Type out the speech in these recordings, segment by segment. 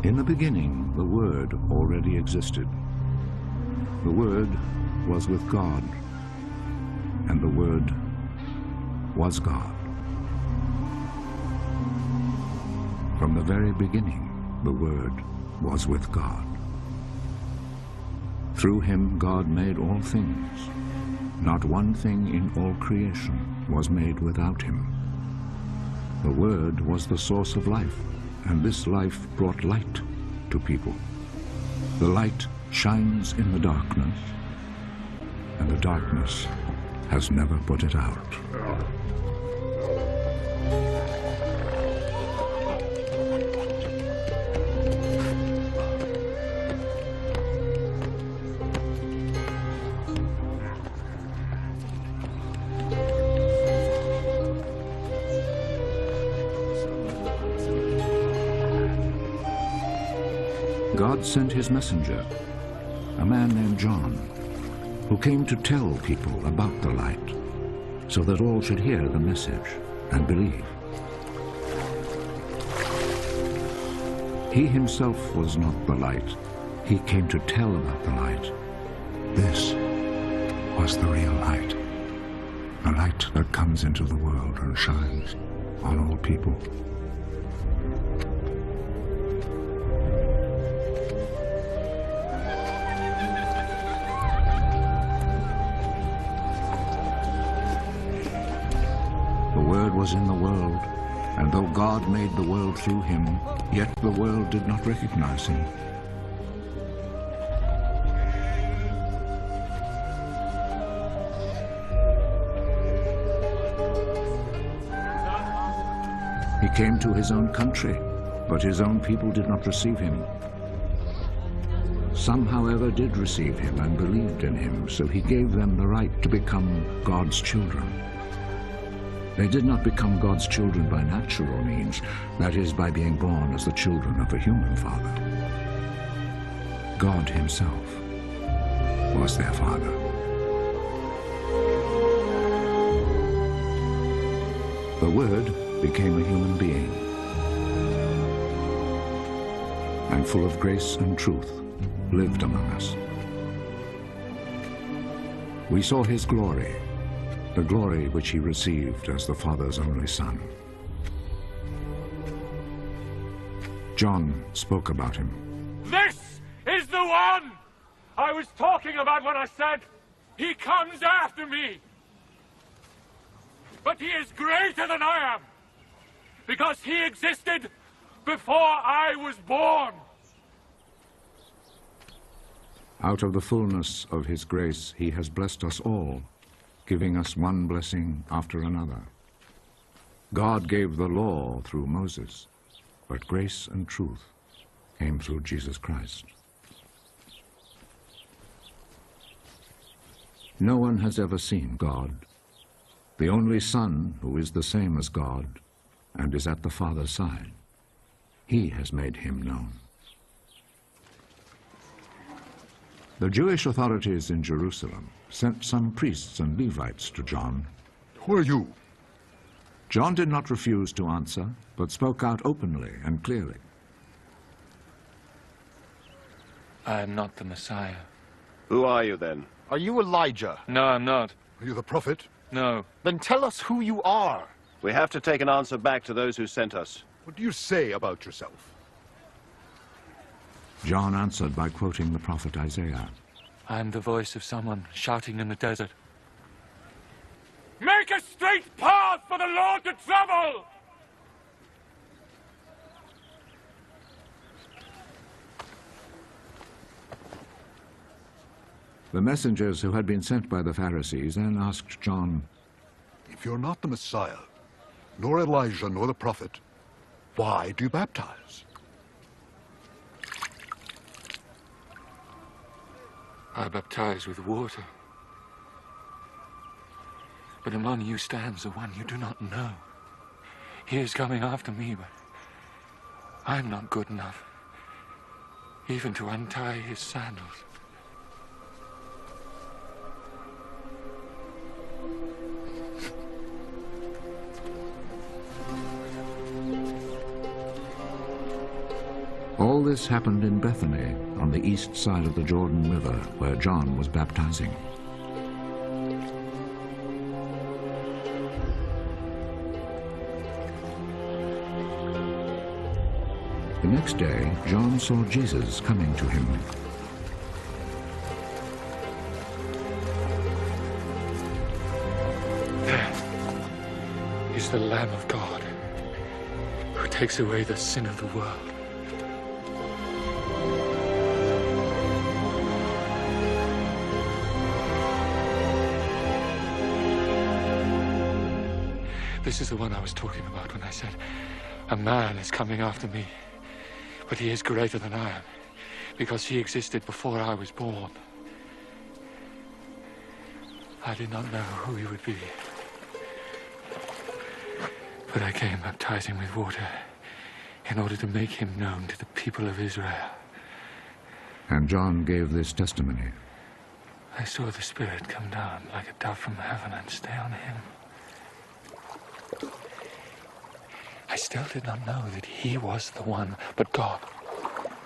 In the beginning, the Word already existed. The Word was with God, and the Word was God. From the very beginning, the Word was with God. Through him God made all things. Not one thing in all creation was made without him. The Word was the source of life, and this life brought light to people. The light shines in the darkness, and the darkness has never put it out. God sent his messenger, a man named John, who came to tell people about the light, so that all should hear the message and believe. He himself was not the light. He came to tell about the light. This was the real light, the light that comes into the world and shines on all people. Was in the world, and though God made the world through him, yet the world did not recognize him. He came to his own country, but his own people did not receive him. Some, however, did receive him and believed in him, so he gave them the right to become God's children. They did not become God's children by natural means, that is, by being born as the children of a human father. God himself was their father. The Word became a human being, and full of grace and truth, lived among us. We saw his glory, the glory which he received as the Father's only Son. John spoke about him. This is the one I was talking about when I said, he comes after me. But he is greater than I am, because he existed before I was born. Out of the fullness of his grace, he has blessed us all, giving us one blessing after another. God gave the law through Moses, but grace and truth came through Jesus Christ. No one has ever seen God. The only Son, who is the same as God and is at the Father's side, he has made him known. The Jewish authorities in Jerusalem sent some priests and Levites to John. Who are you? John did not refuse to answer, but spoke out openly and clearly. I am not the Messiah. Who are you then? Are you Elijah? No, I'm not. Are you the prophet? No. Then tell us who you are. We have to take an answer back to those who sent us. What do you say about yourself? John answered by quoting the prophet Isaiah. I am the voice of someone shouting in the desert. Make a straight path for the Lord to travel! The messengers who had been sent by the Pharisees then asked John, If you're not the Messiah, nor Elijah, nor the prophet, why do you baptize? I baptize with water. But among you stands the one you do not know. He is coming after me, but I am not good enough even to untie his sandals. All this happened in Bethany, on the east side of the Jordan River, where John was baptizing. The next day, John saw Jesus coming to him. There is the Lamb of God, who takes away the sin of the world. This is the one I was talking about when I said, a man is coming after me, but he is greater than I am, because he existed before I was born. I did not know who he would be, but I came baptizing with water in order to make him known to the people of Israel. And John gave this testimony. I saw the Spirit come down like a dove from heaven and stay on him. I still did not know that he was the one, but God,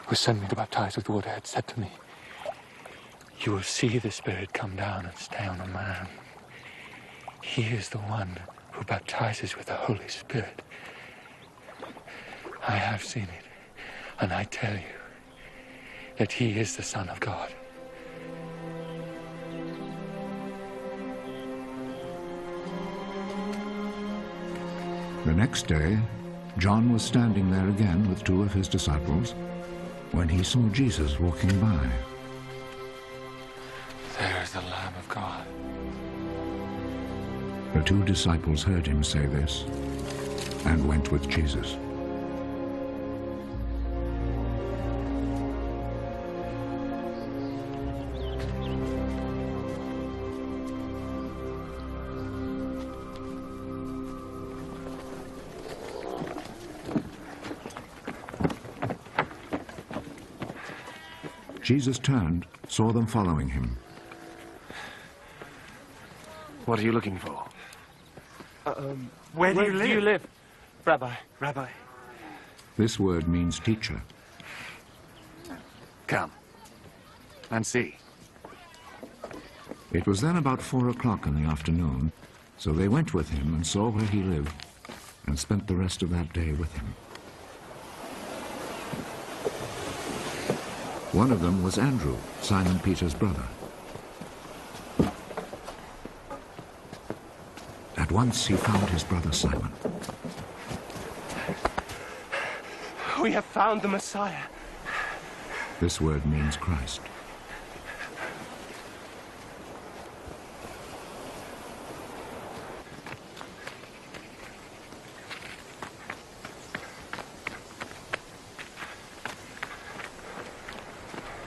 who sent me to baptize with water, had said to me, you will see the Spirit come down and stay on a man. He is the one who baptizes with the Holy Spirit. I have seen it, and I tell you that he is the Son of God. The next day, John was standing there again with two of his disciples when he saw Jesus walking by. There is the Lamb of God. The two disciples heard him say this and went with Jesus. Jesus turned, saw them following him. What are you looking for? Where do you live? Rabbi. This word means teacher. Come and see. It was then about 4 o'clock in the afternoon, so they went with him and saw where he lived and spent the rest of that day with him. One of them was Andrew, Simon Peter's brother. At once he found his brother Simon. We have found the Messiah. This word means Christ.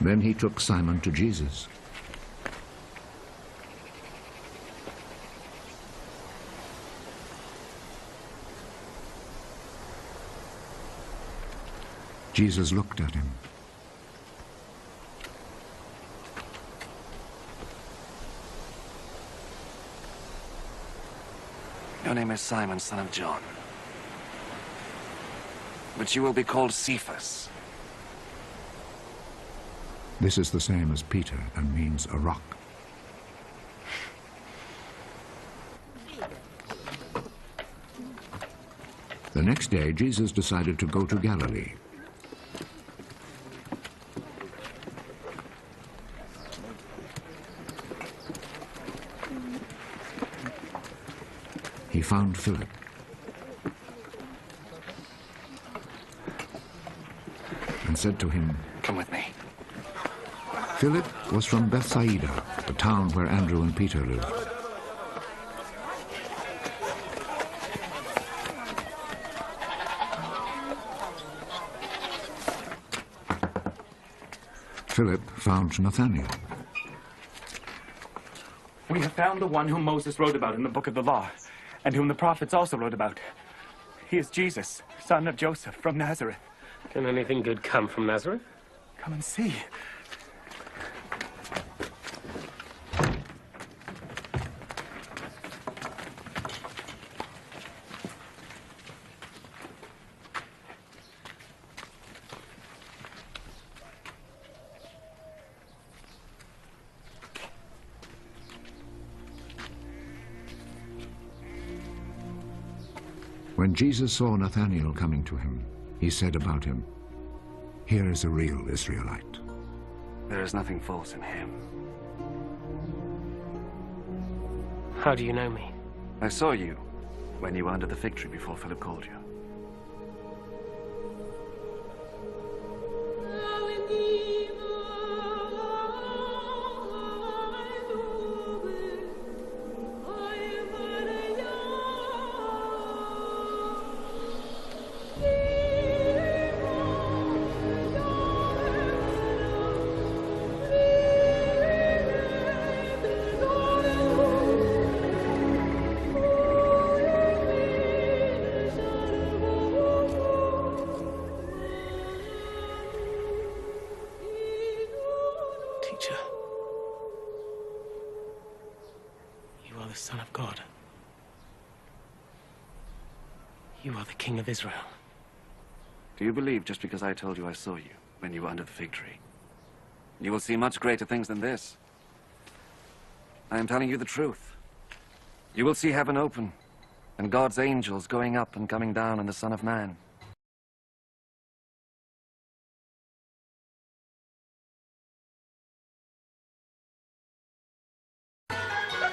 Then he took Simon to Jesus. Jesus looked at him. Your name is Simon, son of John. But you will be called Cephas. This is the same as Peter and means a rock. The next day, Jesus decided to go to Galilee. He found Philip. And said to him, Come with me. Philip was from Bethsaida, the town where Andrew and Peter lived. Philip found Nathaniel. We have found the one whom Moses wrote about in the book of the law, and whom the prophets also wrote about. He is Jesus, son of Joseph, from Nazareth. Can anything good come from Nazareth? Come and see. When Jesus saw Nathaniel coming to him, he said about him, "Here is a real Israelite." There is nothing false in him. How do you know me? I saw you when you were under the fig tree before Philip called you. Teacher, you are the Son of God. You are the King of Israel. Do you believe just because I told you I saw you when you were under the fig tree? You will see much greater things than this. I am telling you the truth. You will see heaven open, and God's angels going up and coming down on the Son of Man.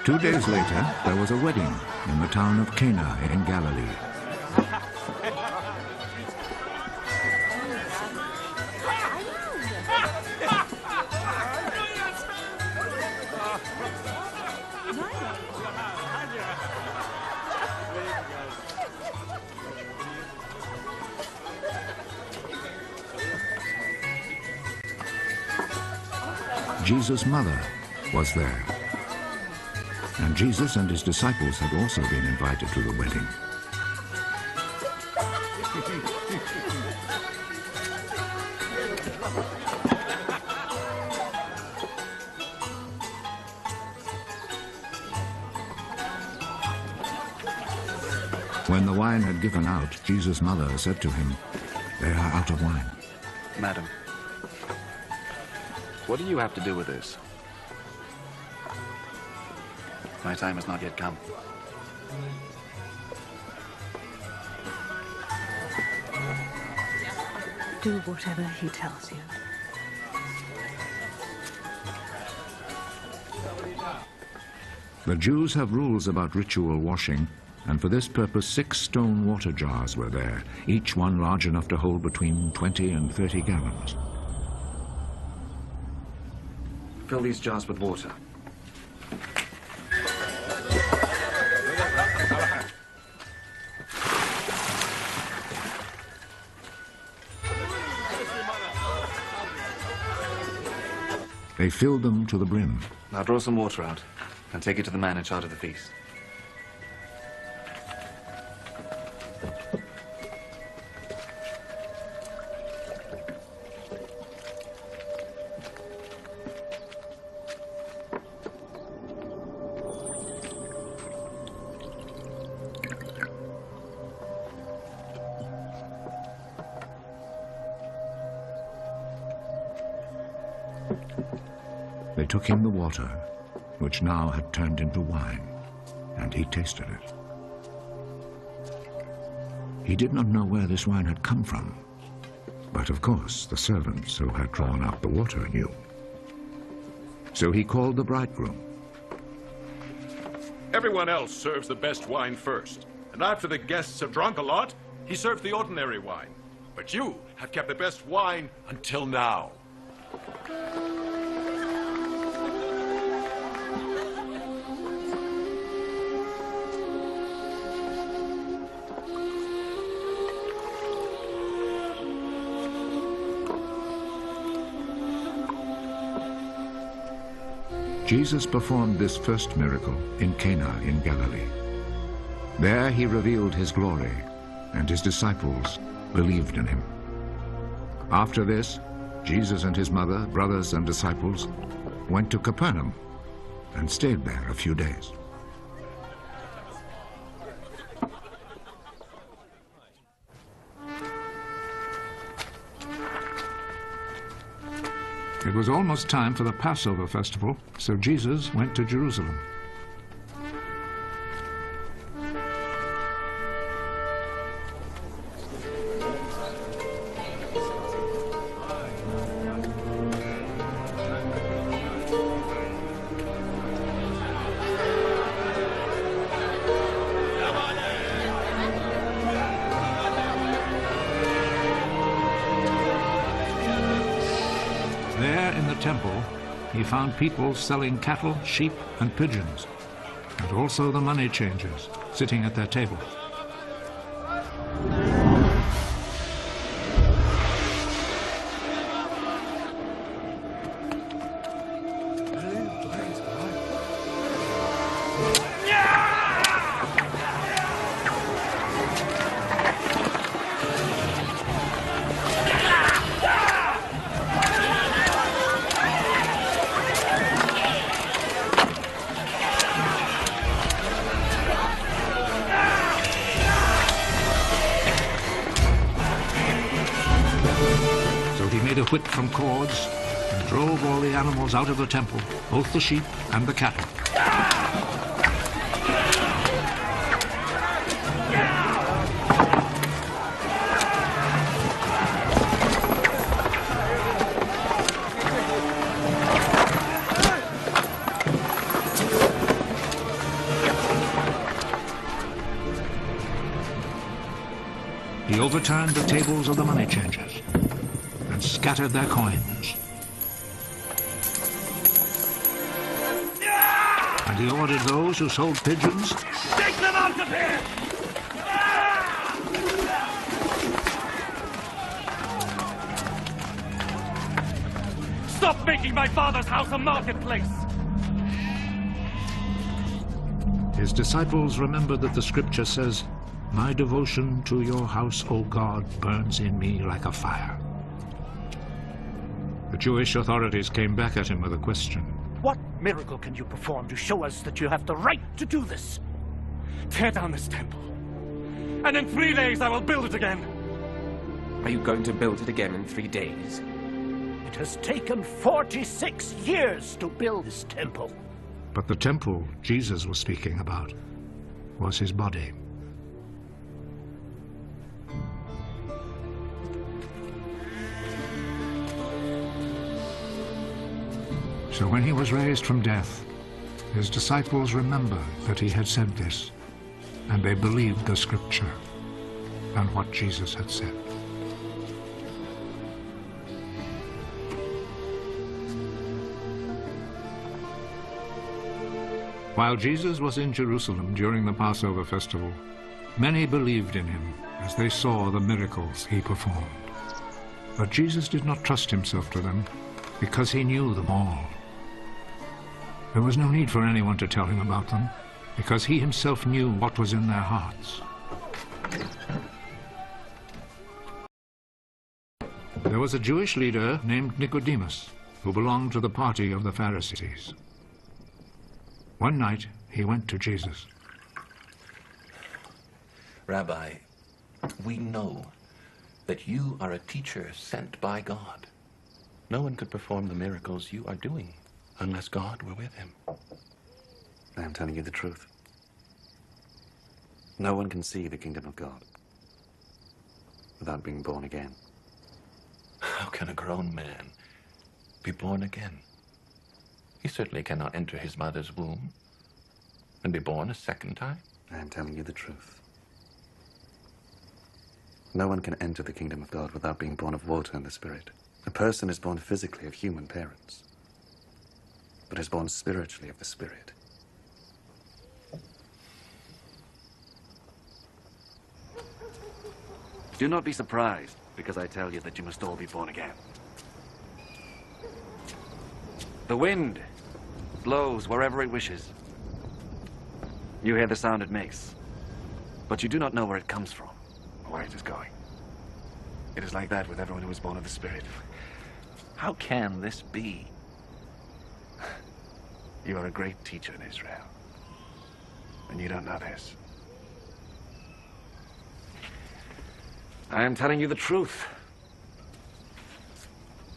Two days later, there was a wedding in the town of Cana in Galilee. Jesus' mother was there. And Jesus and his disciples had also been invited to the wedding. When the wine had given out, Jesus' mother said to him, "They are out of wine." Madam, what do you have to do with this? My time has not yet come. Do whatever he tells you. The Jews have rules about ritual washing, and for this purpose 6 stone water jars were there, each one large enough to hold between 20 and 30 gallons. Fill these jars with water. They filled them to the brim. Now draw some water out and take it to the man in charge of the feast. They took him the water, which now had turned into wine, and he tasted it. He did not know where this wine had come from, but of course the servants who had drawn out the water knew. So he called the bridegroom. Everyone else serves the best wine first, and after the guests have drunk a lot, he serves the ordinary wine. But you have kept the best wine until now. Jesus performed this first miracle in Cana in Galilee. There he revealed his glory, and his disciples believed in him. After this, Jesus and his mother, brothers, and disciples went to Capernaum and stayed there a few days. It was almost time for the Passover festival, so Jesus went to Jerusalem. the temple, he found people selling cattle, sheep, and pigeons, and also the money changers sitting at their tables. Whip from cords and drove all the animals out of the temple, both the sheep and the cattle. He overturned the tables of the money changers and scattered their coins. And he ordered those who sold pigeons, take them out of here! Stop making my father's house a marketplace! His disciples remembered that the scripture says, "My devotion to your house, O God, burns in me like a fire." The Jewish authorities came back at him with a question. What miracle can you perform to show us that you have the right to do this? Tear down this temple, and in 3 days I will build it again. Are you going to build it again in 3 days? It has taken 46 years to build this temple. But the temple Jesus was speaking about was his body. So when he was raised from death, his disciples remembered that he had said this, and they believed the scripture and what Jesus had said. While Jesus was in Jerusalem during the Passover festival, many believed in him as they saw the miracles he performed. But Jesus did not trust himself to them because he knew them all. There was no need for anyone to tell him about them, because he himself knew what was in their hearts. There was a Jewish leader named Nicodemus, who belonged to the party of the Pharisees. One night, he went to Jesus. Rabbi, we know that you are a teacher sent by God. No one could perform the miracles you are doing unless God were with him. I am telling you the truth. No one can see the kingdom of God without being born again. How can a grown man be born again? He certainly cannot enter his mother's womb and be born a second time. I am telling you the truth. No one can enter the kingdom of God without being born of water and the Spirit. A person is born physically of human parents, but is born spiritually of the Spirit. Do not be surprised because I tell you that you must all be born again. The wind blows wherever it wishes. You hear the sound it makes, but you do not know where it comes from or where it is going. It is like that with everyone who is born of the Spirit. How can this be? You are a great teacher in Israel, and you don't know this. I am telling you the truth.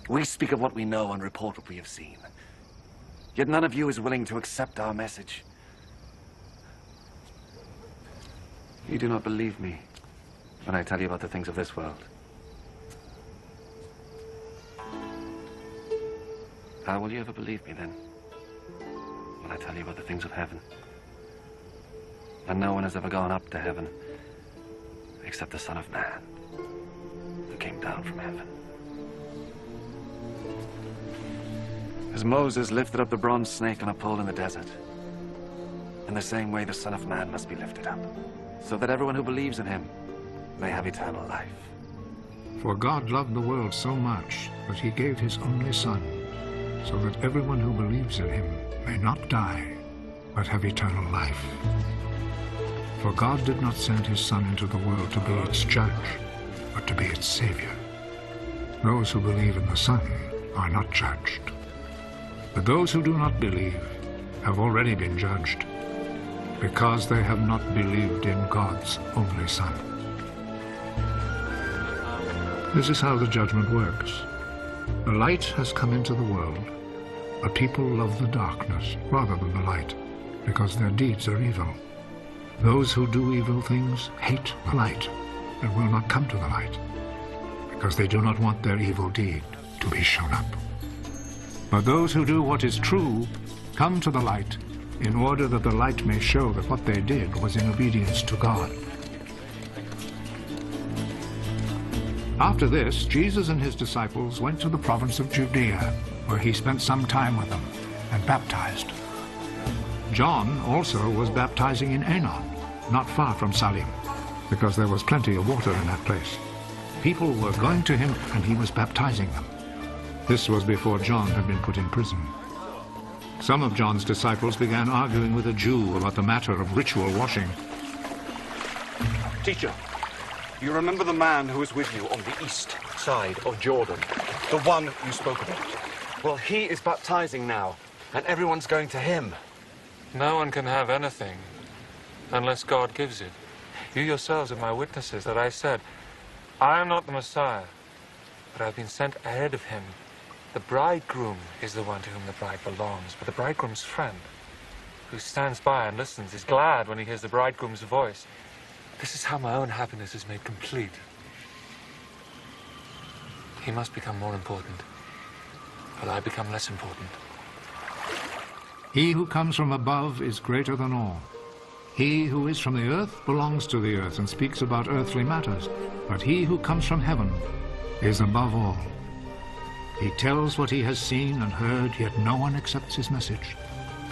We speak of what we know and report what we have seen. Yet none of you is willing to accept our message. You do not believe me when I tell you about the things of this world. How will you ever believe me then, when I tell you about the things of heaven? And no one has ever gone up to heaven except the Son of Man, who came down from heaven. As Moses lifted up the bronze snake on a pole in the desert, in the same way the Son of Man must be lifted up, so that everyone who believes in him may have eternal life. For God loved the world so much that he gave his only Son, so that everyone who believes in him may not die, but have eternal life. For God did not send his Son into the world to be its judge, but to be its Savior. Those who believe in the Son are not judged. But those who do not believe have already been judged, because they have not believed in God's only Son. This is how the judgment works. The light has come into the world, but people love the darkness rather than the light, because their deeds are evil. Those who do evil things hate the light and will not come to the light, because they do not want their evil deed to be shown up. But those who do what is true come to the light, in order that the light may show that what they did was in obedience to God. After this, Jesus and his disciples went to the province of Judea, where he spent some time with them and baptized. John also was baptizing in Aenon, not far from Salim, because there was plenty of water in that place. People were going to him, and he was baptizing them. This was before John had been put in prison. Some of John's disciples began arguing with a Jew about the matter of ritual washing. Teacher, you remember the man who was with you on the east side of Jordan? The one you spoke about? Well, he is baptizing now, and everyone's going to him. No one can have anything unless God gives it. You yourselves are my witnesses that I said, I am not the Messiah, but I've been sent ahead of him. The bridegroom is the one to whom the bride belongs, but the bridegroom's friend, who stands by and listens, is glad when he hears the bridegroom's voice. This is how my own happiness is made complete. He must become more important, while I become less important. He who comes from above is greater than all. He who is from the earth belongs to the earth and speaks about earthly matters, but he who comes from heaven is above all. He tells what he has seen and heard, yet no one accepts his message.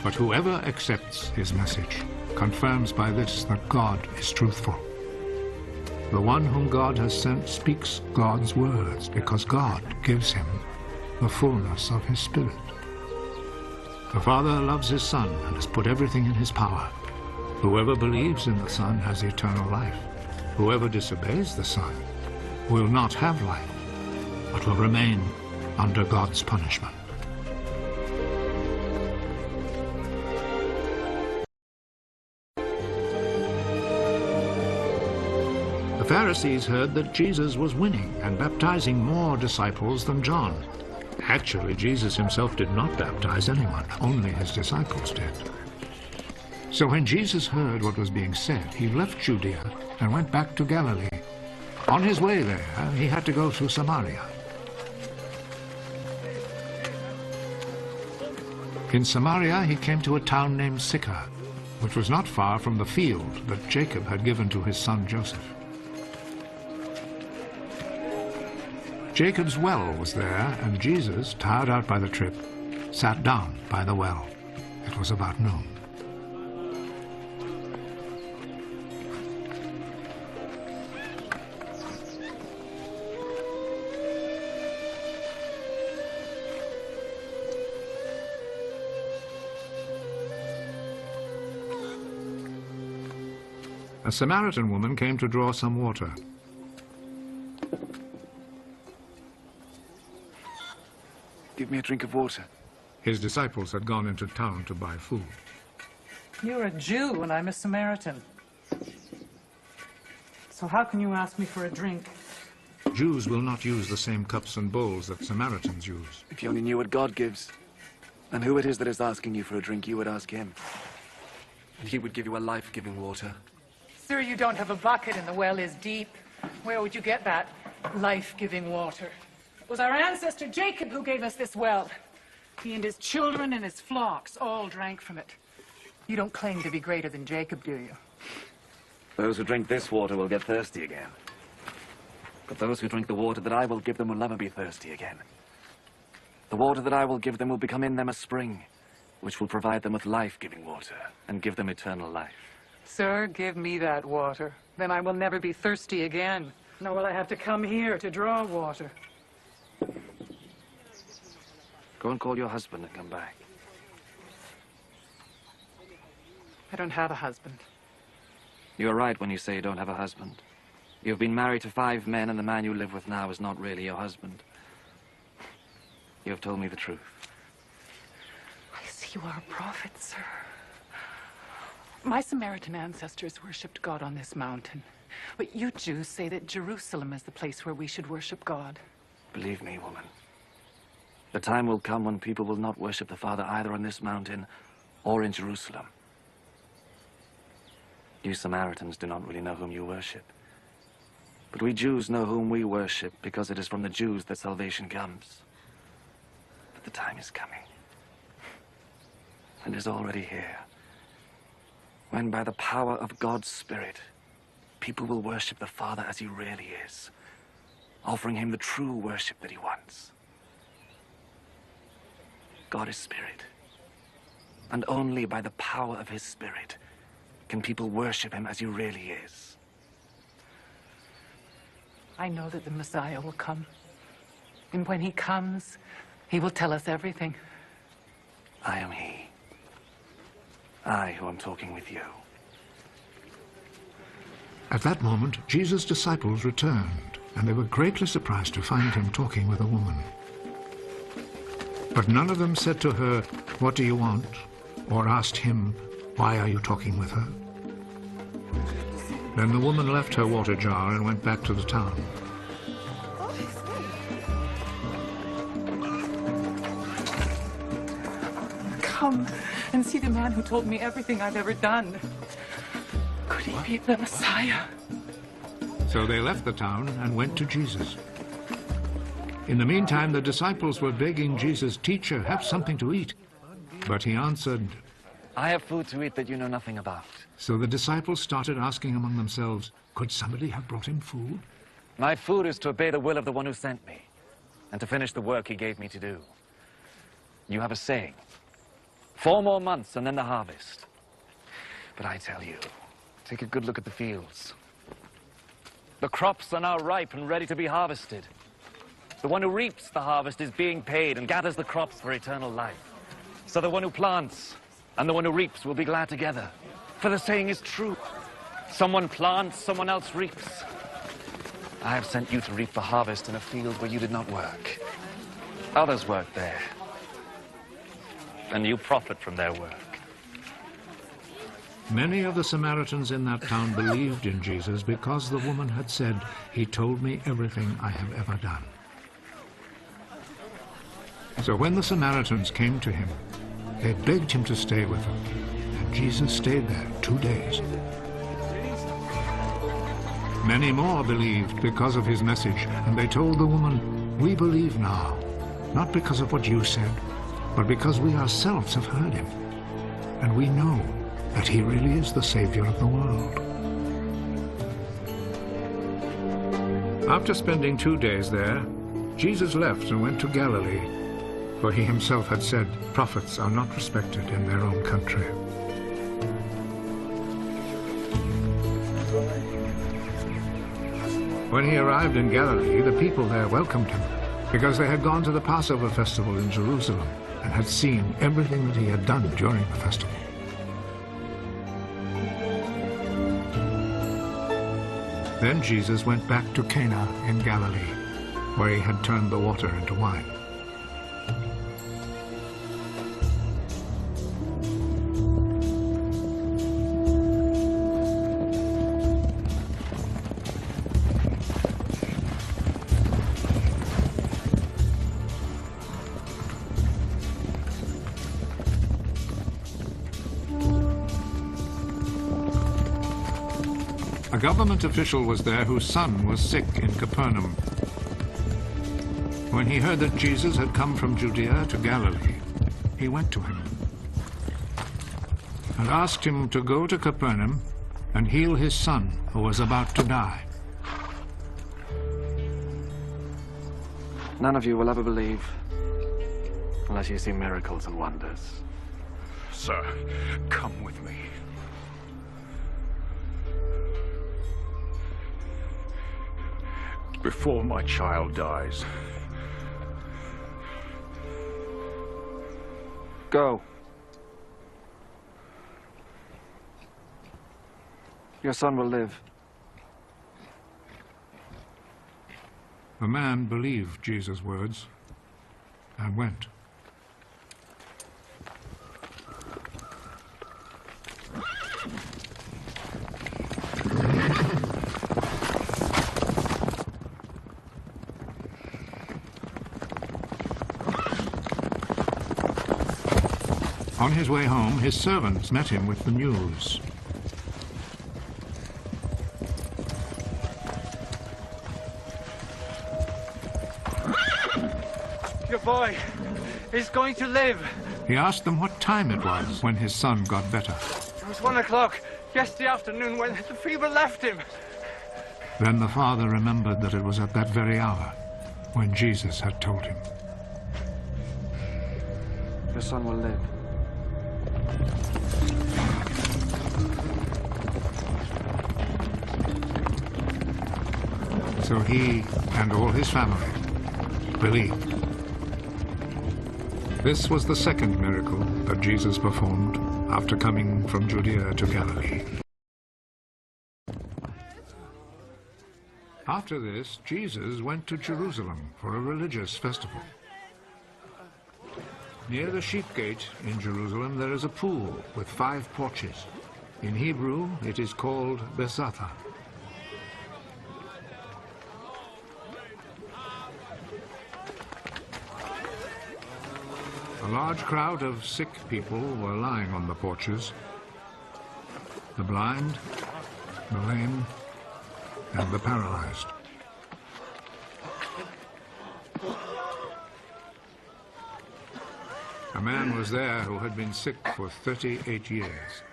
But whoever accepts his message confirms by this that God is truthful. The one whom God has sent speaks God's words, because God gives him the fullness of his Spirit. The Father loves his Son and has put everything in his power. Whoever believes in the Son has eternal life. Whoever disobeys the Son will not have life, but will remain under God's punishment. The Pharisees heard that Jesus was winning and baptizing more disciples than John. Actually, Jesus himself did not baptize anyone, only his disciples did. So when Jesus heard what was being said, he left Judea and went back to Galilee. On his way there, he had to go through Samaria. In Samaria, he came to a town named Sychar, which was not far from the field that Jacob had given to his son Joseph. Jacob's well was there, and Jesus, tired out by the trip, sat down by the well. It was about noon. A Samaritan woman came to draw some water. Give me a drink of water. His disciples had gone into town to buy food. You're a Jew and I'm a Samaritan. So how can you ask me for a drink? Jews will not use the same cups and bowls that Samaritans use. If you only knew what God gives, and who it is that is asking you for a drink, you would ask him. And he would give you a life-giving water. Sir, you don't have a bucket and the well is deep. Where would you get that life-giving water? It was our ancestor Jacob who gave us this well. He and his children and his flocks all drank from it. You don't claim to be greater than Jacob, do you? Those who drink this water will get thirsty again. But those who drink the water that I will give them will never be thirsty again. The water that I will give them will become in them a spring, which will provide them with life-giving water and give them eternal life. Sir, give me that water. Then I will never be thirsty again, nor will I have to come here to draw water. Go and call your husband and come back. I don't have a husband. You are right when you say you don't have a husband. You have been married to 5 men, and the man you live with now is not really your husband. You have told me the truth. I see you are a prophet, sir. My Samaritan ancestors worshipped God on this mountain. But you Jews say that Jerusalem is the place where we should worship God. Believe me, woman. The time will come when people will not worship the Father either on this mountain or in Jerusalem. You Samaritans do not really know whom you worship. But we Jews know whom we worship because it is from the Jews that salvation comes. But the time is coming. And is already here. When by the power of God's Spirit, people will worship the Father as he really is, offering him the true worship that he wants. God is Spirit. And only by the power of his Spirit can people worship him as he really is. I know that the Messiah will come. And when he comes, he will tell us everything. I am he. I who am talking with you. At that moment, Jesus' disciples returned, and they were greatly surprised to find him talking with a woman. But none of them said to her, "What do you want?" or asked him, "Why are you talking with her?" Then the woman left her water jar and went back to the town. Come and see the man who told me everything I've ever done. Could he be the Messiah? So they left the town and went to Jesus. In the meantime, the disciples were begging Jesus, "Teacher, have something to eat." But he answered, I have food to eat that you know nothing about. So the disciples started asking among themselves, could somebody have brought him food? My food is to obey the will of the one who sent me, and to finish the work he gave me to do. You have a saying, 4 more months and then the harvest. But I tell you, take a good look at the fields. The crops are now ripe and ready to be harvested. The one who reaps the harvest is being paid and gathers the crops for eternal life. So the one who plants and the one who reaps will be glad together. For the saying is true. Someone plants, someone else reaps. I have sent you to reap the harvest in a field where you did not work. Others worked there, and you profit from their work. Many of the Samaritans in that town believed in Jesus because the woman had said, "He told me everything I have ever done." So when the Samaritans came to him, they begged him to stay with them, and Jesus stayed there 2 days. Many more believed because of his message, and they told the woman, "We believe now, not because of what you said, but because we ourselves have heard him, and we know that he really is the Savior of the world." After spending 2 days there, Jesus left and went to Galilee, for he himself had said, prophets are not respected in their own country. When he arrived in Galilee, the people there welcomed him, because they had gone to the Passover festival in Jerusalem and had seen everything that he had done during the festival. Then Jesus went back to Cana in Galilee, where he had turned the water into wine. A government official was there whose son was sick in Capernaum. When he heard that Jesus had come from Judea to Galilee, he went to him and asked him to go to Capernaum and heal his son who was about to die. None of you will ever believe Unless you see miracles and wonders. Sir, come with me. Before my child dies. Go. Your son will live. The man believed Jesus' words and went. On his way home, his servants met him with the news. Your boy is going to live. He asked them what time it was when his son got better. It was 1 o'clock yesterday afternoon when the fever left him. Then the father remembered that it was at that very hour when Jesus had told him. Your son will live. So he and all his family believed. This was the second miracle that Jesus performed after coming from Judea to Galilee. After this, Jesus went to Jerusalem for a religious festival. Near the sheep gate in Jerusalem there is a pool with 5 porches. In Hebrew it is called Bethesda. A large crowd of sick people were lying on the porches. The blind, the lame, and the paralyzed. A man was there who had been sick for 38 years.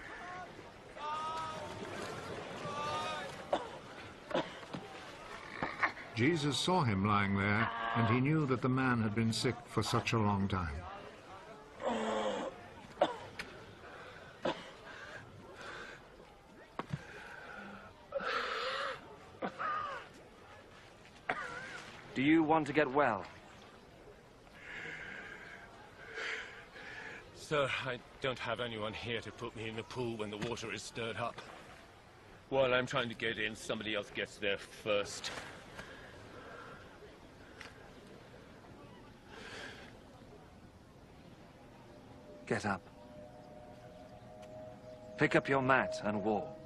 Jesus saw him lying there, and he knew that the man had been sick for such a long time. Do you want to get well? Sir, I don't have anyone here to put me in the pool when the water is stirred up. While I'm trying to get in, somebody else gets there first. Get up. Pick up your mat and walk.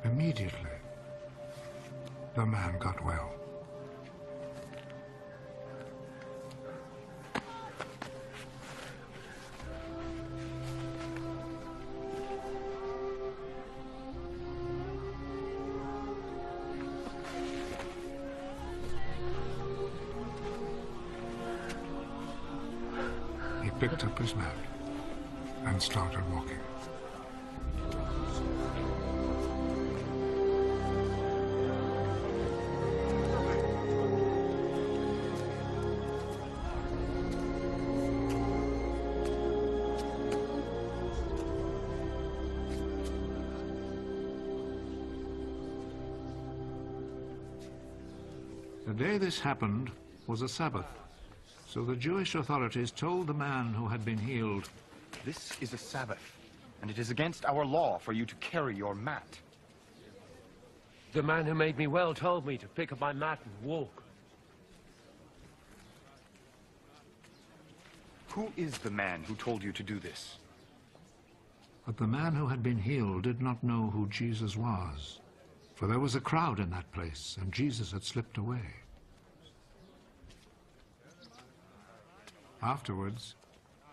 Immediately, the man got well. He picked up his mat and started walking. The day this happened was a Sabbath, so the Jewish authorities told the man who had been healed, "This is a Sabbath, and it is against our law for you to carry your mat." The man who made me well told me to pick up my mat and walk. Who is the man who told you to do this? But the man who had been healed did not know who Jesus was, for there was a crowd in that place, and Jesus had slipped away. Afterwards,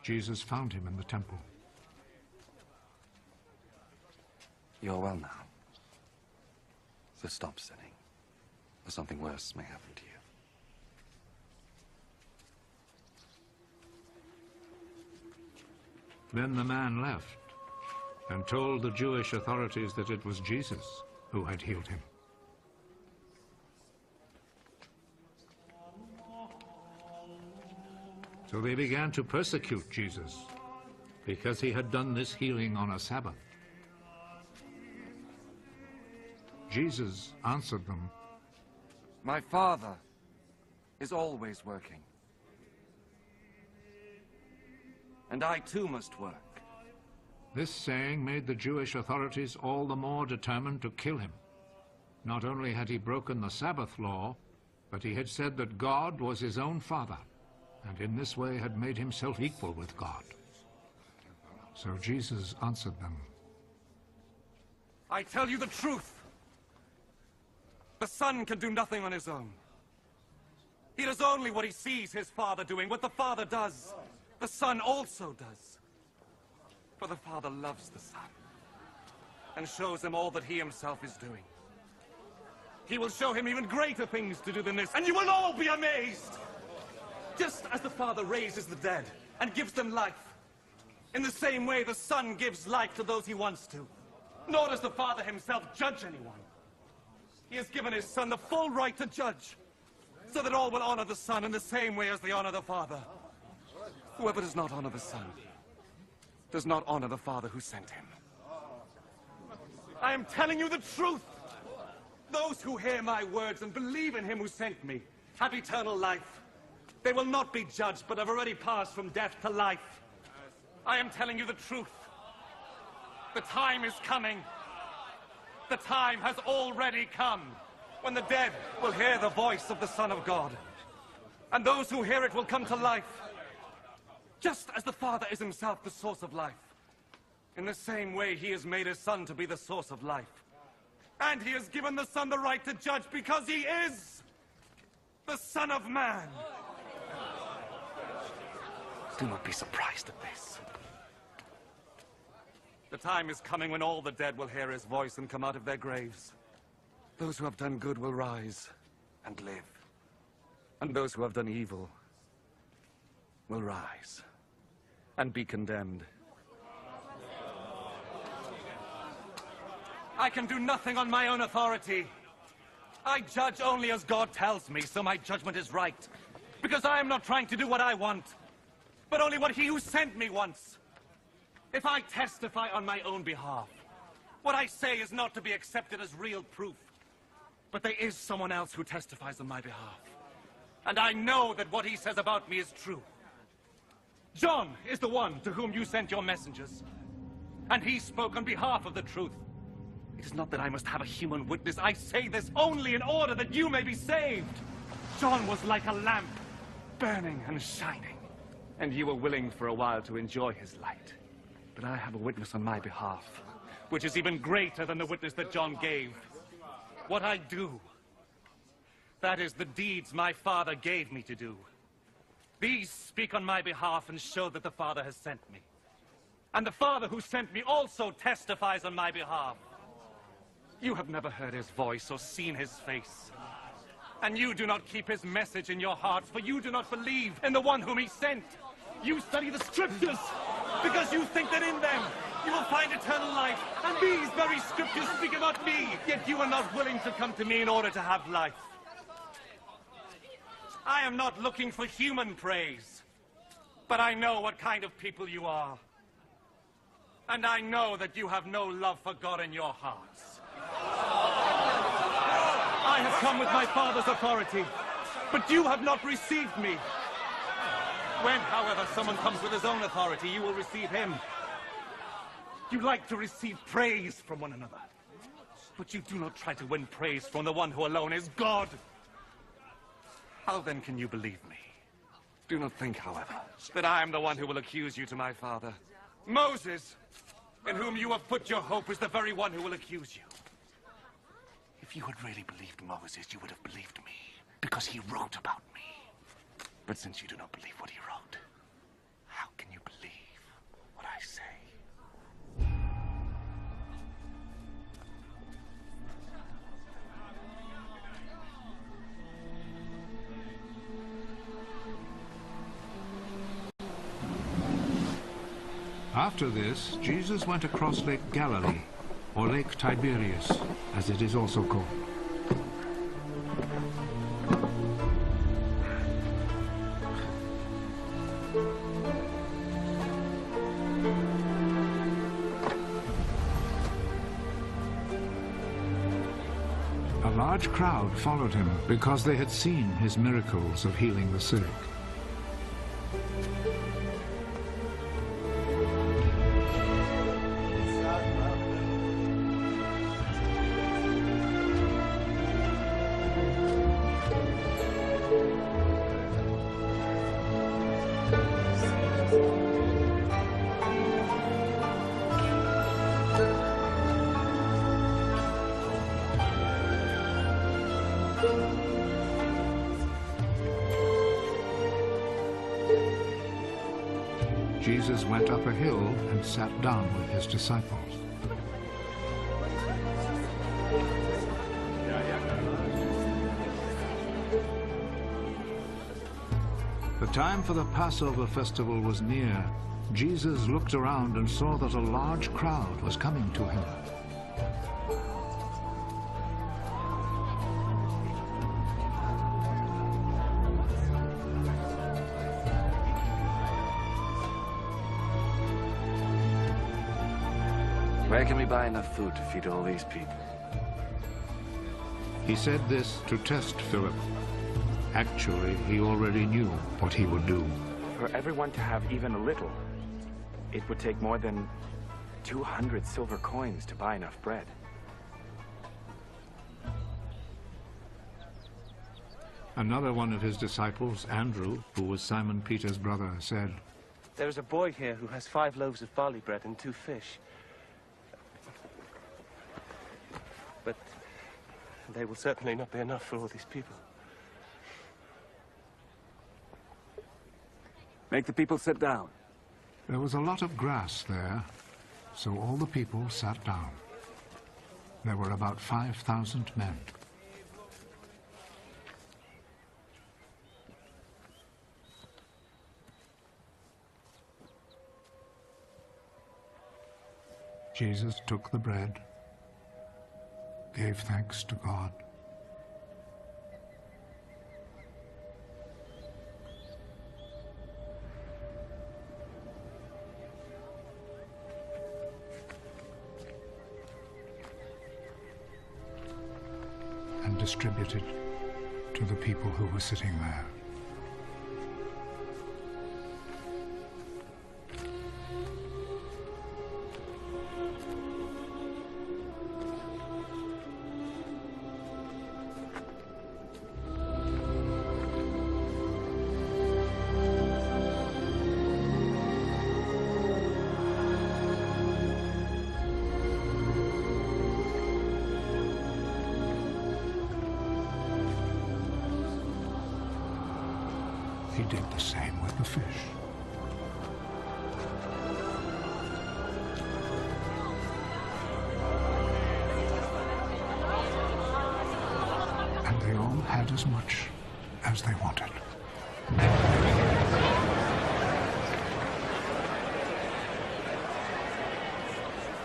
Jesus found him in the temple. You're well now. So stop sinning, or something worse may happen to you. Then the man left and told the Jewish authorities that it was Jesus who had healed him. So they began to persecute Jesus because he had done this healing on a Sabbath. Jesus answered them, My Father is always working. And I too must work. This saying made the Jewish authorities all the more determined to kill him. Not only had he broken the Sabbath law, but he had said that God was his own Father, and in this way had made himself equal with God. So Jesus answered them, I tell you the truth. The Son can do nothing on his own. He does only what he sees his Father doing. What the Father does, the Son also does. For the Father loves the Son and shows him all that he himself is doing. He will show him even greater things to do than this, and you will all be amazed. Just as the Father raises the dead and gives them life, in the same way the Son gives life to those he wants to. Nor does the Father himself judge anyone. He has given his Son the full right to judge, so that all will honor the Son in the same way as they honor the Father. Whoever does not honor the Son does not honor the Father who sent him. I am telling you the truth. Those who hear my words and believe in him who sent me have eternal life. They will not be judged, but have already passed from death to life. I am telling you the truth. The time is coming. The time has already come when the dead will hear the voice of the Son of God. And those who hear it will come to life. Just as the Father is himself the source of life. In the same way, he has made his Son to be the source of life. And he has given the Son the right to judge because he is the Son of Man. Do not be surprised at this. The time is coming when all the dead will hear his voice and come out of their graves. Those who have done good will rise and live. And those who have done evil will rise and be condemned. I can do nothing on my own authority. I judge only as God tells me, so my judgment is right. Because I am not trying to do what I want, but only what he who sent me wants. If I testify on my own behalf, what I say is not to be accepted as real proof. But there is someone else who testifies on my behalf. And I know that what he says about me is true. John is the one to whom you sent your messengers. And he spoke on behalf of the truth. It is not that I must have a human witness. I say this only in order that you may be saved. John was like a lamp, burning and shining. And you were willing for a while to enjoy his light. But I have a witness on my behalf, which is even greater than the witness that John gave. What I do, that is the deeds my Father gave me to do. These speak on my behalf and show that the Father has sent me. And the Father who sent me also testifies on my behalf. You have never heard his voice or seen his face. And you do not keep his message in your hearts, for you do not believe in the one whom he sent. You study the scriptures because you think that in them you will find eternal life. And these very scriptures speak about me, yet you are not willing to come to me in order to have life. I am not looking for human praise, but I know what kind of people you are. And I know that you have no love for God in your hearts. I have come with my Father's authority, but you have not received me. When, however, someone comes with his own authority, you will receive him. You like to receive praise from one another, but you do not try to win praise from the one who alone is God. How then can you believe me? Do not think, however, that I am the one who will accuse you to my Father. Moses, in whom you have put your hope, is the very one who will accuse you. If you had really believed Moses, you would have believed me, because he wrote about me. But since you do not believe what he wrote, how can you believe what I say? After this, Jesus went across Lake Galilee, or Lake Tiberias, as it is also called. A large crowd followed him because they had seen his miracles of healing the sick. Jesus went up a hill and sat down with his disciples. The time for the Passover festival was near. Jesus looked around and saw that a large crowd was coming to him. Where can we buy enough food to feed all these people? He said this to test Philip. Actually, he already knew what he would do. For everyone to have even a little, it would take more than 200 silver coins to buy enough bread. Another one of his disciples, Andrew, who was Simon Peter's brother, said, "There's a boy here who has 5 loaves of barley bread and 2 fish. But they will certainly not be enough for all these people." Make the people sit down. There was a lot of grass there, so all the people sat down. There were about 5,000 men. Jesus took the bread, gave thanks to God, and distributed to the people who were sitting there. He did the same with the fish. And they all had as much as they wanted.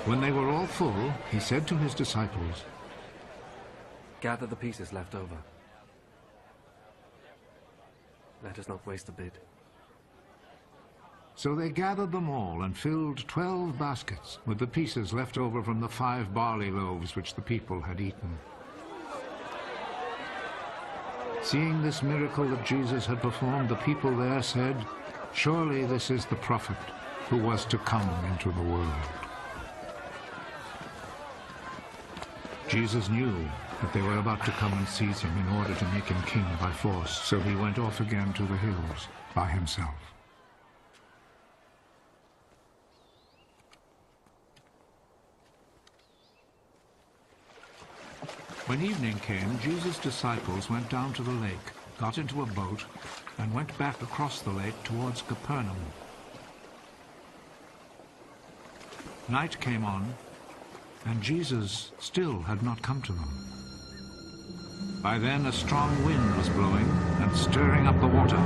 When they were all full, he said to his disciples, Gather the pieces left over. Let us not waste a bit. So they gathered them all and filled 12 baskets with the pieces left over from the 5 barley loaves which the people had eaten. Seeing this miracle that Jesus had performed, the people there said, "Surely this is the prophet who was to come into the world." Jesus knew that they were about to come and seize him in order to make him king by force, so he went off again to the hills by himself. When evening came, Jesus' disciples went down to the lake, got into a boat, and went back across the lake towards Capernaum. Night came on, and Jesus still had not come to them. By then a strong wind was blowing and stirring up the water.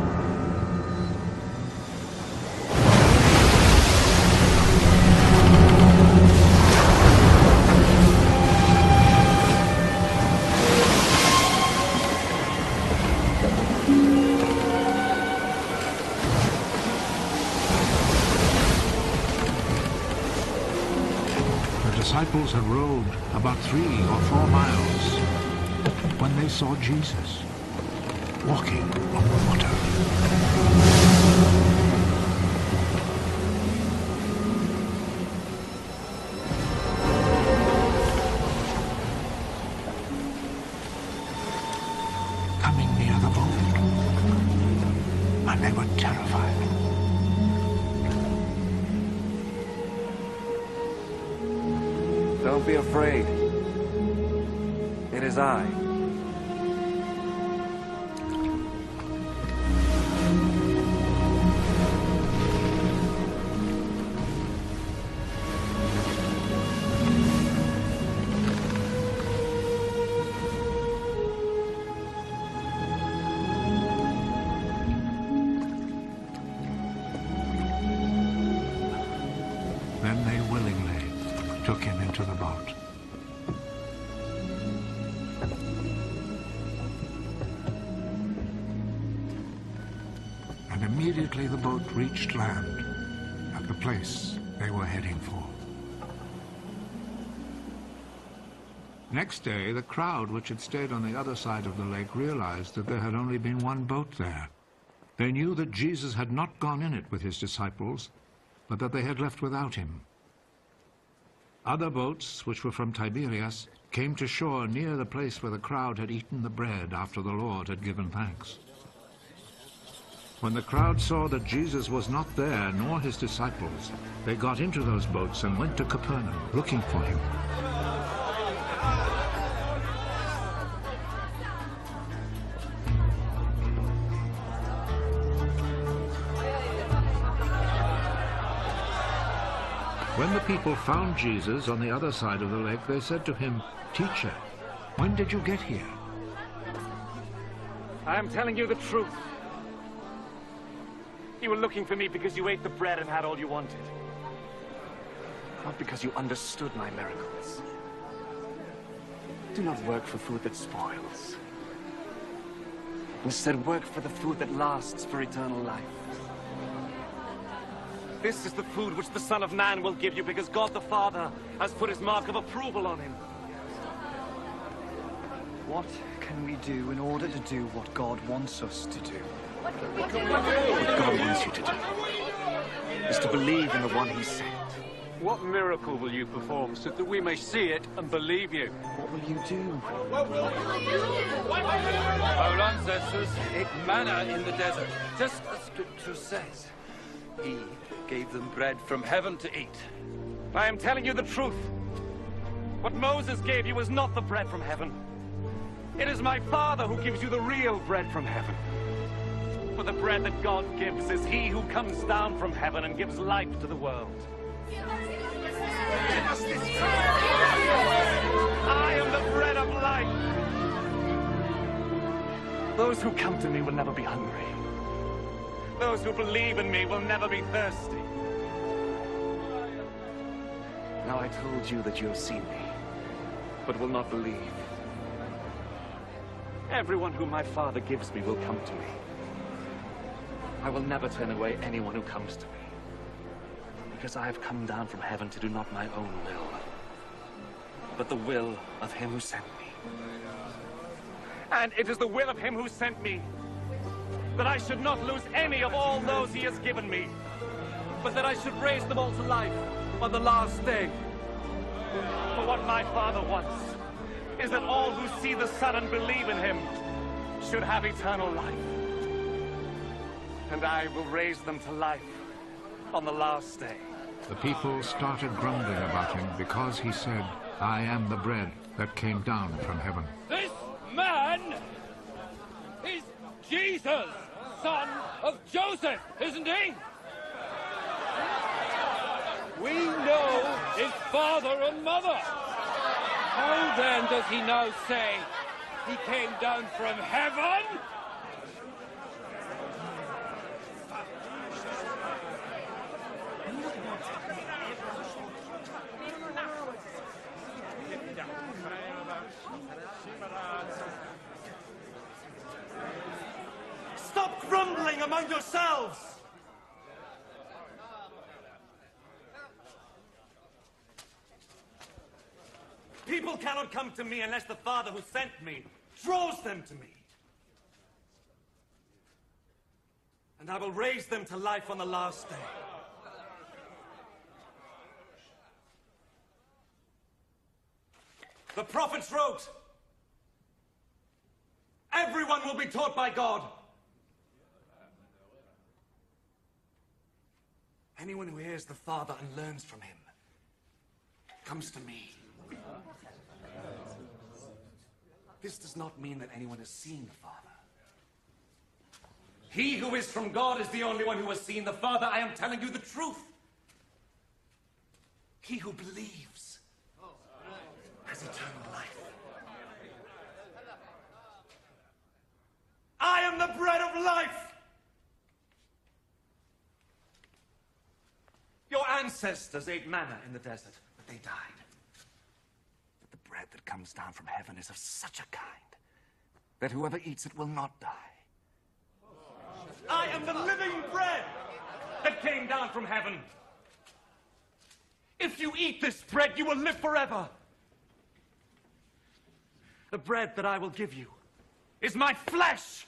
disciples had rowed about 3 or 4 miles when they saw Jesus walking on the water. Coming near the boat, and they were terrified. Don't be afraid. It is I. Then they willingly took him into the boat. And immediately the boat reached land at the place they were heading for. Next day, the crowd which had stayed on the other side of the lake realized that there had only been one boat there. They knew that Jesus had not gone in it with his disciples, but that they had left without him. Other boats, which were from Tiberias, came to shore near the place where the crowd had eaten the bread after the Lord had given thanks. When the crowd saw that Jesus was not there, nor his disciples, they got into those boats and went to Capernaum, looking for him. When the people found Jesus on the other side of the lake, they said to him, "Teacher, when did you get here?" I am telling you the truth. You were looking for me because you ate the bread and had all you wanted. Not because you understood my miracles. Do not work for food that spoils. Instead, work for the food that lasts for eternal life. This is the food which the Son of Man will give you, because God the Father has put his mark of approval on him. What can we do in order to do what God wants us to do? What God wants you to do is to believe in the one he sent. What miracle will you perform so that we may see it and believe you? What will you do? Our ancestors ate manna in the desert, just as Scripture says. He gave them bread from heaven to eat. I am telling you the truth. What Moses gave you is not the bread from heaven. It is my Father who gives you the real bread from heaven. For the bread that God gives is he who comes down from heaven and gives life to the world. I am the bread of life. Those who come to me will never be hungry. Those who believe in me will never be thirsty. Now I told you that you have seen me, but will not believe. Everyone whom my Father gives me will come to me. I will never turn away anyone who comes to me, because I have come down from heaven to do not my own will, but the will of him who sent me. And it is the will of him who sent me that I should not lose any of all those he has given me, but that I should raise them all to life on the last day. For what my Father wants is that all who see the Son and believe in him should have eternal life. And I will raise them to life on the last day. The people started grumbling about him because he said, "I am the bread that came down from heaven." This man is Jesus, son of Joseph, isn't he? We know his father and mother. How then does he now say he came down from heaven? Stop grumbling among yourselves! People cannot come to me unless the Father who sent me draws them to me. And I will raise them to life on the last day. The prophets wrote, everyone will be taught by God. Anyone who hears the Father and learns from him comes to me. This does not mean that anyone has seen the Father. He who is from God is the only one who has seen the Father. I am telling you the truth. He who believes has eternal life. I am the bread of life. Your ancestors ate manna in the desert, but they died. But the bread that comes down from heaven is of such a kind that whoever eats it will not die. I am the living bread that came down from heaven. If you eat this bread, you will live forever. The bread that I will give you is my flesh,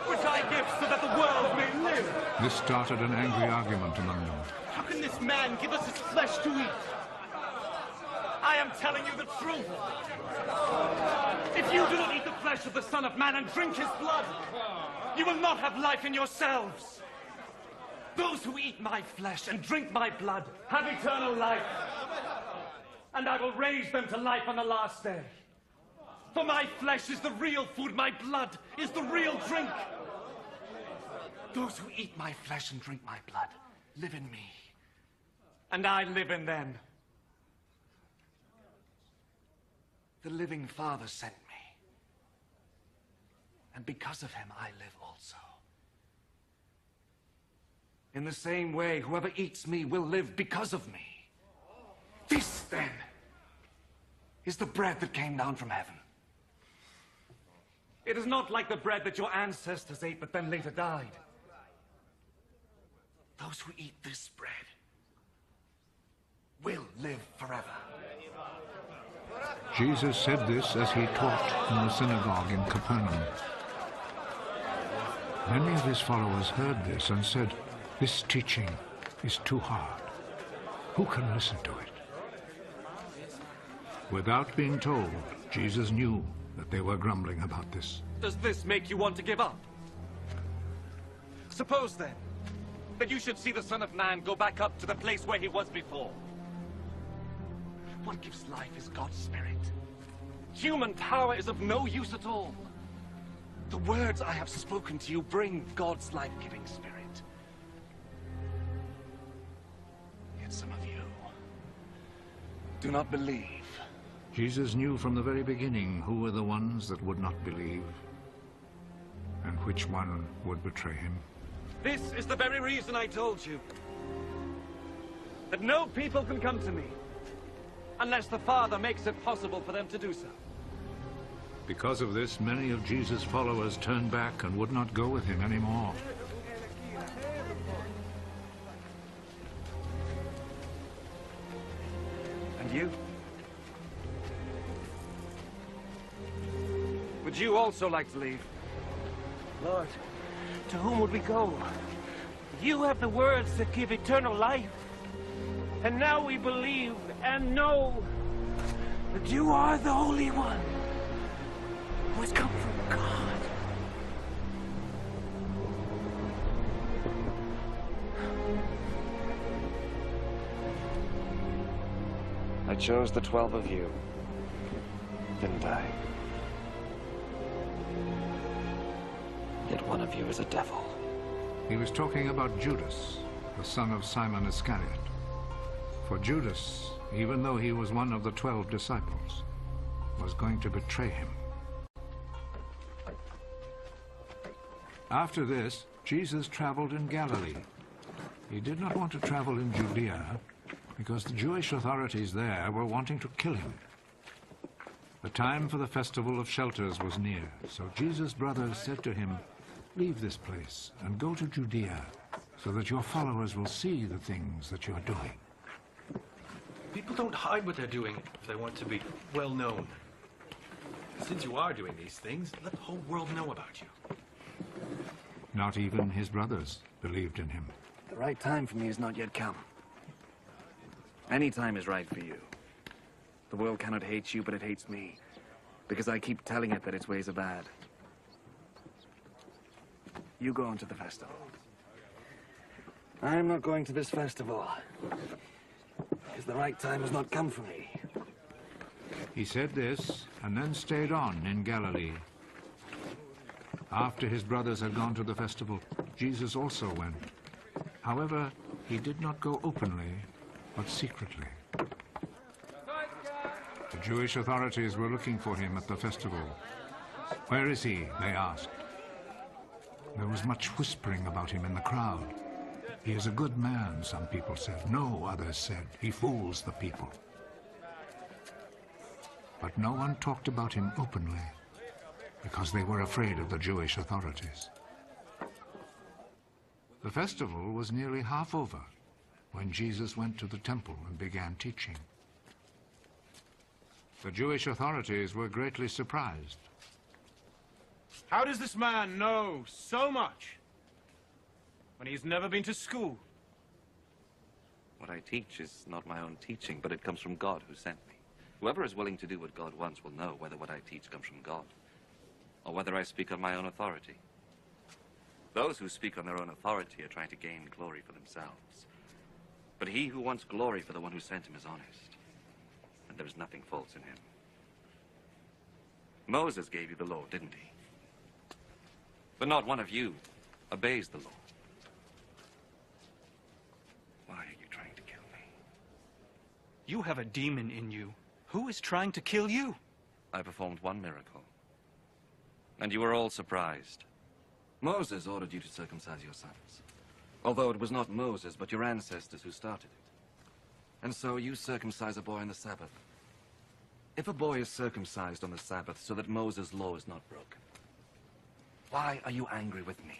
which I give so that the world may live. This started an angry argument among them. How can this man give us his flesh to eat? I am telling you the truth. If you do not eat the flesh of the Son of Man and drink his blood, you will not have life in yourselves. Those who eat my flesh and drink my blood have eternal life, and I will raise them to life on the last day. For my flesh is the real food, my blood is the real drink. Those who eat my flesh and drink my blood live in me, and I live in them. The living Father sent me, and because of him I live also. In the same way, whoever eats me will live because of me. This, then, is the bread that came down from heaven. It is not like the bread that your ancestors ate but then later died. Those who eat this bread will live forever. Jesus said this as he taught in the synagogue in Capernaum. Many of his followers heard this and said, "This teaching is too hard. Who can listen to it?" Without being told, Jesus knew that they were grumbling about this. Does this make you want to give up? Suppose, then, that you should see the Son of Man go back up to the place where he was before. What gives life is God's Spirit. Human power is of no use at all. The words I have spoken to you bring God's life-giving Spirit. Yet some of you do not believe. Jesus knew from the very beginning who were the ones that would not believe and which one would betray him. This is the very reason I told you that no people can come to me unless the Father makes it possible for them to do so. Because of this, many of Jesus' followers turned back and would not go with him anymore. And you? Would you also like to leave? Lord, to whom would we go? You have the words that give eternal life. And now we believe and know that you are the Holy One who has come from God. I chose the 12 of you, didn't I? Yet one of you is a devil. He was talking about Judas, the son of Simon Iscariot. For Judas, even though he was one of the 12 disciples, was going to betray him. After this, Jesus traveled in Galilee. He did not want to travel in Judea because the Jewish authorities there were wanting to kill him. The time for the Festival of Shelters was near, so Jesus' brothers said to him, "Leave this place and go to Judea, so that your followers will see the things that you are doing." People don't hide what they're doing if they want to be well known. Since you are doing these things, let the whole world know about you. Not even his brothers believed in him. The right time for me has not yet come. Any time is right for you. The world cannot hate you, but it hates me, because I keep telling it that its ways are bad. You go on to the festival. I'm not going to this festival, because the right time has not come for me. He said this, and then stayed on in Galilee. After his brothers had gone to the festival, Jesus also went. However, he did not go openly, but secretly. The Jewish authorities were looking for him at the festival. Where is he? They asked. There was much whispering about him in the crowd. He is a good man, some people said. No, others said. He fools the people. But no one talked about him openly, because they were afraid of the Jewish authorities. The festival was nearly half over when Jesus went to the temple and began teaching. The Jewish authorities were greatly surprised. How does this man know so much when he's never been to school? What I teach is not my own teaching, but it comes from God who sent me. Whoever is willing to do what God wants will know whether what I teach comes from God, or whether I speak on my own authority. Those who speak on their own authority are trying to gain glory for themselves. But he who wants glory for the one who sent him is honest, and there is nothing false in him. Moses gave you the law, didn't he? But not one of you obeys the law. Why are you trying to kill me? You have a demon in you. Who is trying to kill you? I performed one miracle, and you were all surprised. Moses ordered you to circumcise your sons, although it was not Moses, but your ancestors who started it. And so you circumcise a boy on the Sabbath. If a boy is circumcised on the Sabbath so that Moses' law is not broken, why are you angry with me?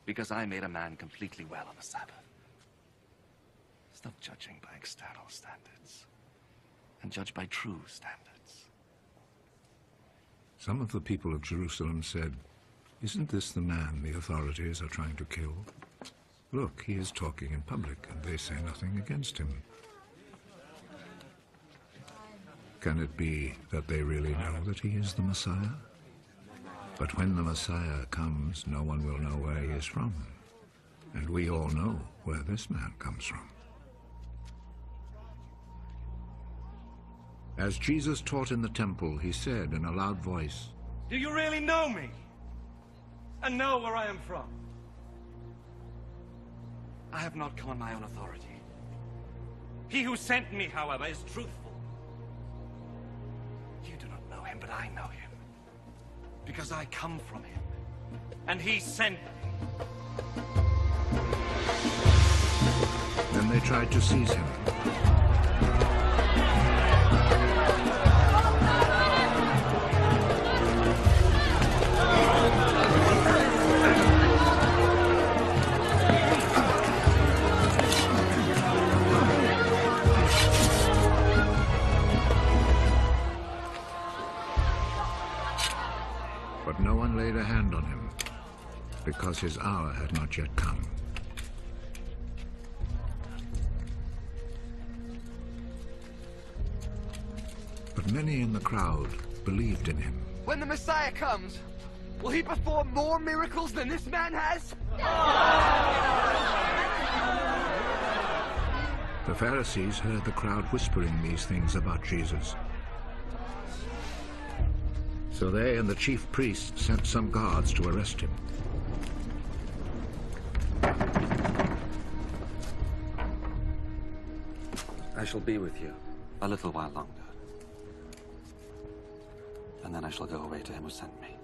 Because I made a man completely well on the Sabbath. Stop judging by external standards, and judge by true standards. Some of the people of Jerusalem said, "Isn't this the man the authorities are trying to kill? Look, he is talking in public, and they say nothing against him." Can it be that they really know that he is the Messiah? But when the Messiah comes, no one will know where he is from. And we all know where this man comes from. As Jesus taught in the temple, he said in a loud voice, Do you really know me? And know where I am from? I have not come on my own authority. He who sent me, however, is truthful. You do not know him, but I know him. Because I come from him. And he sent me. Then they tried to seize him. But no one laid a hand on him, because his hour had not yet come. But many in the crowd believed in him. When the Messiah comes, will he perform more miracles than this man has? The Pharisees heard the crowd whispering these things about Jesus. So they and the chief priests sent some guards to arrest him. I shall be with you a little while longer. And then I shall go away to him who sent me.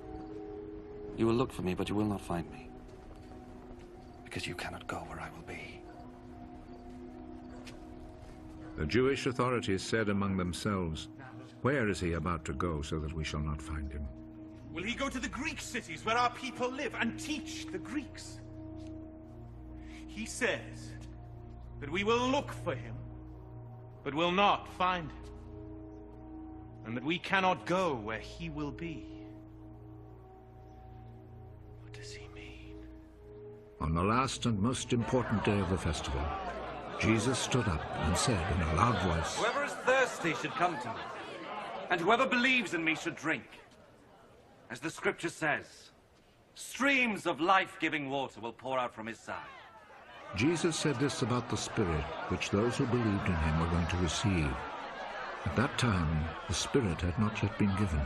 You will look for me, but you will not find me. Because you cannot go where I will be. The Jewish authorities said among themselves, "Where is he about to go so that we shall not find him?" Will he go to the Greek cities where our people live and teach the Greeks? He says that we will look for him but will not find him, and that we cannot go where he will be. What does he mean? On the last and most important day of the festival, Jesus stood up and said in a loud voice, Whoever is thirsty should come to me, and whoever believes in me should drink. As the scripture says, streams of life-giving water will pour out from his side. Jesus said this about the Spirit, which those who believed in him were going to receive. At that time, the Spirit had not yet been given,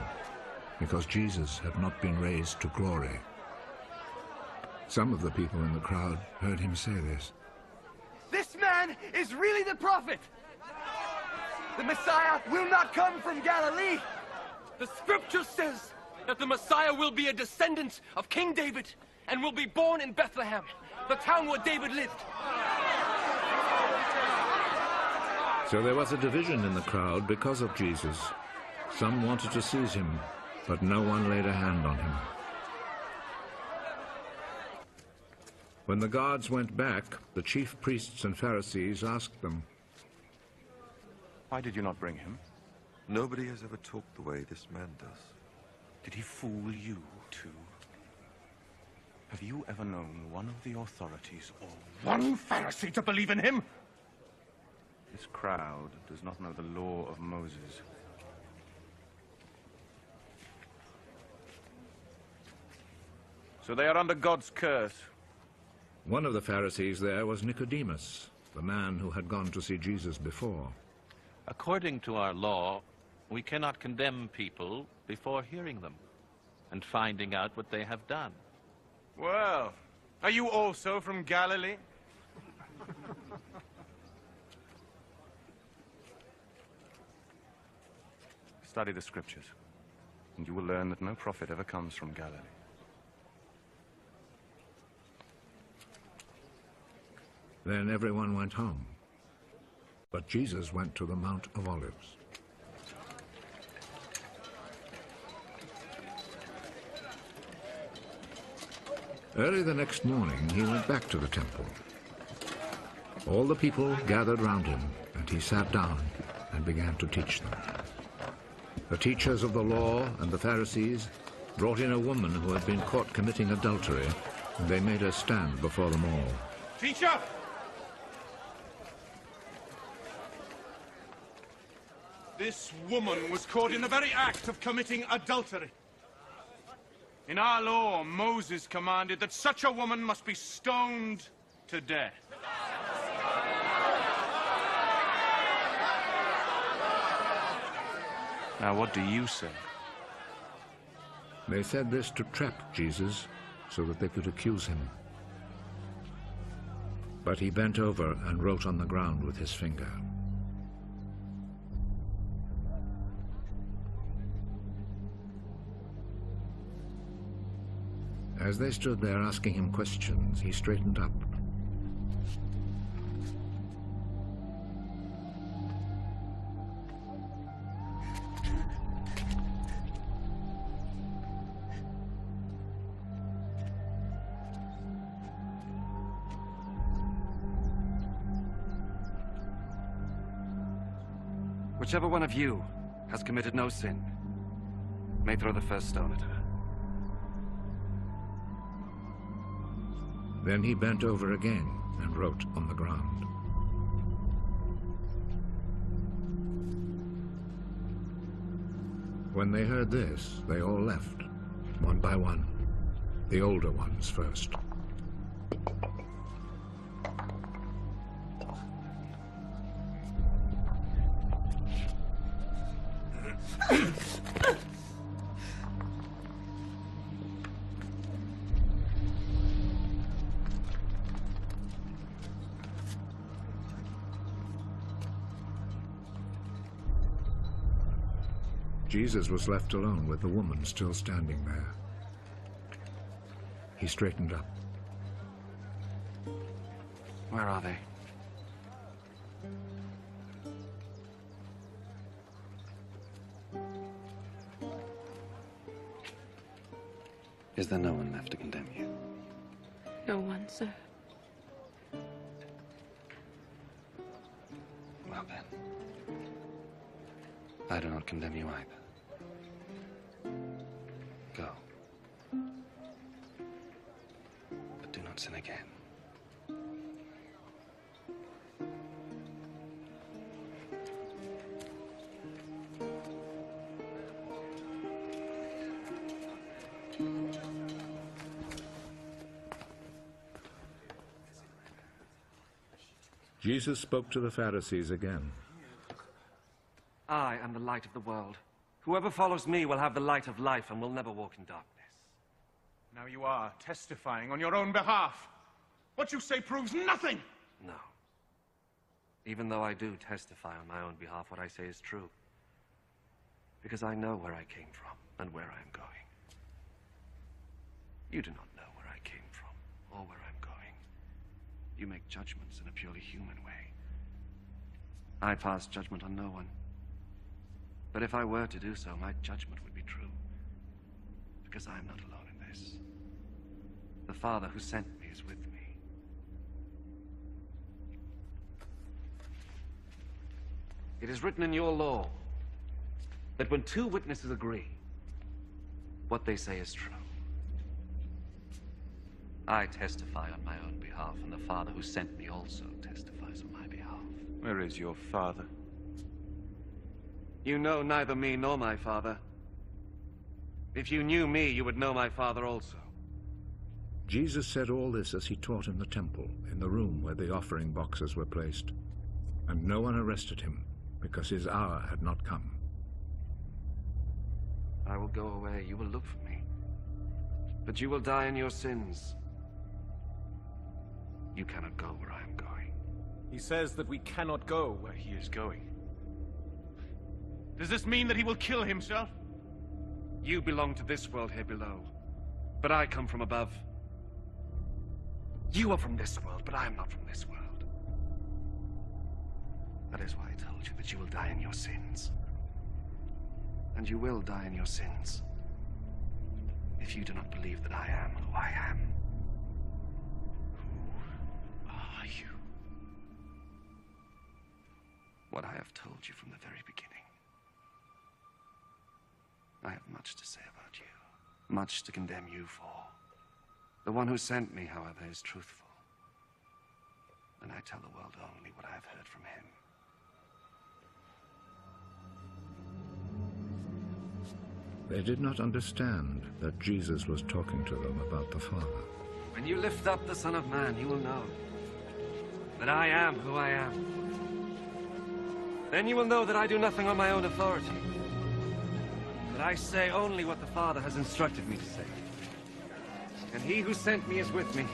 because Jesus had not been raised to glory. Some of the people in the crowd heard him say this. This man is really the prophet! The Messiah will not come from Galilee! The scripture says that the Messiah will be a descendant of King David and will be born in Bethlehem, the town where David lived. So there was a division in the crowd because of Jesus. Some wanted to seize him, but no one laid a hand on him. When the guards went back, the chief priests and Pharisees asked them, Why did you not bring him? Nobody has ever talked the way this man does. Did he fool you, too? Have you ever known one of the authorities or one Pharisee to believe in him? This crowd does not know the law of Moses. So they are under God's curse. One of the Pharisees there was Nicodemus, the man who had gone to see Jesus before. According to our law, we cannot condemn people before hearing them and finding out what they have done. Well, are you also from Galilee? Study the scriptures, and you will learn that no prophet ever comes from Galilee. Then everyone went home, but Jesus went to the Mount of Olives. Early the next morning, he went back to the temple. All the people gathered round him, and he sat down and began to teach them. The teachers of the law and the Pharisees brought in a woman who had been caught committing adultery, and they made her stand before them all. Teacher! This woman was caught in the very act of committing adultery. In our law, Moses commanded that such a woman must be stoned to death. Now, what do you say? They said this to trap Jesus so that they could accuse him. But he bent over and wrote on the ground with his finger. As they stood there asking him questions, he straightened up. Whichever one of you has committed no sin may throw the first stone at her. Then he bent over again and wrote on the ground. When they heard this, they all left, one by one, the older ones first. Jesus was left alone with the woman still standing there. He straightened up. Where are they? Is there no one left to condemn you? No one, sir. Well then, I do not condemn you either. Go. But do not sin again. Jesus spoke to the Pharisees again. I am the light of the world. Whoever follows me will have the light of life and will never walk in darkness. Now you are testifying on your own behalf. What you say proves nothing! No. Even though I do testify on my own behalf, what I say is true. Because I know where I came from and where I am going. You do not know where I came from or where I'm going. You make judgments in a purely human way. I pass judgment on no one. But if I were to do so, my judgment would be true. Because I am not alone in this. The Father who sent me is with me. It is written in your law that when two witnesses agree, what they say is true. I testify on my own behalf, and the Father who sent me also testifies on my behalf. Where is your father? You know neither me nor my Father. If you knew me, you would know my Father also. Jesus said all this as he taught in the temple, in the room where the offering boxes were placed. And no one arrested him, because his hour had not come. I will go away, you will look for me. But you will die in your sins. You cannot go where I am going. He says that we cannot go where he is going. Does this mean that he will kill himself? You belong to this world here below, but I come from above. You are from this world, but I am not from this world. That is why I told you that you will die in your sins. And you will die in your sins if you do not believe that I am who I am. Who are you? What I have told you from the very beginning. I have much to say about you, much to condemn you for. The one who sent me, however, is truthful. And I tell the world only what I have heard from him. They did not understand that Jesus was talking to them about the Father. When you lift up the Son of Man, you will know that I am who I am. Then you will know that I do nothing on my own authority. That I say only what the Father has instructed me to say. And he who sent me is with me.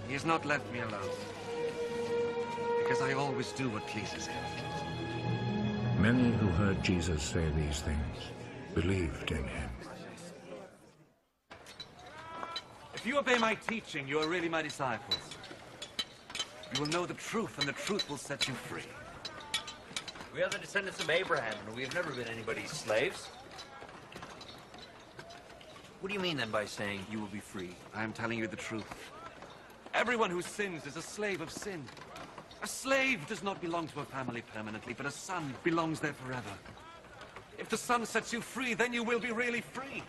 He has not left me alone. Because I always do what pleases him. Many who heard Jesus say these things believed in him. If you obey my teaching, you are really my disciples. You will know the truth, and the truth will set you free. We are the descendants of Abraham, and we have never been anybody's slaves. What do you mean, then, by saying you will be free? I am telling you the truth. Everyone who sins is a slave of sin. A slave does not belong to a family permanently, but a son belongs there forever. If the Son sets you free, then you will be really free.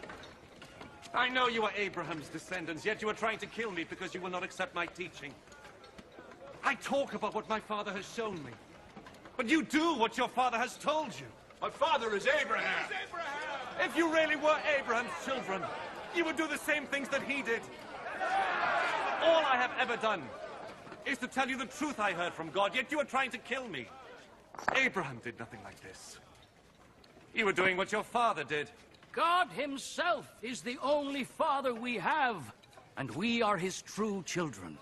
I know you are Abraham's descendants, yet you are trying to kill me because you will not accept my teaching. I talk about what my father has shown me. But you do what your father has told you. My father is Abraham. If you really were Abraham's children, you would do the same things that he did. All I have ever done is to tell you the truth I heard from God, yet you are trying to kill me. Abraham did nothing like this. You were doing what your father did. God himself is the only father we have, and we are his true children.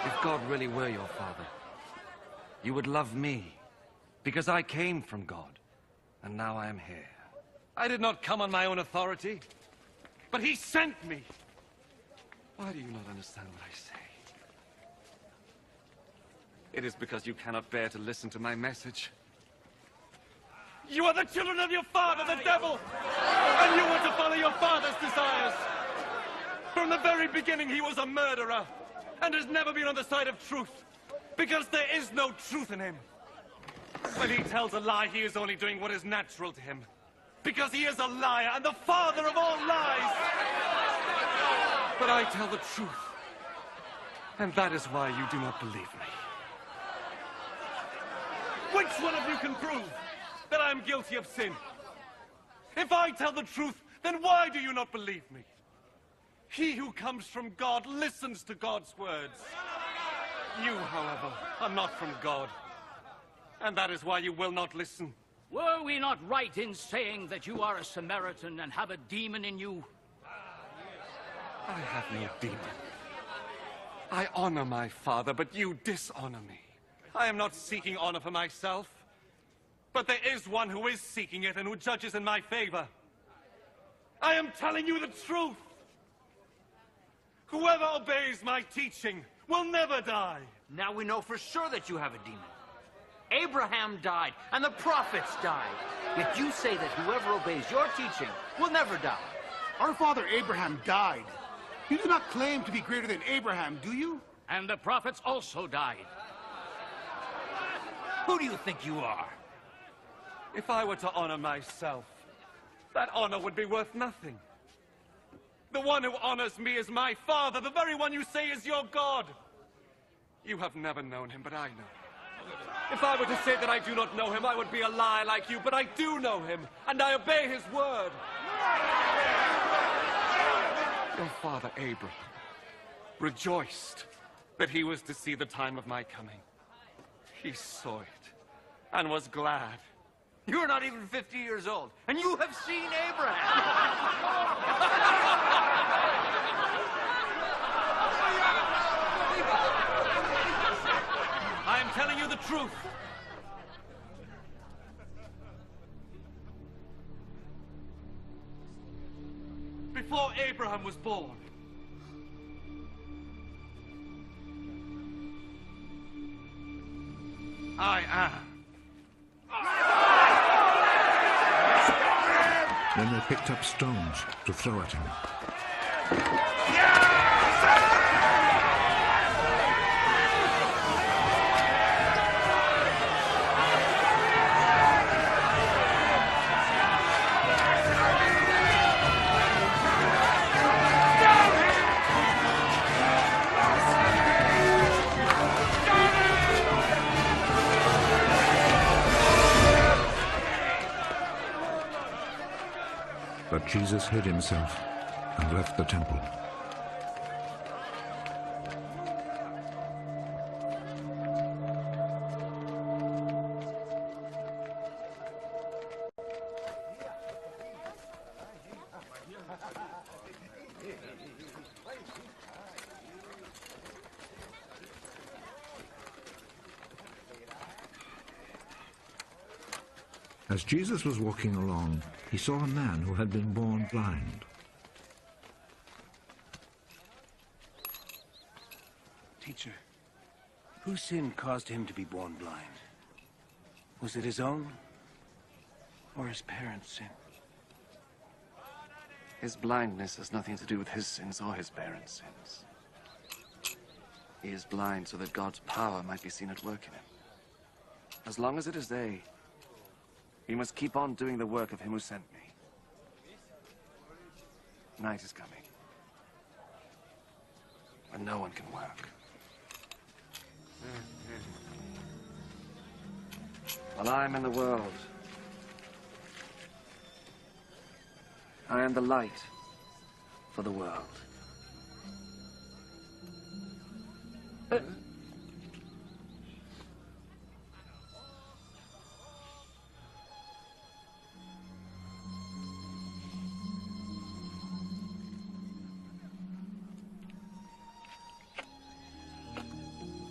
If God really were your father, you would love me, because I came from God, and now I am here. I did not come on my own authority, but he sent me. Why do you not understand what I say? It is because you cannot bear to listen to my message. You are the children of your father, the devil, and you want to follow your father's desires. From the very beginning, he was a murderer, and has never been on the side of truth. Because there is no truth in him. When he tells a lie, he is only doing what is natural to him. Because he is a liar and the father of all lies. But I tell the truth. And that is why you do not believe me. Which one of you can prove that I am guilty of sin? If I tell the truth, then why do you not believe me? He who comes from God listens to God's words. You, however, are not from God. And that is why you will not listen. Were we not right in saying that you are a Samaritan and have a demon in you? I have no demon. I honor my father, but you dishonor me. I am not seeking honor for myself. But there is one who is seeking it and who judges in my favor. I am telling you the truth. Whoever obeys my teaching will never die. Now we know for sure that you have a demon. Abraham died, and the prophets died. Yet you say that whoever obeys your teaching will never die. Our father Abraham died. You do not claim to be greater than Abraham, do you? And the prophets also died. Who do you think you are? If I were to honor myself, that honor would be worth nothing. The one who honors me is my father, the very one you say is your God. You have never known him, but I know him. If I were to say that I do not know him, I would be a liar like you, but I do know him, and I obey his word. Your father, Abraham, rejoiced that he was to see the time of my coming. He saw it, and was glad. You're not even 50 years old, and you have seen Abraham. I am telling you the truth. Before Abraham was born, I am. Then they picked up stones to throw at him. But Jesus hid himself and left the temple. As Jesus was walking along, he saw a man who had been born blind. Teacher, whose sin caused him to be born blind? Was it his own, or his parents' sin? His blindness has nothing to do with his sins or his parents' sins. He is blind so that God's power might be seen at work in him. As long as it is day, he must keep on doing the work of him who sent me. Night is coming, when no one can work. While I am in the world, I am the light for the world.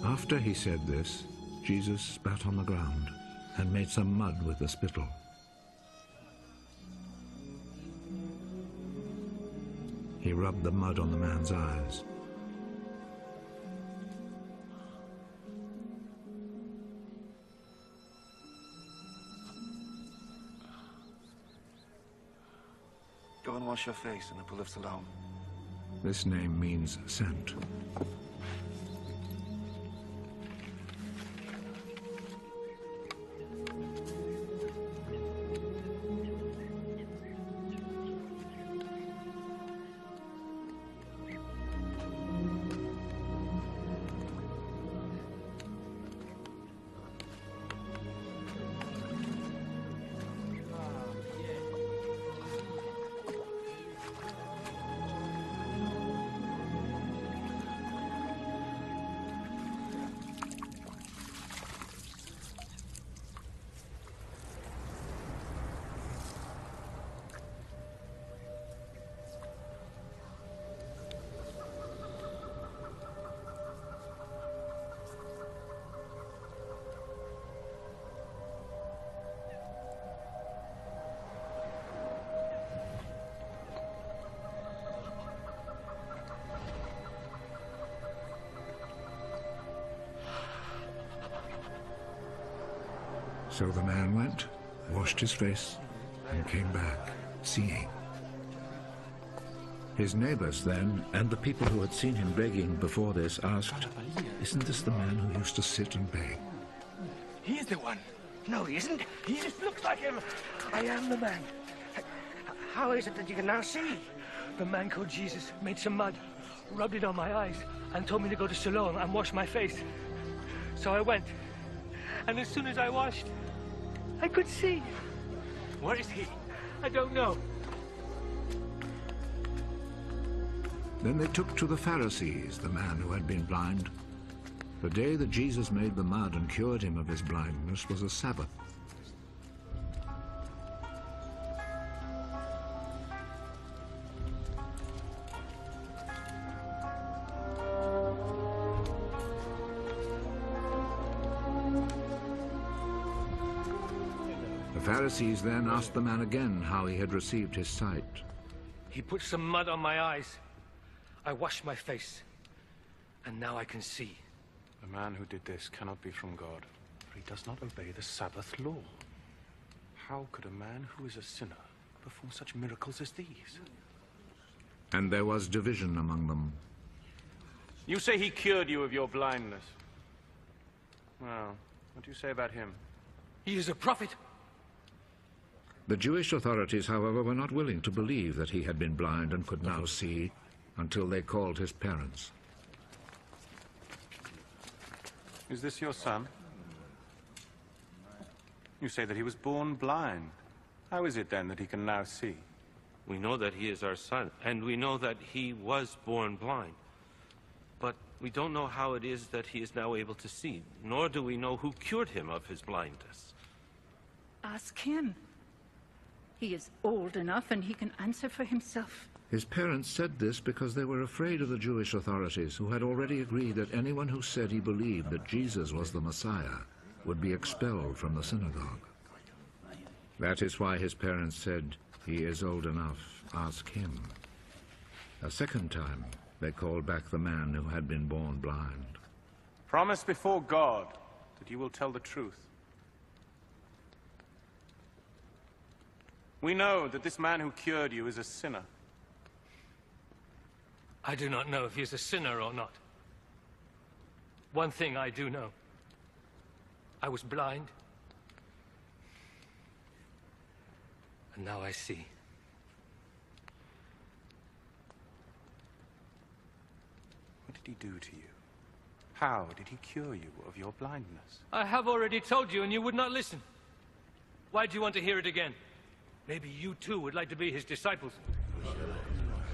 After he said this, Jesus spat on the ground and made some mud with the spittle. He rubbed the mud on the man's eyes. Go and wash your face in the pool of Siloam. This name means sent. So the man went, washed his face, and came back, seeing. His neighbors then, and the people who had seen him begging before this, asked, "Isn't this the man who used to sit and beg?" He's the one. No, he isn't. He just looks like him. I am the man. How is it that you can now see? The man called Jesus made some mud, rubbed it on my eyes, and told me to go to Siloam and wash my face. So I went. And as soon as I washed, I could see. Where is he? I don't know. Then they took to the Pharisees the man who had been blind. The day that Jesus made the mud and cured him of his blindness was a Sabbath. The Pharisees then asked the man again how he had received his sight. He put some mud on my eyes. I washed my face, and now I can see. The man who did this cannot be from God, for he does not obey the Sabbath law. How could a man who is a sinner perform such miracles as these? And there was division among them. You say he cured you of your blindness. Well, what do you say about him? He is a prophet. The Jewish authorities, however, were not willing to believe that he had been blind and could now see, until they called his parents. Is this your son? You say that he was born blind. How is it then that he can now see? We know that he is our son, and we know that he was born blind. But we don't know how it is that he is now able to see, nor do we know who cured him of his blindness. Ask him. He is old enough and he can answer for himself. His parents said this because they were afraid of the Jewish authorities, who had already agreed that anyone who said he believed that Jesus was the Messiah would be expelled from the synagogue. That is why his parents said, "He is old enough, ask him." A second time, they called back the man who had been born blind. Promise before God that you will tell the truth. We know that this man who cured you is a sinner. I do not know if he is a sinner or not. One thing I do know. I was blind, and now I see. What did he do to you? How did he cure you of your blindness? I have already told you, and you would not listen. Why do you want to hear it again? Maybe you too would like to be his disciples.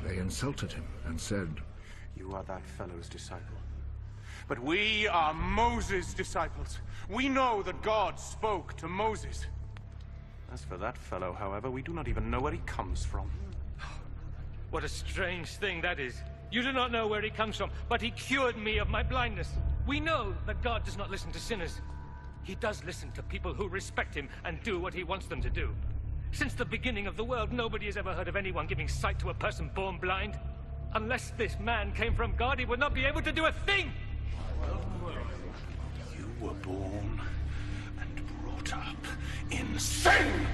They insulted him and said, "You are that fellow's disciple." But we are Moses' disciples. We know that God spoke to Moses. As for that fellow, however, we do not even know where he comes from. What a strange thing that is. You do not know where he comes from, but he cured me of my blindness. We know that God does not listen to sinners. He does listen to people who respect him and do what he wants them to do. Since the beginning of the world, nobody has ever heard of anyone giving sight to a person born blind. Unless this man came from God, he would not be able to do a thing! You were born and brought up in sin!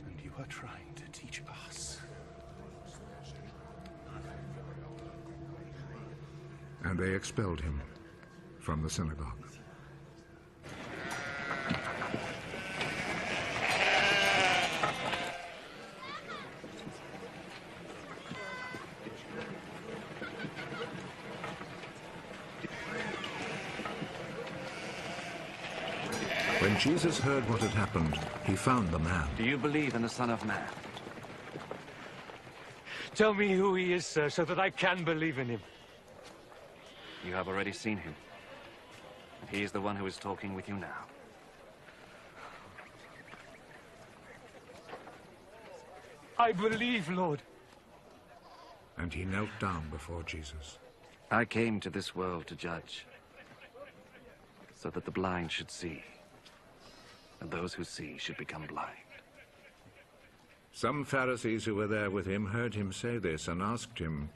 And you are trying to teach us. And they expelled him from the synagogue. When Jesus heard what had happened, he found the man. Do you believe in the Son of Man? Tell me who he is, sir, so that I can believe in him. You have already seen him. He is the one who is talking with you now. I believe, Lord. And he knelt down before Jesus. I came to this world to judge, so that the blind should see, and those who see should become blind. Some Pharisees who were there with him heard him say this and asked him,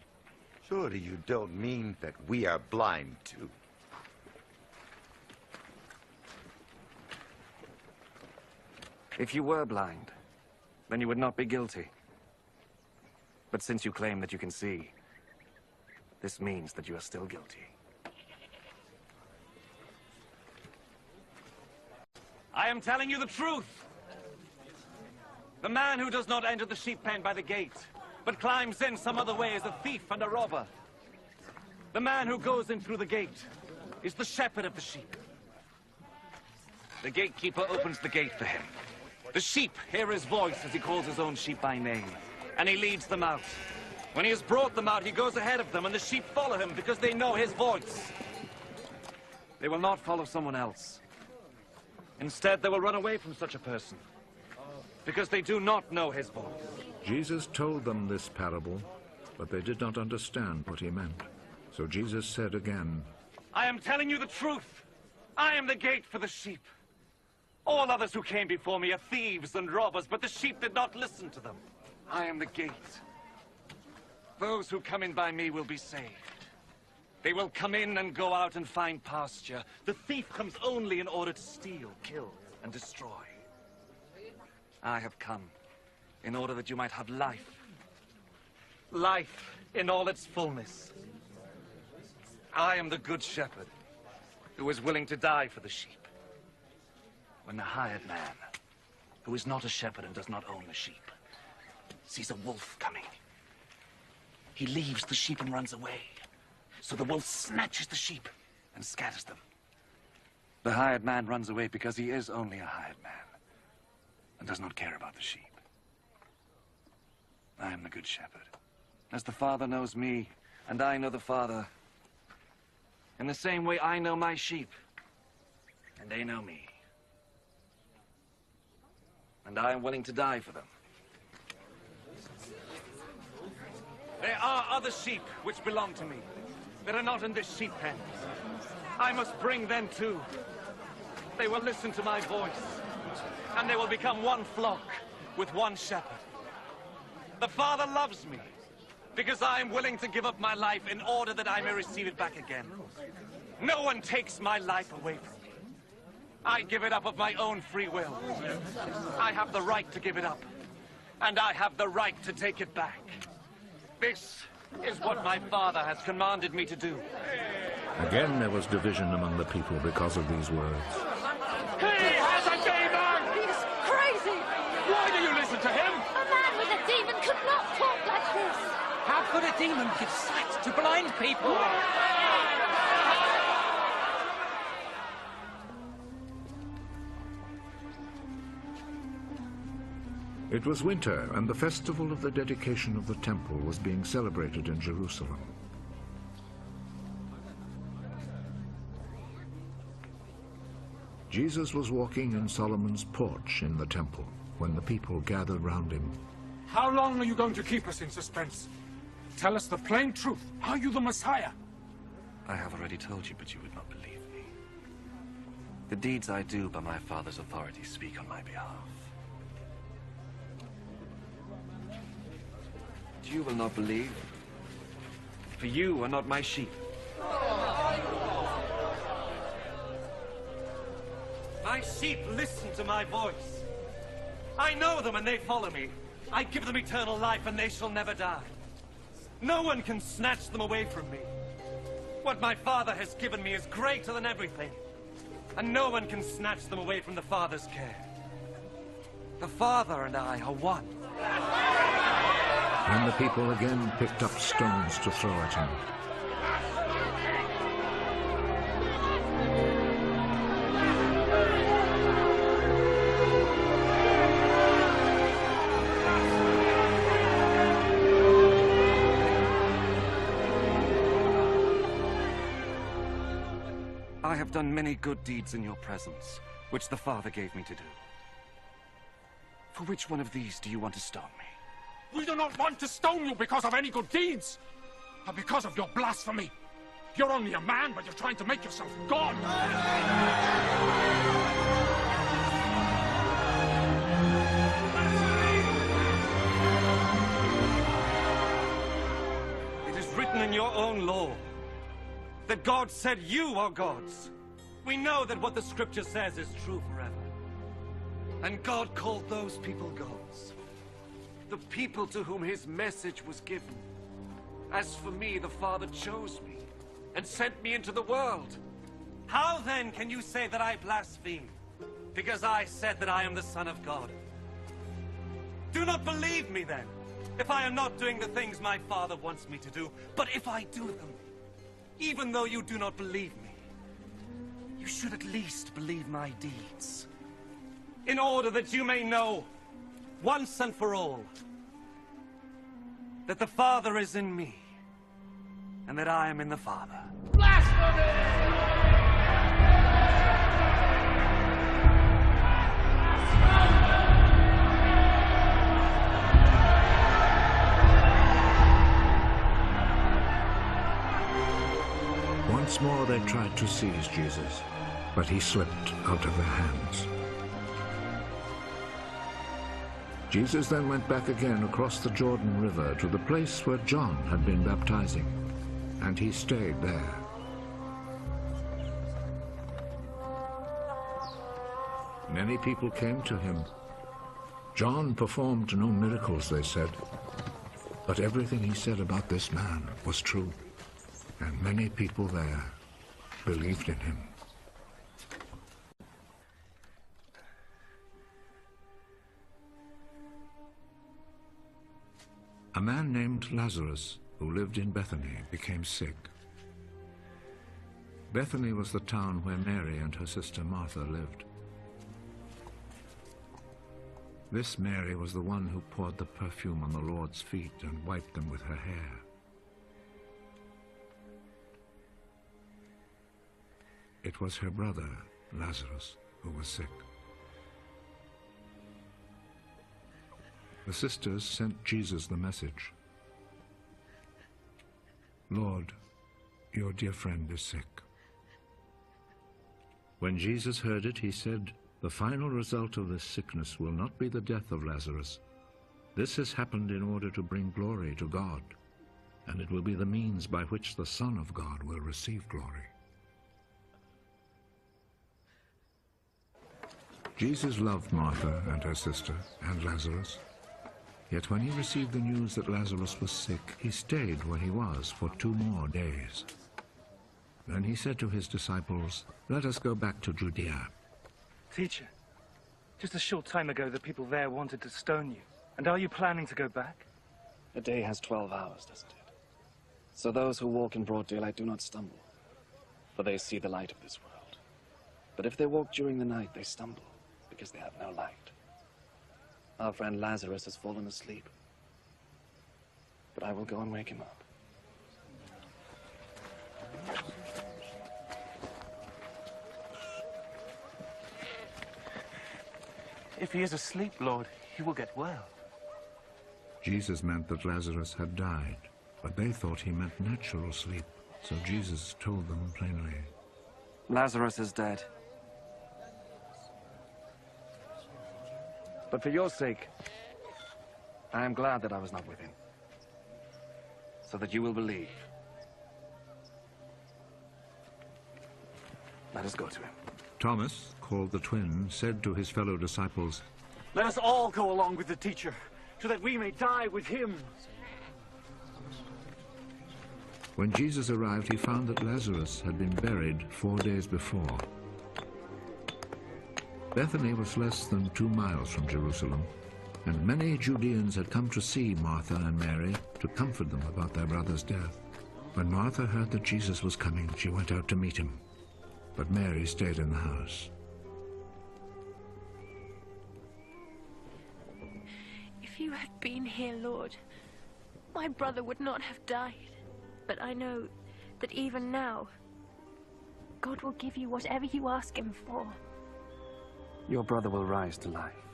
"Surely you don't mean that we are blind too?" If you were blind, then you would not be guilty. But since you claim that you can see, this means that you are still guilty. I am telling you the truth. The man who does not enter the sheep pen by the gate, but climbs in some other way, is a thief and a robber. The man who goes in through the gate is the shepherd of the sheep. The gatekeeper opens the gate for him. The sheep hear his voice as he calls his own sheep by name, and he leads them out. When he has brought them out, he goes ahead of them, and the sheep follow him because they know his voice. They will not follow someone else. Instead, they will run away from such a person, because they do not know his voice. Jesus told them this parable, but they did not understand what he meant. So Jesus said again, I am telling you the truth. I am the gate for the sheep. All others who came before me are thieves and robbers, but the sheep did not listen to them. I am the gate. Those who come in by me will be saved. They will come in and go out and find pasture. The thief comes only in order to steal, kill, and destroy. I have come in order that you might have life. Life in all its fullness. I am the good shepherd who is willing to die for the sheep. When the hired man, who is not a shepherd and does not own the sheep, sees a wolf coming, he leaves the sheep and runs away. So the wolf snatches the sheep and scatters them. The hired man runs away because he is only a hired man and does not care about the sheep. I am the good shepherd. As the Father knows me, and I know the Father, in the same way I know my sheep, and they know me. And I am willing to die for them. There are other sheep which belong to me, that are not in this sheep pen. I must bring them too. They will listen to my voice, and they will become one flock with one shepherd. The Father loves me, because I am willing to give up my life in order that I may receive it back again. No one takes my life away from me. I give it up of my own free will. I have the right to give it up, and I have the right to take it back. This is what my Father has commanded me to do. Again there was division among the people because of these words. He has a demon! He's crazy! Why do you listen to him? A man with a demon could not talk like this! How could a demon give sight to blind people? It was winter, and the festival of the dedication of the temple was being celebrated in Jerusalem. Jesus was walking in Solomon's porch in the temple when the people gathered round him. How long are you going to keep us in suspense? Tell us the plain truth. Are you the Messiah? I have already told you, but you would not believe me. The deeds I do by my Father's authority speak on my behalf. You will not believe, for you are not my sheep. My sheep listen to my voice. I know them and they follow me. I give them eternal life and they shall never die. No one can snatch them away from me. What my Father has given me is greater than everything, and no one can snatch them away from the Father's care. The Father and I are one. And the people again picked up stones to throw at him. I have done many good deeds in your presence, which the Father gave me to do. For which one of these do you want to stone me? We do not want to stone you because of any good deeds, but because of your blasphemy. You're only a man, but you're trying to make yourself God. It is written in your own law that God said you are gods. We know that what the Scripture says is true forever. And God called those people gods, the people to whom his message was given. As for me, the Father chose me and sent me into the world. How then can you say that I blaspheme? Because I said that I am the Son of God. Do not believe me then, if I am not doing the things my Father wants me to do. But if I do them, even though you do not believe me, you should at least believe my deeds, in order that you may know, once and for all, that the Father is in me, and that I am in the Father. Once more they tried to seize Jesus, but he slipped out of their hands. Jesus then went back again across the Jordan River to the place where John had been baptizing, and he stayed there. Many people came to him. John performed no miracles, they said, but everything he said about this man was true, and many people there believed in him. A man named Lazarus, who lived in Bethany, became sick. Bethany was the town where Mary and her sister Martha lived. This Mary was the one who poured the perfume on the Lord's feet and wiped them with her hair. It was her brother, Lazarus, who was sick. The sisters sent Jesus the message, "Lord, your dear friend is sick." When Jesus heard it, he said, "The final result of this sickness will not be the death of Lazarus. This has happened in order to bring glory to God, and it will be the means by which the Son of God will receive glory." Jesus loved Martha and her sister and Lazarus. Yet when he received the news that Lazarus was sick, he stayed where he was for 2 more days. Then he said to his disciples, "Let us go back to Judea." Teacher, just a short time ago the people there wanted to stone you. And are you planning to go back? A day has 12 hours, doesn't it? So those who walk in broad daylight do not stumble, for they see the light of this world. But if they walk during the night, they stumble, because they have no light. Our friend Lazarus has fallen asleep, but I will go and wake him up. If he is asleep, Lord, he will get well. Jesus meant that Lazarus had died, but they thought he meant natural sleep, so Jesus told them plainly, Lazarus is dead. But for your sake, I am glad that I was not with him, so that you will believe. Let us go to him. Thomas, called the twin, said to his fellow disciples, Let us all go along with the teacher, so that we may die with him. When Jesus arrived, he found that Lazarus had been buried 4 days before. Bethany was less than 2 miles from Jerusalem, and many Judeans had come to see Martha and Mary to comfort them about their brother's death. When Martha heard that Jesus was coming, she went out to meet him, but Mary stayed in the house. If you had been here, Lord, my brother would not have died. But I know that even now, God will give you whatever you ask him for. Your brother will rise to life.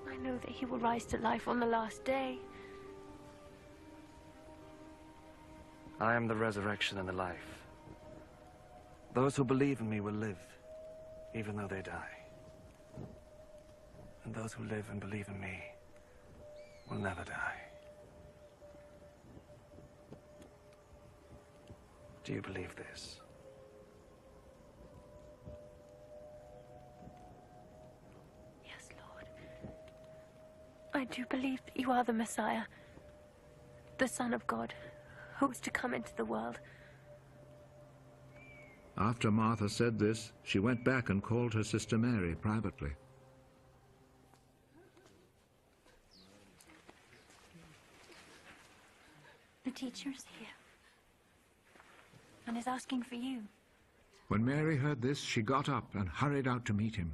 I know that he will rise to life on the last day. I am the resurrection and the life. Those who believe in me will live, even though they die. And those who live and believe in me will never die. Do you believe this? Yes, Lord. I do believe that you are the Messiah, the Son of God, who was to come into the world. After Martha said this, she went back and called her sister Mary privately. The teacher is here and is asking for you. When Mary heard this, she got up and hurried out to meet him.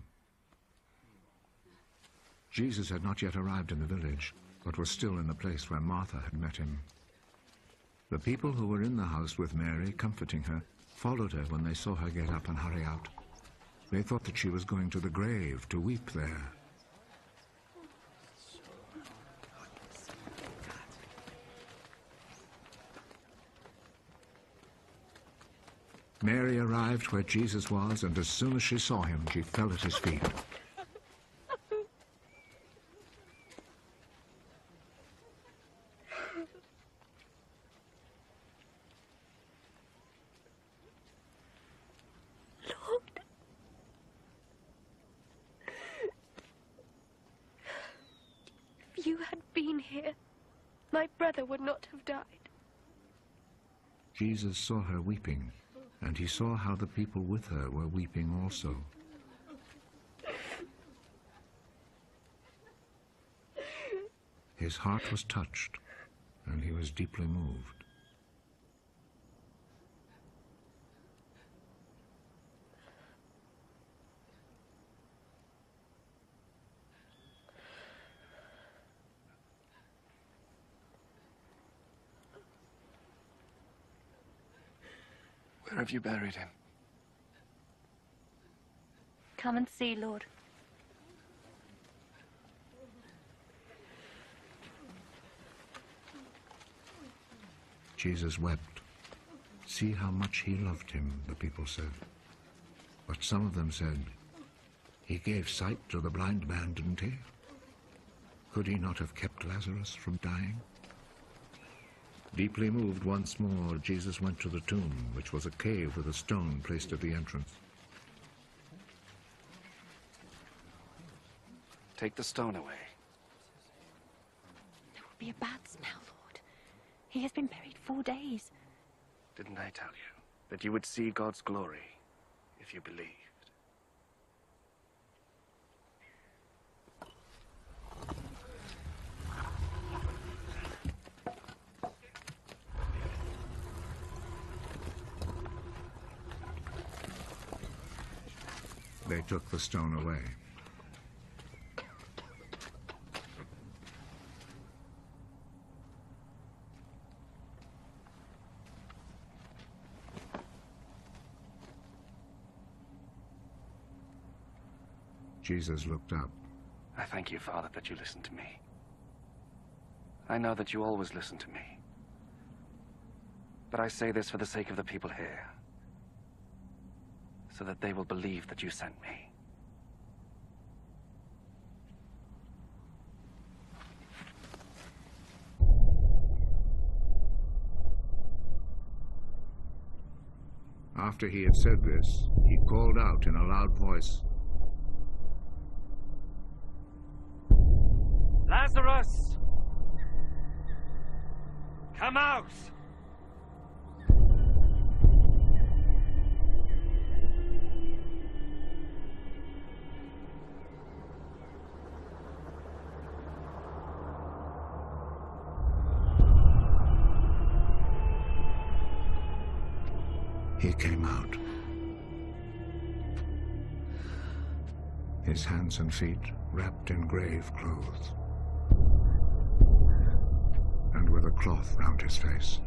Jesus had not yet arrived in the village, but was still in the place where Martha had met him. The people who were in the house with Mary, comforting her, followed her when they saw her get up and hurry out. They thought that she was going to the grave to weep there. Mary arrived where Jesus was, and as soon as she saw him, she fell at his feet. Lord, if you had been here, my brother would not have died. Jesus saw her weeping, and he saw how the people with her were weeping also. His heart was touched, and he was deeply moved. Where have you buried him? Come and see, Lord. Jesus wept. See how much he loved him, the people said. But some of them said, he gave sight to the blind man, didn't he? Could he not have kept Lazarus from dying? Deeply moved once more, Jesus went to the tomb, which was a cave with a stone placed at the entrance. Take the stone away. There will be a bad smell, Lord. He has been buried 4 days. Didn't I tell you that you would see God's glory if you believed? They took the stone away. Jesus looked up. I thank you, Father, that you listened to me. I know that you always listen to me. But I say this for the sake of the people here, so that they will believe that you sent me. After he had said this, he called out in a loud voice, Lazarus! Come out! He came out. His hands and feet wrapped in grave clothes, and with a cloth round his face.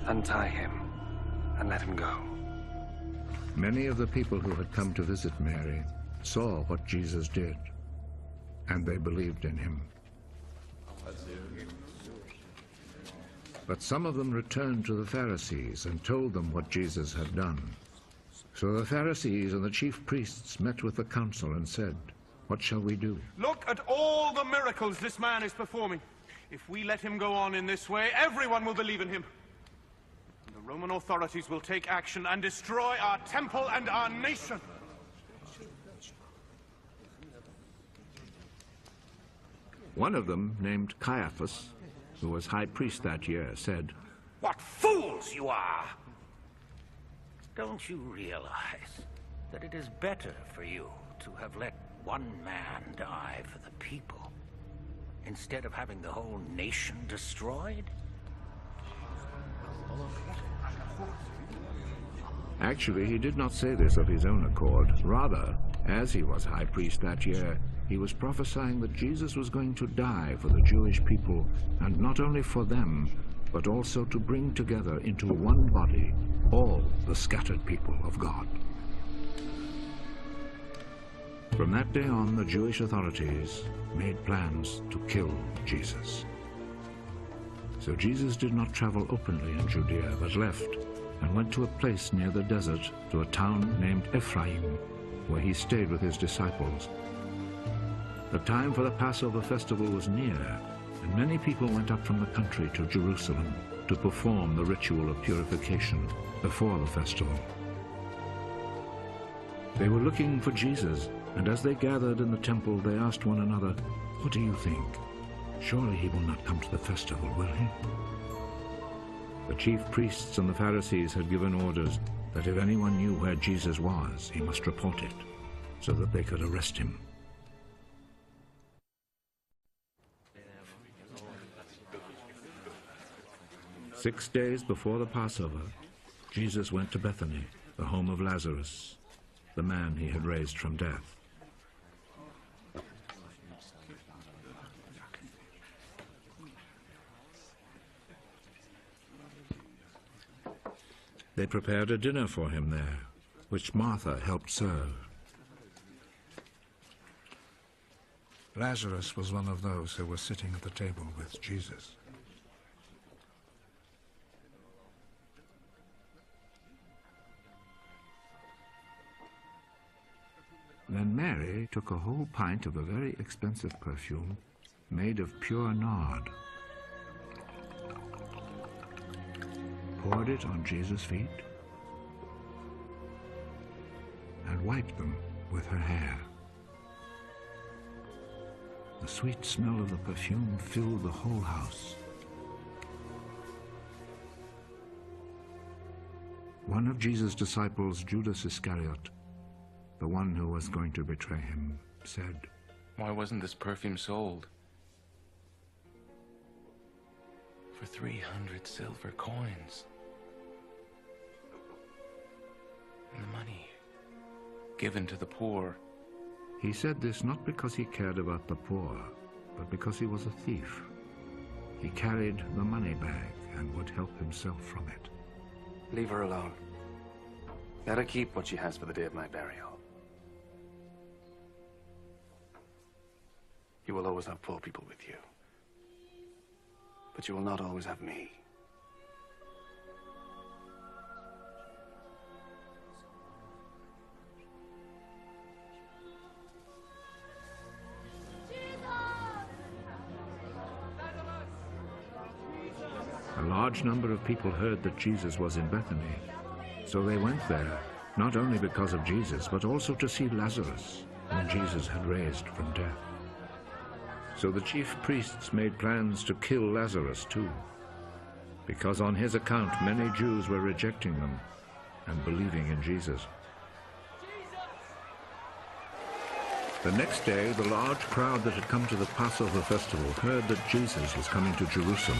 Untie him and let him go. Many of the people who had come to visit Mary saw what Jesus did, and they believed in him. But some of them returned to the Pharisees and told them what Jesus had done. So the Pharisees and the chief priests met with the council and said, What shall we do? Look at all the miracles this man is performing. If we let him go on in this way, everyone will believe in him. And the Roman authorities will take action and destroy our temple and our nation. One of them, named Caiaphas, who was high priest that year, said, What fools you are! Don't you realize that it is better for you to have let one man die for the people, instead of having the whole nation destroyed? Actually, he did not say this of his own accord. Rather, as he was high priest that year, he was prophesying that Jesus was going to die for the Jewish people, and not only for them, but also to bring together into one body all the scattered people of God. From that day on, the Jewish authorities made plans to kill Jesus. So Jesus did not travel openly in Judea, but left and went to a place near the desert, to a town named Ephraim, where he stayed with his disciples. The time for the Passover festival was near, and many people went up from the country to Jerusalem to perform the ritual of purification before the festival. They were looking for Jesus, and as they gathered in the temple, they asked one another, "What do you think? Surely he will not come to the festival, will he?" The chief priests and the Pharisees had given orders that if anyone knew where Jesus was, he must report it, so that they could arrest him. Six days before the Passover, Jesus went to Bethany, the home of Lazarus, the man he had raised from death. They prepared a dinner for him there, which Martha helped serve. Lazarus was one of those who were sitting at the table with Jesus. Then Mary took a whole pint of a very expensive perfume made of pure nard, poured it on Jesus' feet, and wiped them with her hair. The sweet smell of the perfume filled the whole house. One of Jesus' disciples, Judas Iscariot, the one who was going to betray him, said, "Why wasn't this perfume sold for 300 silver coins? And the money given to the poor." He said this not because he cared about the poor, but because he was a thief. He carried the money bag and would help himself from it. Leave her alone. Let her keep what she has for the day of my burial. You will always have poor people with you, but you will not always have me. A large number of people heard that Jesus was in Bethany, so they went there, not only because of Jesus, but also to see Lazarus, whom Jesus had raised from death. So the chief priests made plans to kill Lazarus too, because on his account many Jews were rejecting them and believing in Jesus. The next day, the large crowd that had come to the Passover festival heard that Jesus was coming to Jerusalem.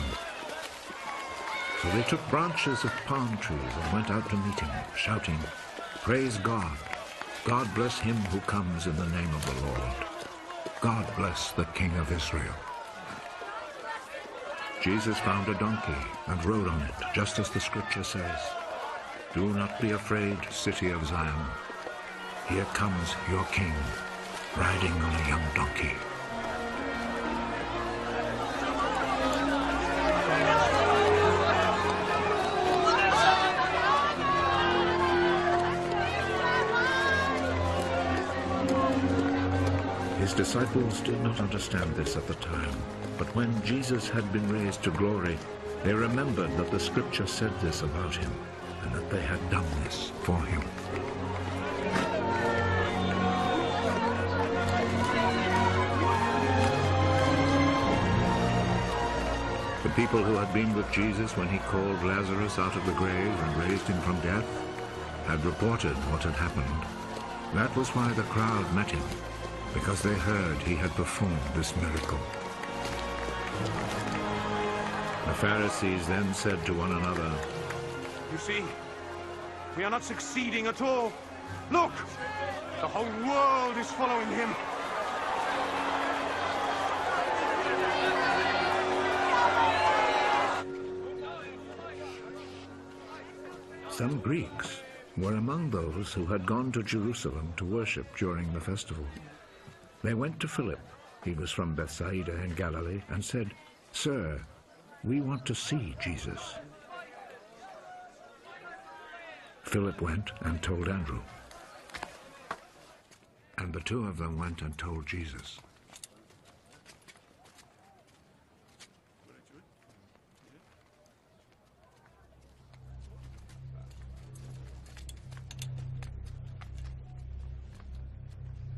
So they took branches of palm trees and went out to meet him, shouting, "Praise God! God bless him who comes in the name of the Lord. God bless the King of Israel." Jesus found a donkey and rode on it, just as the scripture says, "Do not be afraid, city of Zion. Here comes your king, riding on a young donkey." His disciples did not understand this at the time, but when Jesus had been raised to glory, they remembered that the Scripture said this about him, and that they had done this for him. The people who had been with Jesus when he called Lazarus out of the grave and raised him from death had reported what had happened. That was why the crowd met him, because they heard he had performed this miracle. The Pharisees then said to one another, You see, we are not succeeding at all. Look, the whole world is following him. Some Greeks were among those who had gone to Jerusalem to worship during the festival. They went to Philip, he was from Bethesda in Galilee, and said, Sir, we want to see Jesus. Philip went and told Andrew, and the two of them went and told Jesus.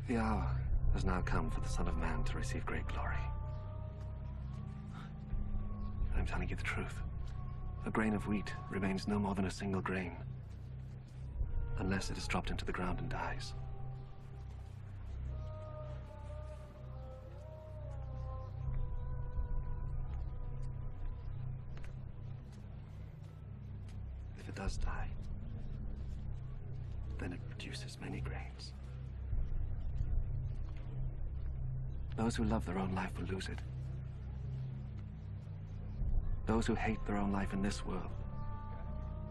The hour has now come for the Son of Man to receive great glory. I'm telling you the truth. A grain of wheat remains no more than a single grain, unless it is dropped into the ground and dies. If it does die, then it produces many grains. Those who love their own life will lose it. Those who hate their own life in this world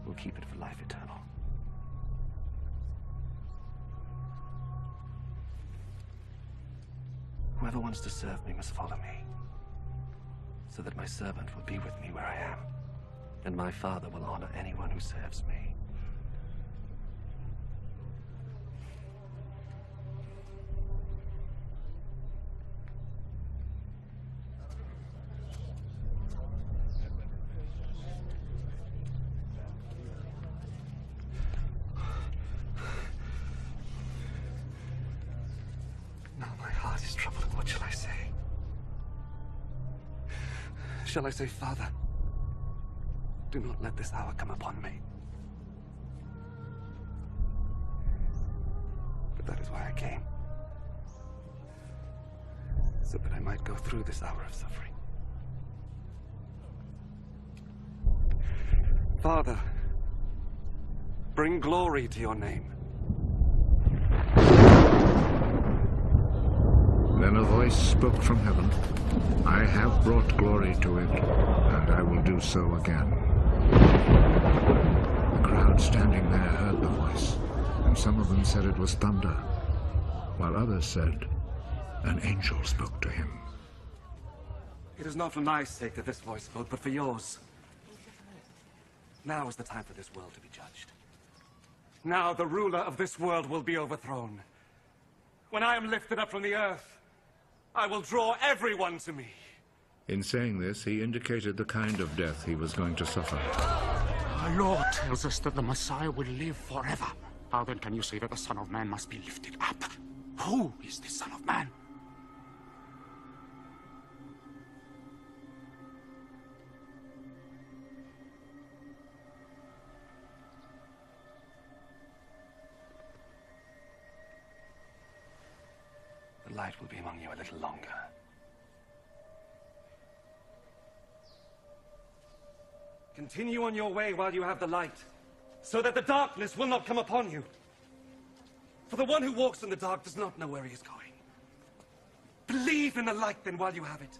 will keep it for life eternal. Whoever wants to serve me must follow me, so that my servant will be with me where I am, and my Father will honor anyone who serves me. Shall I say, Father, do not let this hour come upon me? But that is why I came, so that I might go through this hour of suffering. Father, bring glory to your name. Then a voice spoke from heaven, I have brought glory to it, and I will do so again. The crowd standing there heard the voice, and some of them said it was thunder, while others said, an angel spoke to him. It is not for my sake that this voice spoke, but for yours. Now is the time for this world to be judged. Now the ruler of this world will be overthrown. When I am lifted up from the earth, I will draw everyone to me. In saying this, he indicated the kind of death he was going to suffer. Our Lord tells us that the Messiah will live forever. How then can you say that the Son of Man must be lifted up? Who is the Son of Man? The light will be among you a little longer. Continue on your way while you have the light, so that the darkness will not come upon you. For the one who walks in the dark does not know where he is going. Believe in the light then while you have it,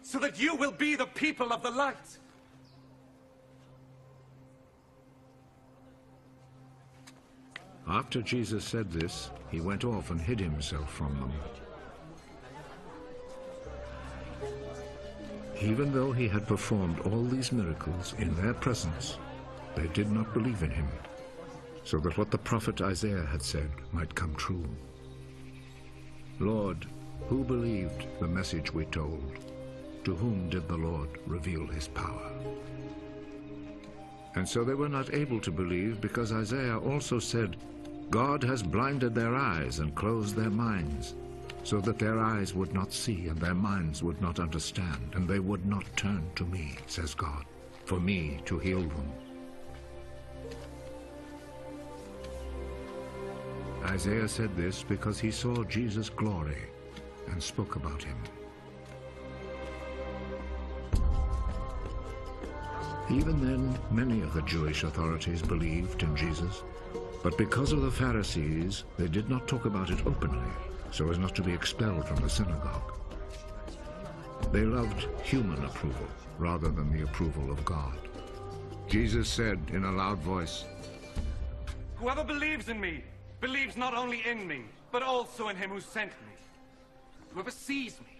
so that you will be the people of the light. After Jesus said this, he went off and hid himself from them. Even though he had performed all these miracles in their presence, they did not believe in him, so that what the prophet Isaiah had said might come true. Lord, who believed the message we told? To whom did the Lord reveal his power? And so they were not able to believe, because Isaiah also said, God has blinded their eyes and closed their minds, so that their eyes would not see and their minds would not understand, and they would not turn to me, says God, for me to heal them. Isaiah said this because he saw Jesus' glory and spoke about him. Even then, many of the Jewish authorities believed in Jesus, but because of the Pharisees, they did not talk about it openly, so as not to be expelled from the synagogue. They loved human approval rather than the approval of God. Jesus said in a loud voice, Whoever believes in me believes not only in me, but also in him who sent me. Whoever sees me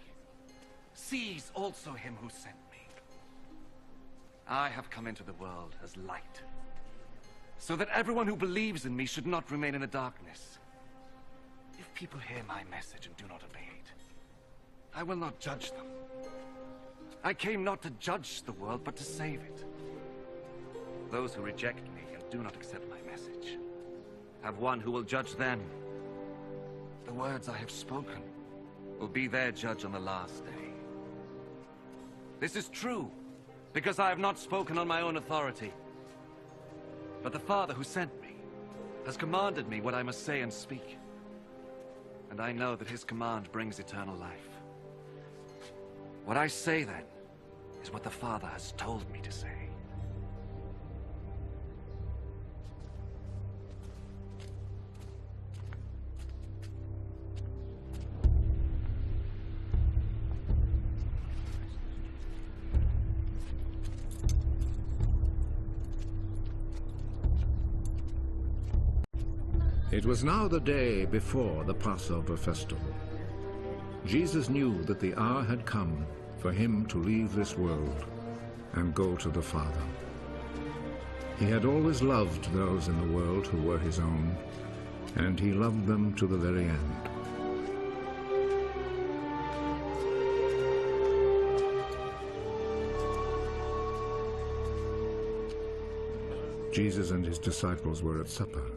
sees also him who sent me. I have come into the world as light, so that everyone who believes in me should not remain in the darkness. If people hear my message and do not obey it, I will not judge them. I came not to judge the world, but to save it. Those who reject me and do not accept my message have one who will judge them. The words I have spoken will be their judge on the last day. This is true, because I have not spoken on my own authority, but the Father who sent me has commanded me what I must say and speak. And I know that his command brings eternal life. What I say, then, is what the Father has told me to say. It was now the day before the Passover festival. Jesus knew that the hour had come for him to leave this world and go to the Father. He had always loved those in the world who were his own, and he loved them to the very end. Jesus and his disciples were at supper.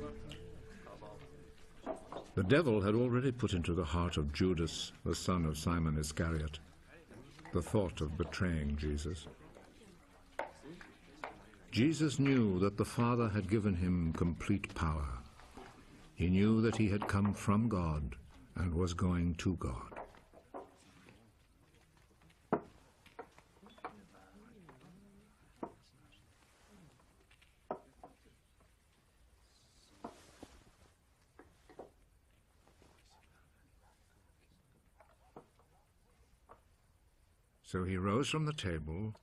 The devil had already put into the heart of Judas, the son of Simon Iscariot, the thought of betraying Jesus. Jesus knew that the Father had given him complete power. He knew that he had come from God and was going to God. So he rose from the table,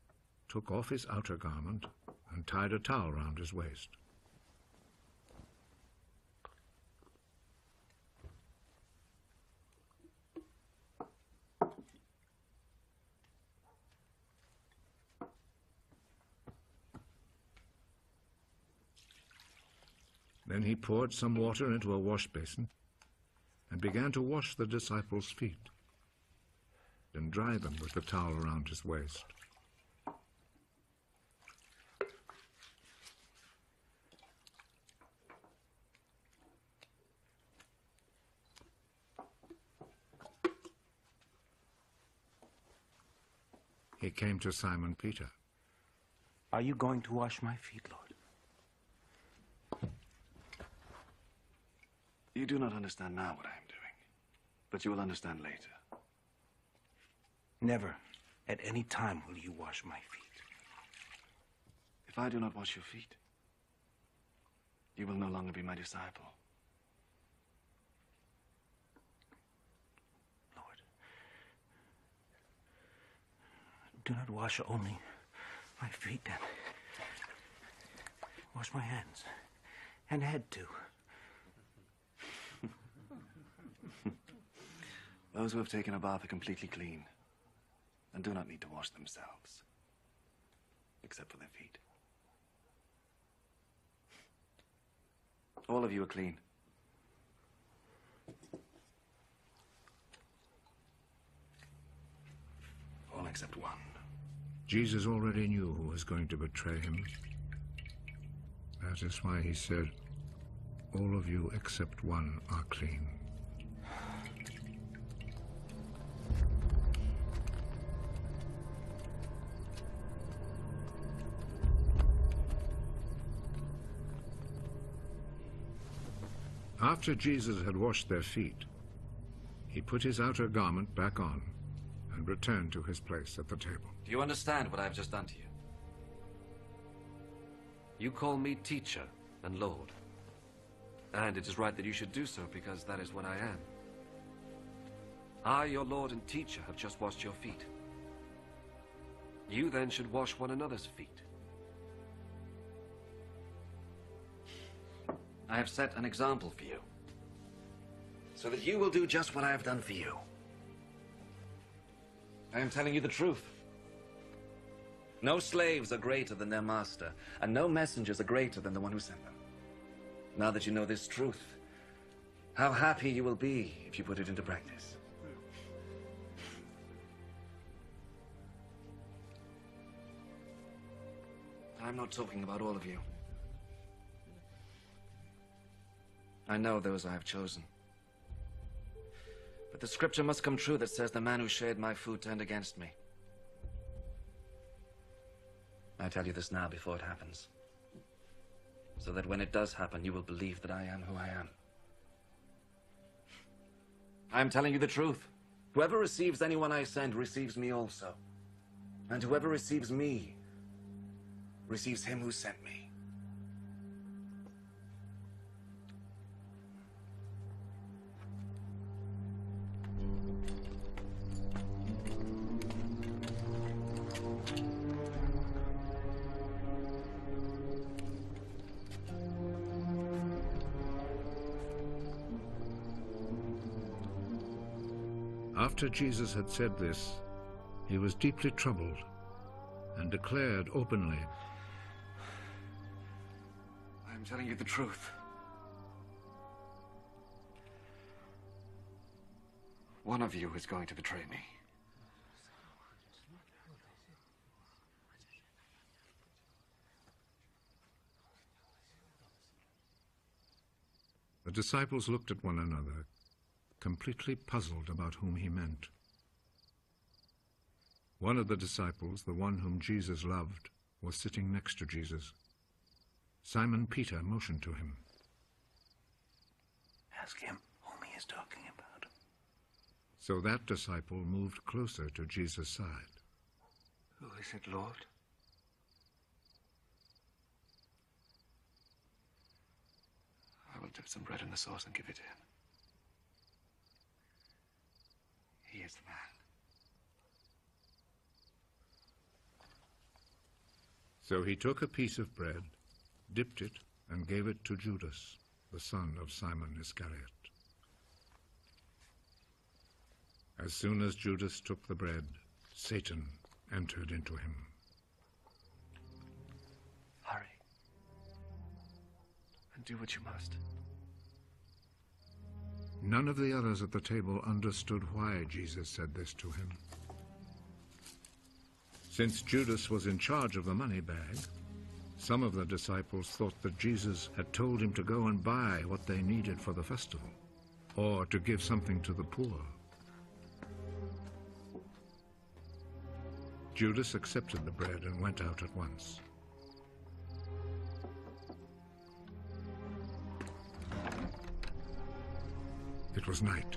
took off his outer garment, and tied a towel round his waist. Then he poured some water into a wash basin and began to wash the disciples' feet and dry them with the towel around his waist. He came to Simon Peter. Are you going to wash my feet, Lord? You do not understand now what I am doing, but you will understand later. Never, at any time, will you wash my feet. If I do not wash your feet, you will no longer be my disciple. Lord, do not wash only my feet, then. Wash my hands and head, too. Those who have taken a bath are completely clean and do not need to wash themselves, except for their feet. All of you are clean, except one. Jesus already knew who was going to betray him. That is why he said, "All of you except one are clean." After Jesus had washed their feet, he put his outer garment back on and returned to his place at the table. Do you understand what I've just done to you? You call me teacher and Lord. And it is right that you should do so, because that is what I am. I, your Lord and teacher, have just washed your feet. You then should wash one another's feet. I have set an example for you, so that you will do just what I have done for you. I am telling you the truth. No slaves are greater than their master, and no messengers are greater than the one who sent them. Now that you know this truth, how happy you will be if you put it into practice. I'm not talking about all of you. I know those I have chosen. But the scripture must come true that says the man who shared my food turned against me. I tell you this now before it happens, so that when it does happen, you will believe that I am who I am. I am telling you the truth. Whoever receives anyone I send receives me also. And whoever receives me receives him who sent me. After Jesus had said this, he was deeply troubled and declared openly, I am telling you the truth. One of you is going to betray me. The disciples looked at one another, completely puzzled about whom he meant. One of the disciples, the one whom Jesus loved, was sitting next to Jesus. Simon Peter motioned to him. Ask him whom he is talking about. So that disciple moved closer to Jesus' side. Who is it, Lord? I will dip some bread in the sauce and give it to him. He is the man. So he took a piece of bread, dipped it, and gave it to Judas, the son of Simon Iscariot. As soon as Judas took the bread, Satan entered into him. Hurry. And do what you must. None of the others at the table understood why Jesus said this to him. Since Judas was in charge of the money bag, some of the disciples thought that Jesus had told him to go and buy what they needed for the festival, or to give something to the poor. Judas accepted the bread and went out at once. It was night.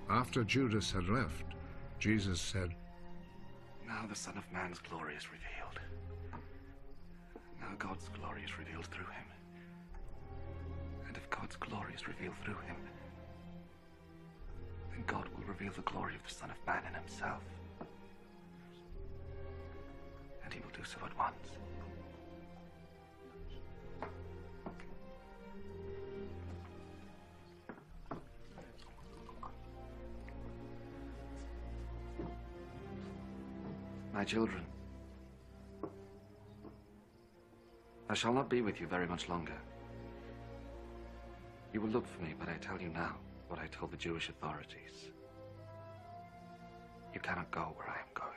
After Judas had left, Jesus said, Now the Son of Man's glory is revealed. Now God's glory is revealed through him. And if God's glory is revealed through him, then God will reveal the glory of the Son of Man in himself. And he will do so at once. My children, I shall not be with you very much longer. You will look for me, but I tell you now, what I told the Jewish authorities. You cannot go where I am going.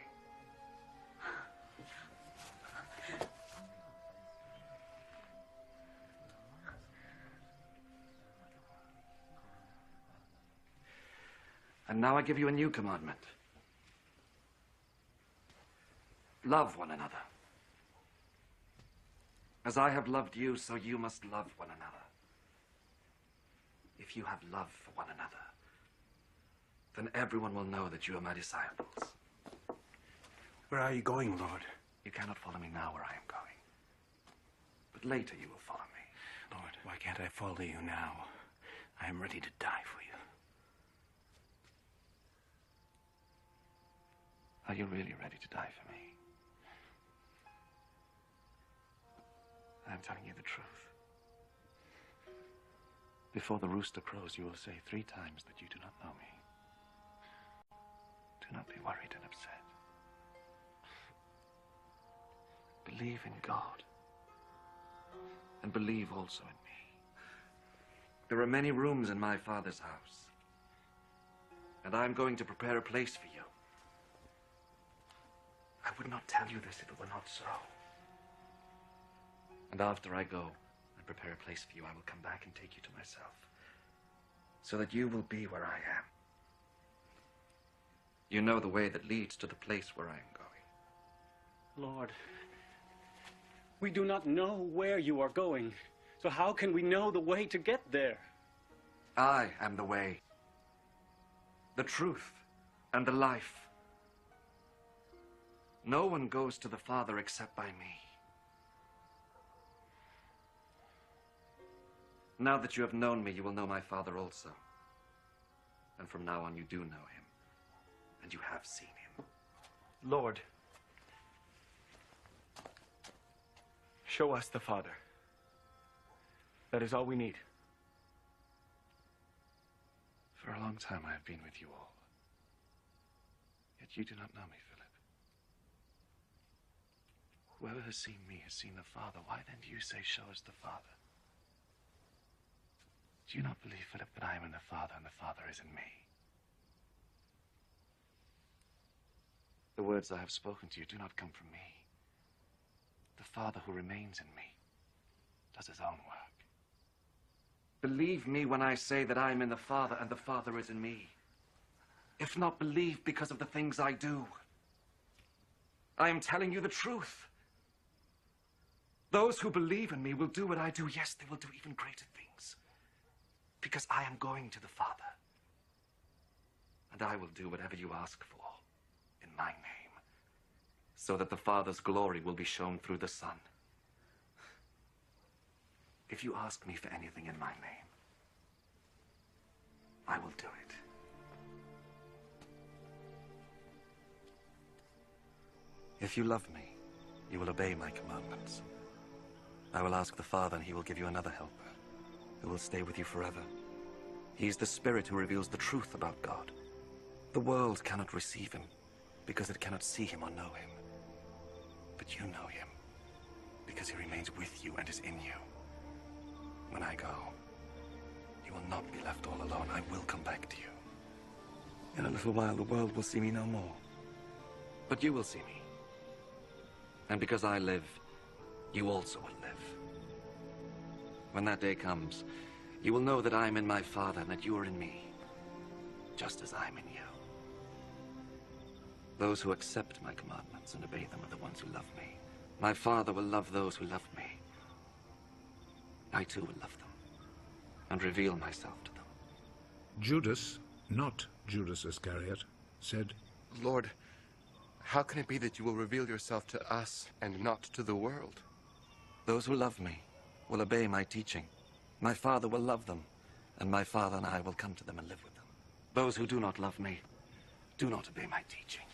And now I give you a new commandment. Love one another. As I have loved you, so you must love one another. If you have love for one another, then everyone will know that you are my disciples. Where are you going, Lord? You cannot follow me now where I am going. But later you will follow me. Lord, why can't I follow you now? I am ready to die for you. Are you really ready to die for me? I'm telling you the truth. Before the rooster crows, you will say 3 times that you do not know me. Do not be worried and upset. Believe in God. And believe also in me. There are many rooms in my Father's house. And I'm going to prepare a place for you. I would not tell you this if it were not so. And after I go and prepare a place for you, I will come back and take you to myself, so that you will be where I am. You know the way that leads to the place where I am going. Lord, we do not know where you are going, so how can we know the way to get there? I am the way, the truth, and the life. No one goes to the Father except by me. Now that you have known me, you will know my Father also. And from now on, you do know him. And you have seen him. Lord, show us the Father. That is all we need. For a long time, I have been with you all. Yet you do not know me, Philip. Whoever has seen me has seen the Father. Why then do you say, show us the Father? Do you not believe, Philip, that I am in the Father and the Father is in me? The words I have spoken to you do not come from me. The Father who remains in me does his own work. Believe me when I say that I am in the Father and the Father is in me. If not, believe because of the things I do. I am telling you the truth. Those who believe in me will do what I do. Yes, they will do even greater things. Because I am going to the Father. And I will do whatever you ask for in my name, so that the Father's glory will be shown through the Son. If you ask me for anything in my name, I will do it. If you love me, you will obey my commandments. I will ask the Father, and he will give you another helper, who will stay with you forever. He is the Spirit who reveals the truth about God. The world cannot receive him, because it cannot see him or know him. But you know him, because he remains with you and is in you. When I go, you will not be left all alone. I will come back to you. In a little while, the world will see me no more. But you will see me. And because I live, you also will live. When that day comes, you will know that I am in my Father and that you are in me, just as I am in you. Those who accept my commandments and obey them are the ones who love me. My Father will love those who love me. I too will love them and reveal myself to them. Judas, not Judas Iscariot, said, Lord, how can it be that you will reveal yourself to us and not to the world? Those who love me will obey my teaching. My Father will love them, and my Father and I will come to them and live with them. Those who do not love me do not obey my teaching.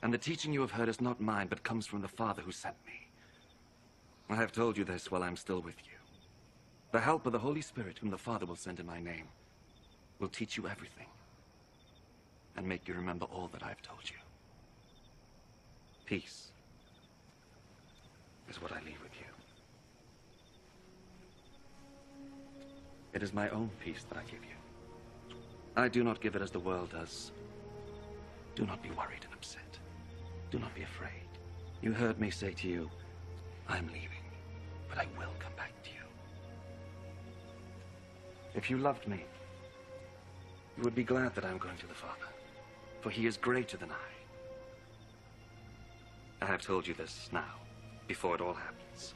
And the teaching you have heard is not mine, but comes from the Father who sent me. I have told you this while I'm still with you. The help of the Holy Spirit, whom the Father will send in my name, will teach you everything and make you remember all that I've told you. Peace is what I leave with you. It is my own peace that I give you. I do not give it as the world does. Do not be worried and upset. Do not be afraid. You heard me say to you, I'm leaving, but I will come back to you. If you loved me, you would be glad that I am going to the Father, for he is greater than I. I have told you this now, before it all happens,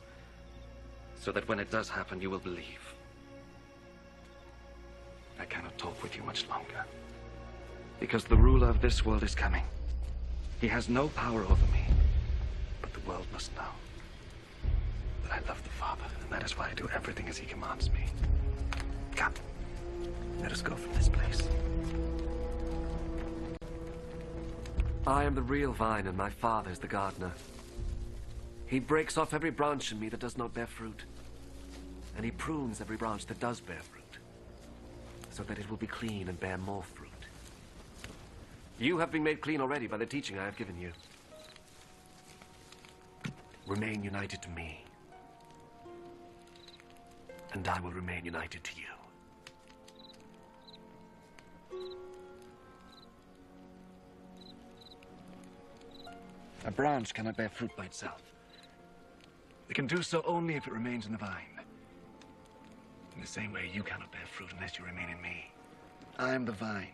so that when it does happen, you will believe. I cannot talk with you much longer, because the ruler of this world is coming. He has no power over me, but the world must know that I love the Father, and that is why I do everything as he commands me. Come, let us go from this place. I am the real vine, and my Father is the gardener. He breaks off every branch in me that does not bear fruit, and he prunes every branch that does bear fruit, so that it will be clean and bear more fruit. You have been made clean already by the teaching I have given you. Remain united to me, and I will remain united to you. A branch cannot bear fruit by itself. It can do so only if it remains in the vine. In the same way, you cannot bear fruit unless you remain in me. I am the vine,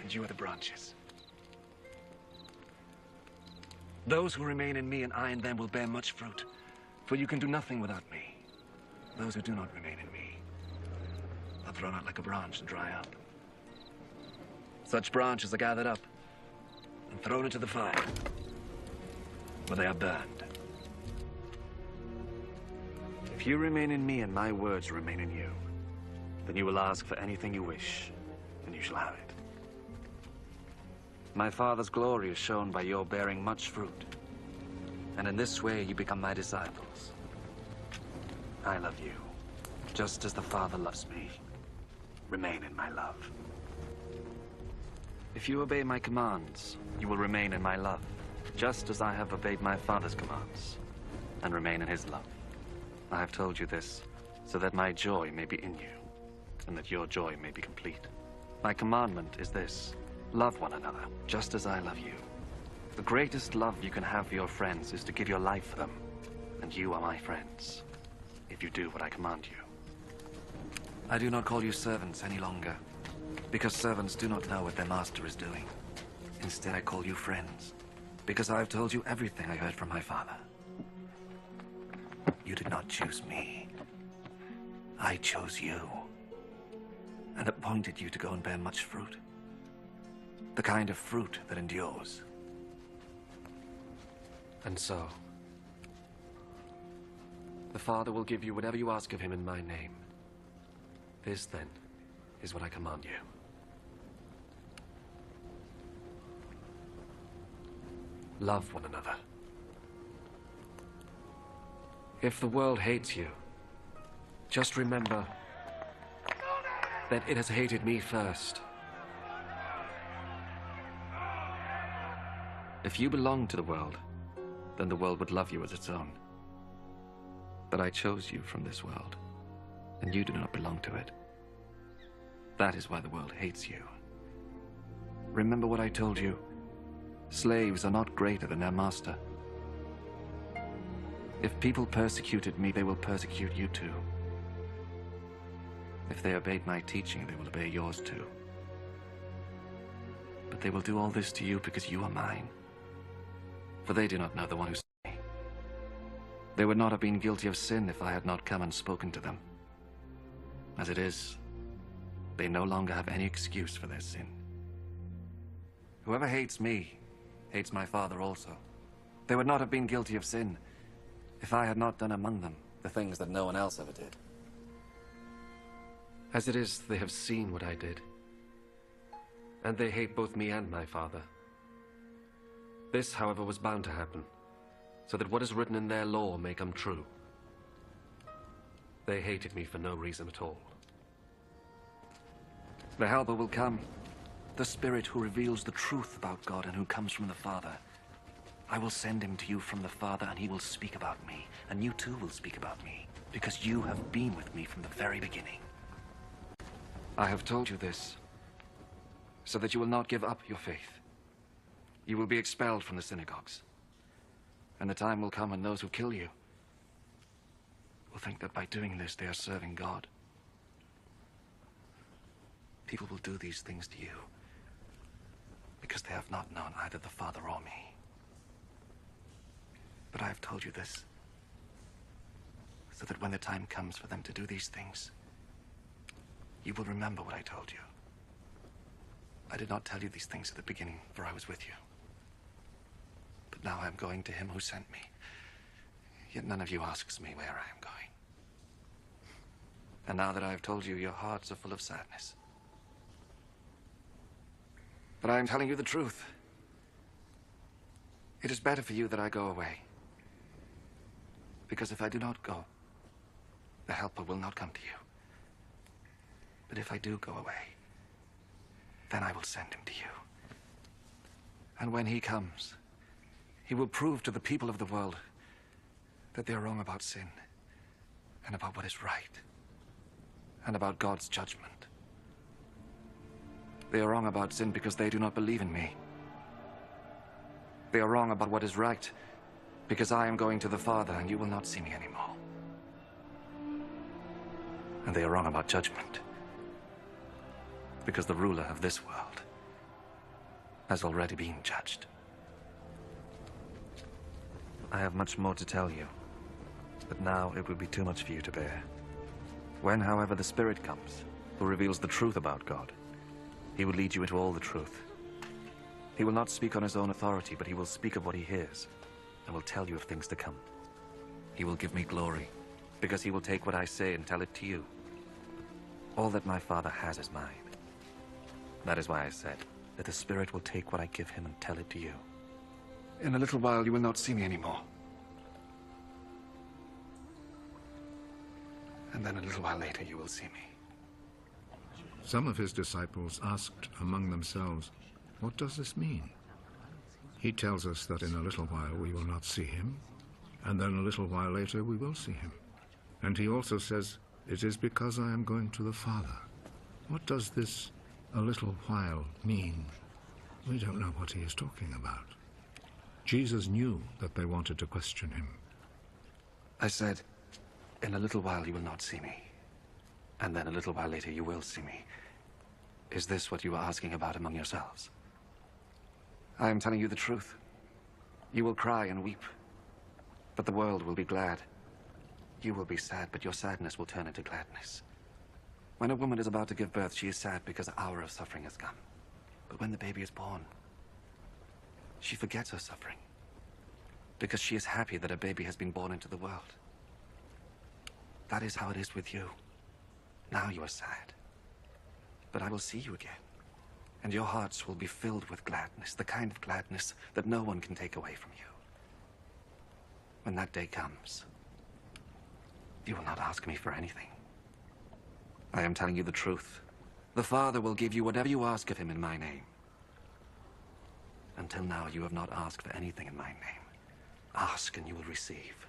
and you are the branches. Those who remain in me and I in them will bear much fruit, for you can do nothing without me. Those who do not remain in me are thrown out like a branch and dry up. Such branches are gathered up and thrown into the fire, where they are burned. If you remain in me and my words remain in you, then you will ask for anything you wish, and you shall have it. My Father's glory is shown by your bearing much fruit, and in this way you become my disciples. I love you, just as the Father loves me. Remain in my love. If you obey my commands, you will remain in my love, just as I have obeyed my Father's commands, and remain in his love. I have told you this, so that my joy may be in you, and that your joy may be complete. My commandment is this: love one another, just as I love you. The greatest love you can have for your friends is to give your life for them, and you are my friends, if you do what I command you. I do not call you servants any longer, because servants do not know what their master is doing. Instead, I call you friends, because I have told you everything I heard from my Father. You did not choose me. I chose you, and appointed you to go and bear much fruit. The kind of fruit that endures. And so, the Father will give you whatever you ask of him in my name. This, then, is what I command you. Love one another. If the world hates you, just remember that it has hated me first. If you belong to the world, then the world would love you as its own. But I chose you from this world, and you do not belong to it. That is why the world hates you. Remember what I told you. Slaves are not greater than their master. If people persecuted me, they will persecute you too. If they obeyed my teaching, they will obey yours too. But they will do all this to you because you are mine. For they do not know the one who sent me. They would not have been guilty of sin if I had not come and spoken to them. As it is, they no longer have any excuse for their sin. Whoever hates me hates my Father also. They would not have been guilty of sin if I had not done among them the things that no one else ever did. As it is, they have seen what I did, and they hate both me and my Father. This, however, was bound to happen, so that what is written in their law may come true. They hated me for no reason at all. The Helper will come, the Spirit who reveals the truth about God and who comes from the Father. I will send him to you from the Father, and he will speak about me, and you too will speak about me, because you have been with me from the very beginning. I have told you this so that you will not give up your faith. You will be expelled from the synagogues. And the time will come when those who kill you will think that by doing this they are serving God. People will do these things to you because they have not known either the Father or me. But I have told you this so that when the time comes for them to do these things, you will remember what I told you. I did not tell you these things at the beginning, for I was with you. But now I am going to him who sent me. Yet none of you asks me where I am going. And now that I have told you, your hearts are full of sadness. But I am telling you the truth. It is better for you that I go away. Because if I do not go, the Helper will not come to you. But if I do go away, then I will send him to you. And when he comes, he will prove to the people of the world that they are wrong about sin, and about what is right, and about God's judgment. They are wrong about sin because they do not believe in me. They are wrong about what is right because I am going to the Father and you will not see me anymore. And they are wrong about judgment because the ruler of this world has already been judged. I have much more to tell you, but now it would be too much for you to bear. When, however, the Spirit comes, who reveals the truth about God, he will lead you into all the truth. He will not speak on his own authority, but he will speak of what he hears, and will tell you of things to come. He will give me glory, because he will take what I say and tell it to you. All that my Father has is mine. That is why I said that the Spirit will take what I give him and tell it to you. In a little while you will not see me anymore. And then a little while later you will see me. Some of his disciples asked among themselves, "What does this mean?" He tells us that in a little while we will not see him, and then a little while later we will see him. And he also says, "It is because I am going to the Father." What does this "a little while" mean? We don't know what he is talking about. Jesus knew that they wanted to question him. I said, in a little while you will not see me, and then a little while later you will see me. Is this what you are asking about among yourselves? I am telling you the truth. You will cry and weep, but the world will be glad. You will be sad, but your sadness will turn into gladness. When a woman is about to give birth, she is sad because the hour of suffering has come. But when the baby is born, she forgets her suffering because she is happy that a baby has been born into the world. That is how it is with you. Now you are sad, but I will see you again, and your hearts will be filled with gladness, the kind of gladness that no one can take away from you. When that day comes, you will not ask me for anything. I am telling you the truth. The Father will give you whatever you ask of him in my name. Until now, you have not asked for anything in my name. Ask and you will receive,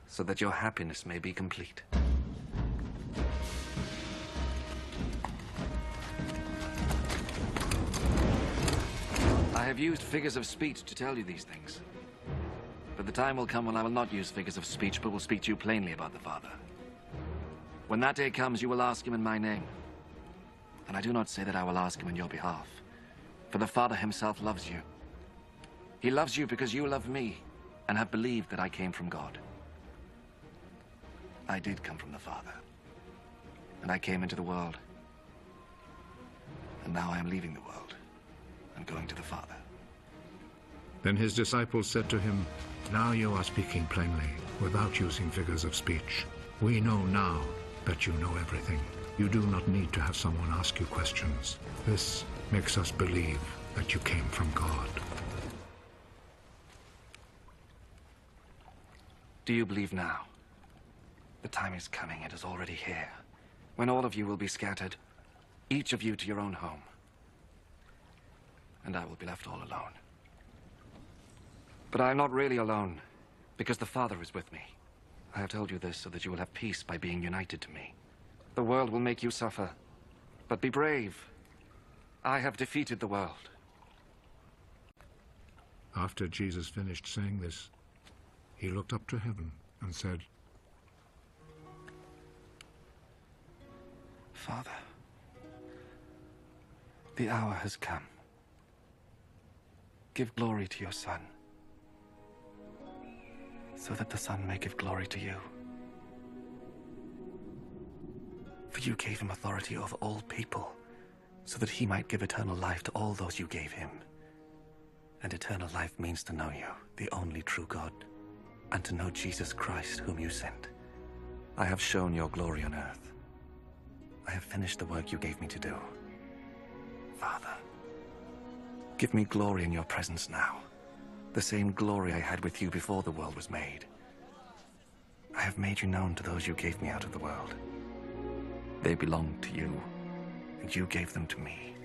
so that your happiness may be complete. I have used figures of speech to tell you these things. But the time will come when I will not use figures of speech, but will speak to you plainly about the Father. When that day comes, you will ask him in my name. And I do not say that I will ask him on your behalf, for the Father himself loves you. He loves you because you love me and have believed that I came from God. I did come from the Father, and I came into the world. And now I am leaving the world and going to the Father. Then his disciples said to him, "Now you are speaking plainly, without using figures of speech. We know now that you know everything. You do not need to have someone ask you questions. This makes us believe that you came from God." Do you believe now? The time is coming, it is already here, when all of you will be scattered, each of you to your own home. And I will be left all alone. But I am not really alone, because the Father is with me. I have told you this so that you will have peace by being united to me. The world will make you suffer, But be brave. I have defeated the world. After Jesus finished saying this, he looked up to heaven and said, Father, the hour has come. Give glory to your Son, so that the Son may give glory to you. For you gave him authority over all people, so that he might give eternal life to all those you gave him. And eternal life means to know you, the only true God, and to know Jesus Christ, whom you sent. I have shown your glory on earth. I have finished the work you gave me to do. Father, give me glory in your presence now, the same glory I had with you before the world was made. I have made you known to those you gave me out of the world. They belong to you, and you gave them to me.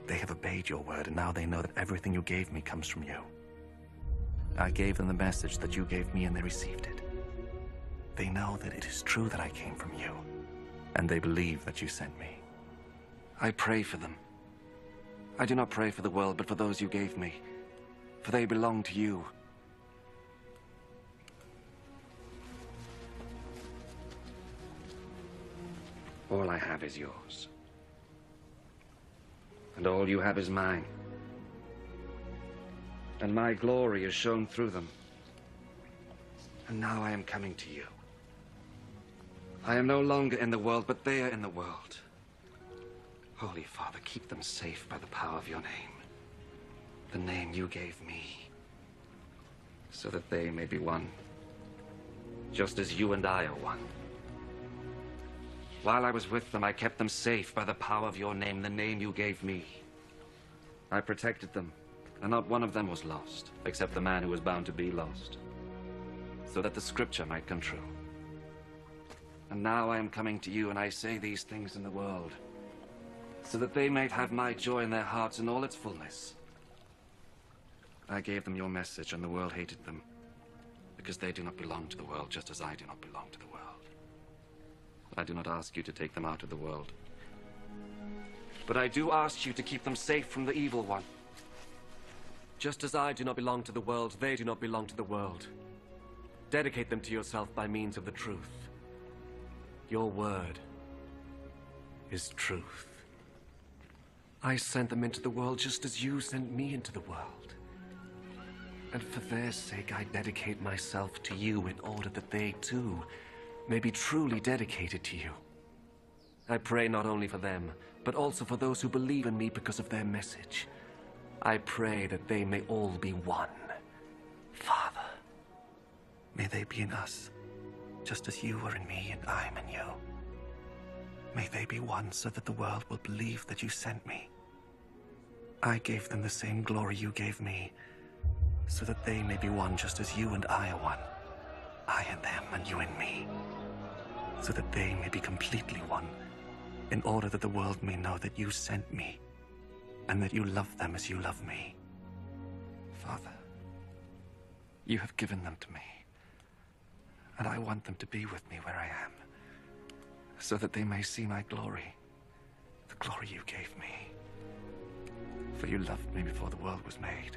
They have obeyed your word, and now they know that everything you gave me comes from you. I gave them the message that you gave me, and they received it. They know that it is true that I came from you, and they believe that you sent me. I pray for them. I do not pray for the world, but for those you gave me, for they belong to you. All I have is yours. And all you have is mine. And my glory is shown through them. And now I am coming to you. I am no longer in the world, but they are in the world. Holy Father, keep them safe by the power of your name, the name you gave me, so that they may be one, just as you and I are one. While I was with them, I kept them safe by the power of your name, the name you gave me. I protected them, and not one of them was lost, except the man who was bound to be lost, so that the scripture might come true. And now I am coming to you, and I say these things in the world, so that they might have my joy in their hearts in all its fullness. I gave them your message, and the world hated them, because they do not belong to the world, just as I do not belong to the world. I do not ask you to take them out of the world, but I do ask you to keep them safe from the evil one. Just as I do not belong to the world, they do not belong to the world. Dedicate them to yourself by means of the truth. Your word is truth. I sent them into the world just as you sent me into the world. And for their sake, I dedicate myself to you in order that they, too, may be truly dedicated to you. I pray not only for them, but also for those who believe in me because of their message. I pray that they may all be one. Father, may they be in us, just as you are in me and I am in you. May they be one so that the world will believe that you sent me. I gave them the same glory you gave me, so that they may be one just as you and I are one. I in them and you in me, so that they may be completely one, in order that the world may know that you sent me, and that you love them as you love me. Father, you have given them to me, and I want them to be with me where I am, so that they may see my glory, the glory you gave me. For you loved me before the world was made.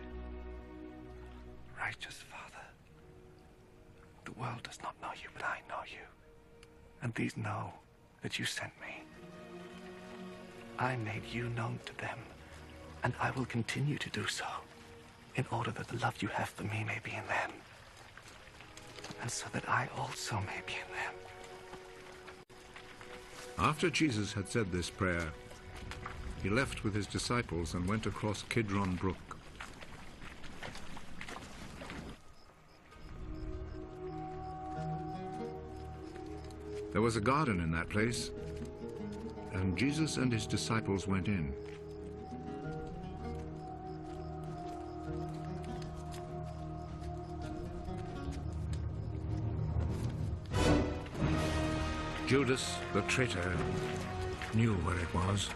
Righteous Father, the world does not know you, but I know you, and these know that you sent me. I made you known to them, and I will continue to do so, in order that the love you have for me may be in them, and so that I also may be in them. After Jesus had said this prayer, he left with his disciples and went across Kidron Brook. There was a garden in that place, and Jesus and his disciples went in. Judas, the traitor, knew where it was,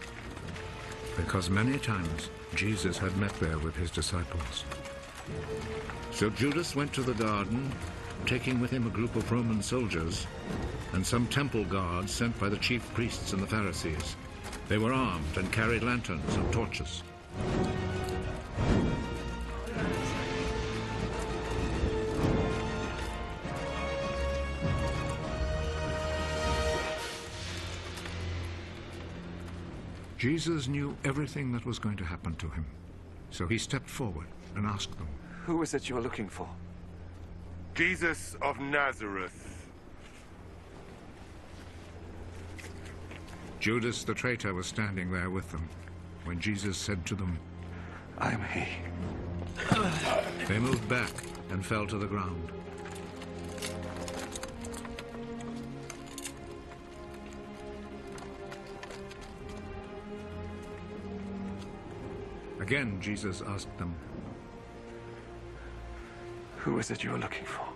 because many times Jesus had met there with his disciples. So Judas went to the garden, taking with him a group of Roman soldiers and some temple guards sent by the chief priests and the Pharisees. They were armed and carried lanterns and torches. Jesus knew everything that was going to happen to him, so he stepped forward and asked them, "Who is it you are looking for?" Jesus of Nazareth. Judas the traitor was standing there with them when Jesus said to them, "I am he." They moved back and fell to the ground. Again, Jesus asked them, "Who is it you are looking for?"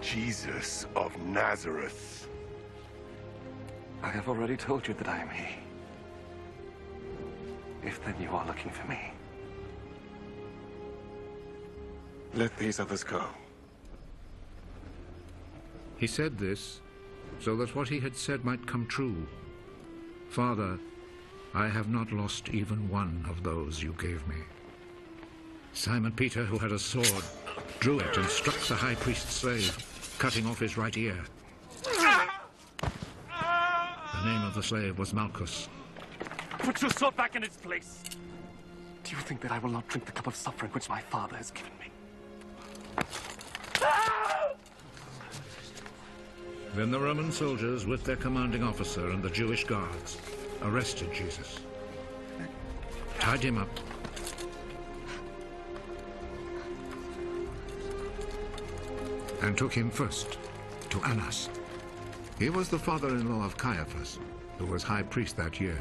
Jesus of Nazareth. I have already told you that I am he. If then you are looking for me, let these others go. He said this so that what he had said might come true. "Father, I have not lost even one of those you gave me." Simon Peter, who had a sword, drew it and struck the high priest's slave, cutting off his right ear. The name of the slave was Malchus. Put your sword back in its place. Do you think that I will not drink the cup of suffering which my father has given me? Then the Roman soldiers, with their commanding officer and the Jewish guards, arrested Jesus, tied him up, and took him first to Annas. He was the father-in-law of Caiaphas, who was high priest that year.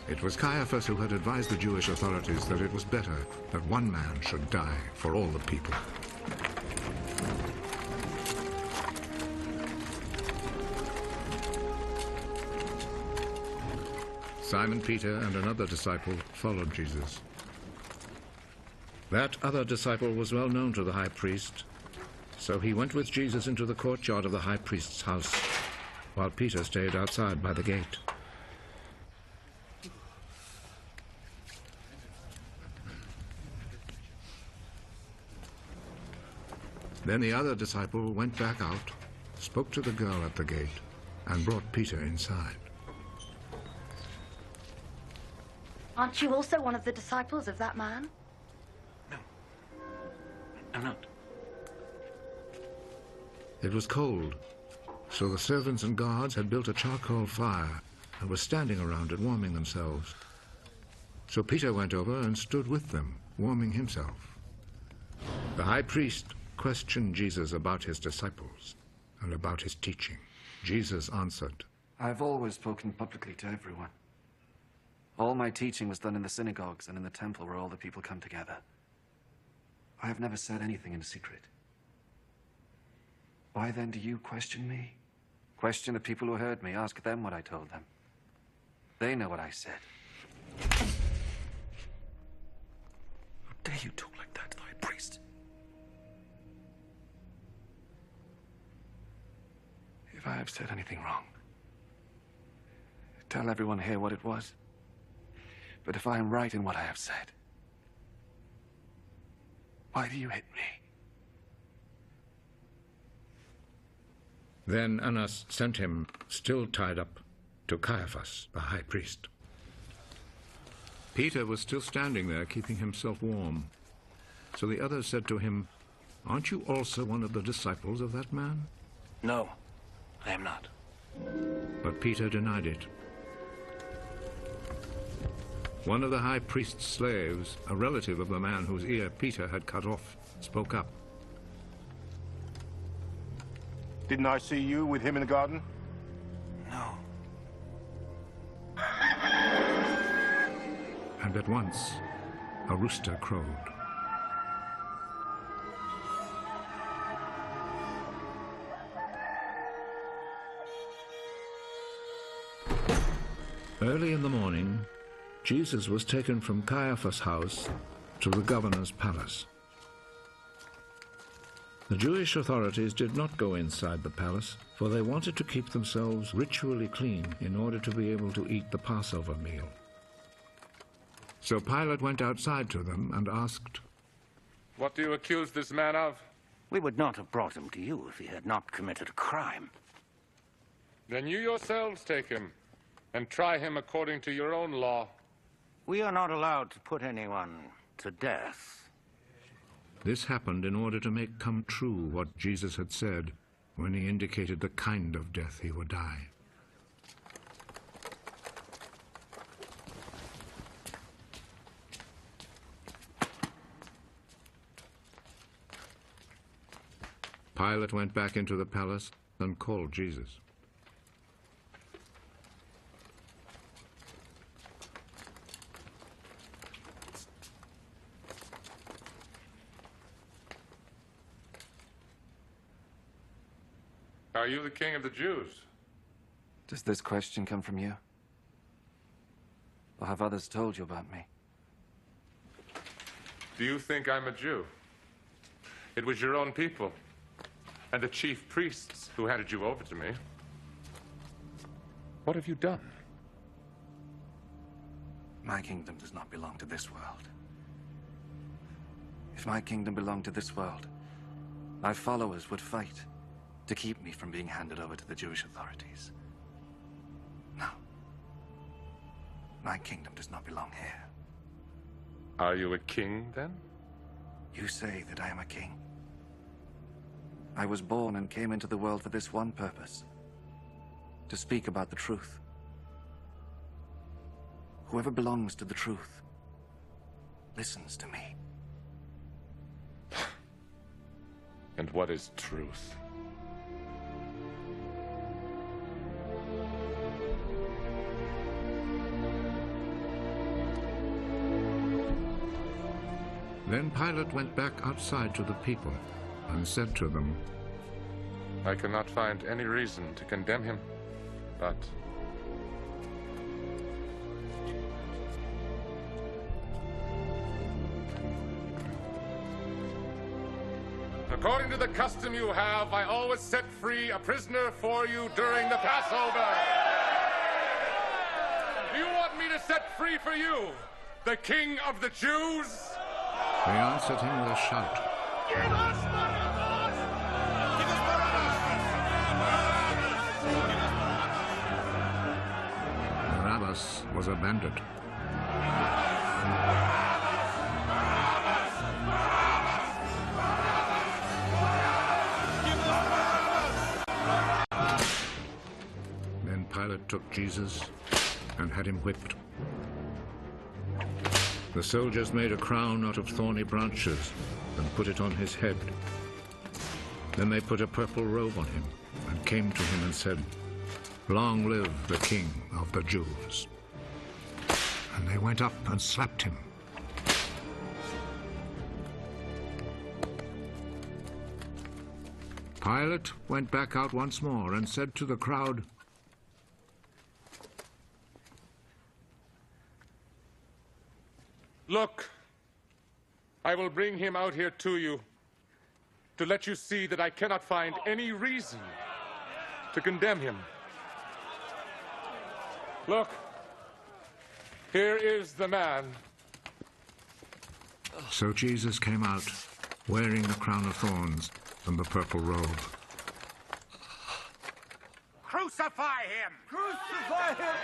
It was Caiaphas who had advised the Jewish authorities that it was better that one man should die for all the people. Simon Peter and another disciple followed Jesus. That other disciple was well known to the high priest, so he went with Jesus into the courtyard of the high priest's house, while Peter stayed outside by the gate. Then the other disciple went back out, spoke to the girl at the gate, and brought Peter inside. Aren't you also one of the disciples of that man? I'm not. It was cold, so the servants and guards had built a charcoal fire and were standing around it, warming themselves. So Peter went over and stood with them, warming himself. The high priest questioned Jesus about his disciples and about his teaching. Jesus answered, I've always spoken publicly to everyone. All my teaching was done in the synagogues and in the temple where all the people come together. I have never said anything in secret. Why then do you question me? Question the people who heard me. Ask them what I told them. They know what I said. How dare you talk like that to the high priest? If I have said anything wrong, tell everyone here what it was. But if I am right in what I have said, why do you hit me? Then Annas sent him, still tied up, to Caiaphas, the high priest. Peter was still standing there, keeping himself warm. So the others said to him, Aren't you also one of the disciples of that man? No, I am not. But Peter denied it. One of the high priest's slaves, a relative of the man whose ear Peter had cut off, spoke up. Didn't I see you with him in the garden? No. And at once, a rooster crowed. Early in the morning, Jesus was taken from Caiaphas' house to the governor's palace. The Jewish authorities did not go inside the palace, for they wanted to keep themselves ritually clean in order to be able to eat the Passover meal. So Pilate went outside to them and asked, "What do you accuse this man of?" We would not have brought him to you if he had not committed a crime. "Then you yourselves take him and try him according to your own law." We are not allowed to put anyone to death. This happened in order to make come true what Jesus had said when he indicated the kind of death he would die. Pilate went back into the palace and called Jesus. Are you the king of the Jews? Does this question come from you? Or have others told you about me? Do you think I'm a Jew? It was your own people and the chief priests who handed you over to me. What have you done? My kingdom does not belong to this world. If my kingdom belonged to this world, my followers would fight to keep me from being handed over to the Jewish authorities. No. My kingdom does not belong here. Are you a king, then? You say that I am a king. I was born and came into the world for this one purpose: to speak about the truth. Whoever belongs to the truth listens to me. And what is truth? Then Pilate went back outside to the people and said to them, I cannot find any reason to condemn him, but according to the custom you have, I always set free a prisoner for you during the Passover. Do you want me to set free for you the King of the Jews? They answered him with a shout. Give us Barabbas! Give us Barabbas! Barabbas was a bandit. Then Pilate took Jesus and had him whipped. The soldiers made a crown out of thorny branches and put it on his head. Then they put a purple robe on him and came to him and said, Long live the King of the Jews. And they went up and slapped him. Pilate went back out once more and said to the crowd, Look, I will bring him out here to you to let you see that I cannot find any reason to condemn him. Look, here is the man. So Jesus came out, wearing the crown of thorns and the purple robe. Crucify him! Crucify him!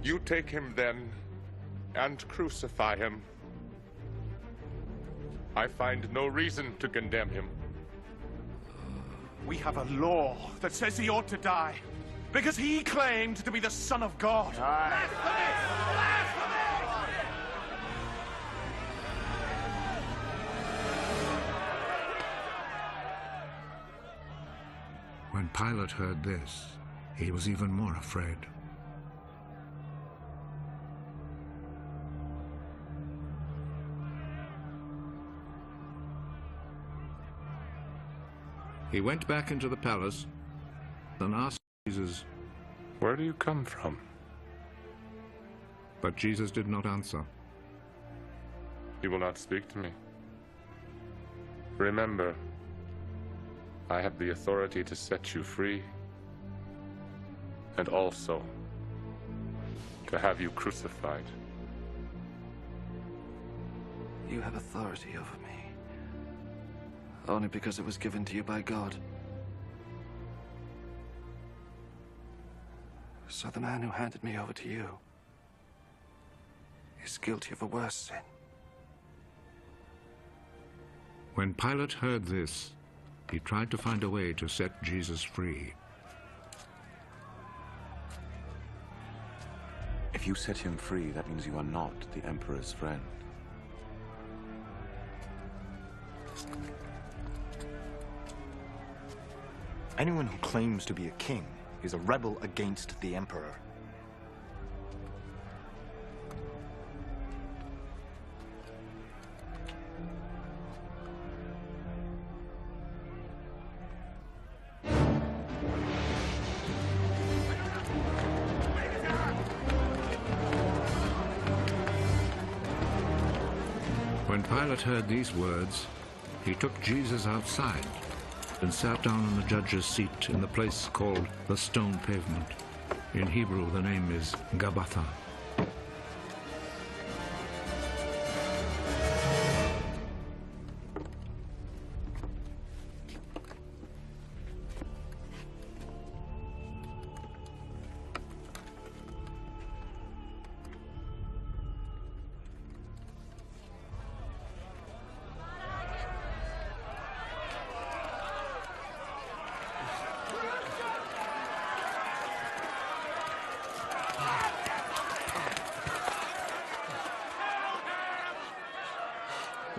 You take him then and crucify him. I find no reason to condemn him. We have a law that says he ought to die because he claimed to be the Son of God. When Pilate heard this, he was even more afraid. He went back into the palace and asked Jesus, "Where do you come from?" But Jesus did not answer. "You will not speak to me. Remember, I have the authority to set you free, and also to have you crucified." You have authority over me. Only because it was given to you by God. So the man who handed me over to you is guilty of a worse sin. When Pilate heard this, he tried to find a way to set Jesus free. If you set him free, that means you are not the Emperor's friend. Anyone who claims to be a king is a rebel against the Emperor. When Pilate heard these words, he took Jesus outside and sat down on the judge's seat in the place called the Stone Pavement. In Hebrew, the name is Gabbatha.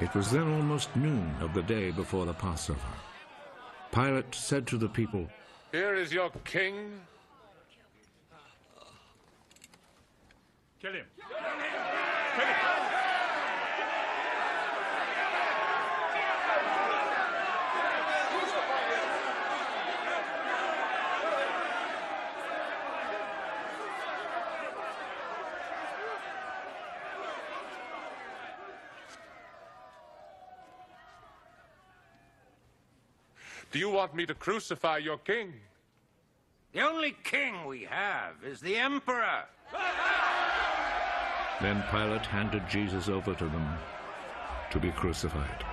It was then almost noon of the day before the Passover. Pilate said to the people, "Here is your king." Kill him. Do you want me to crucify your king? The only king we have is the Emperor. Then Pilate handed Jesus over to them to be crucified.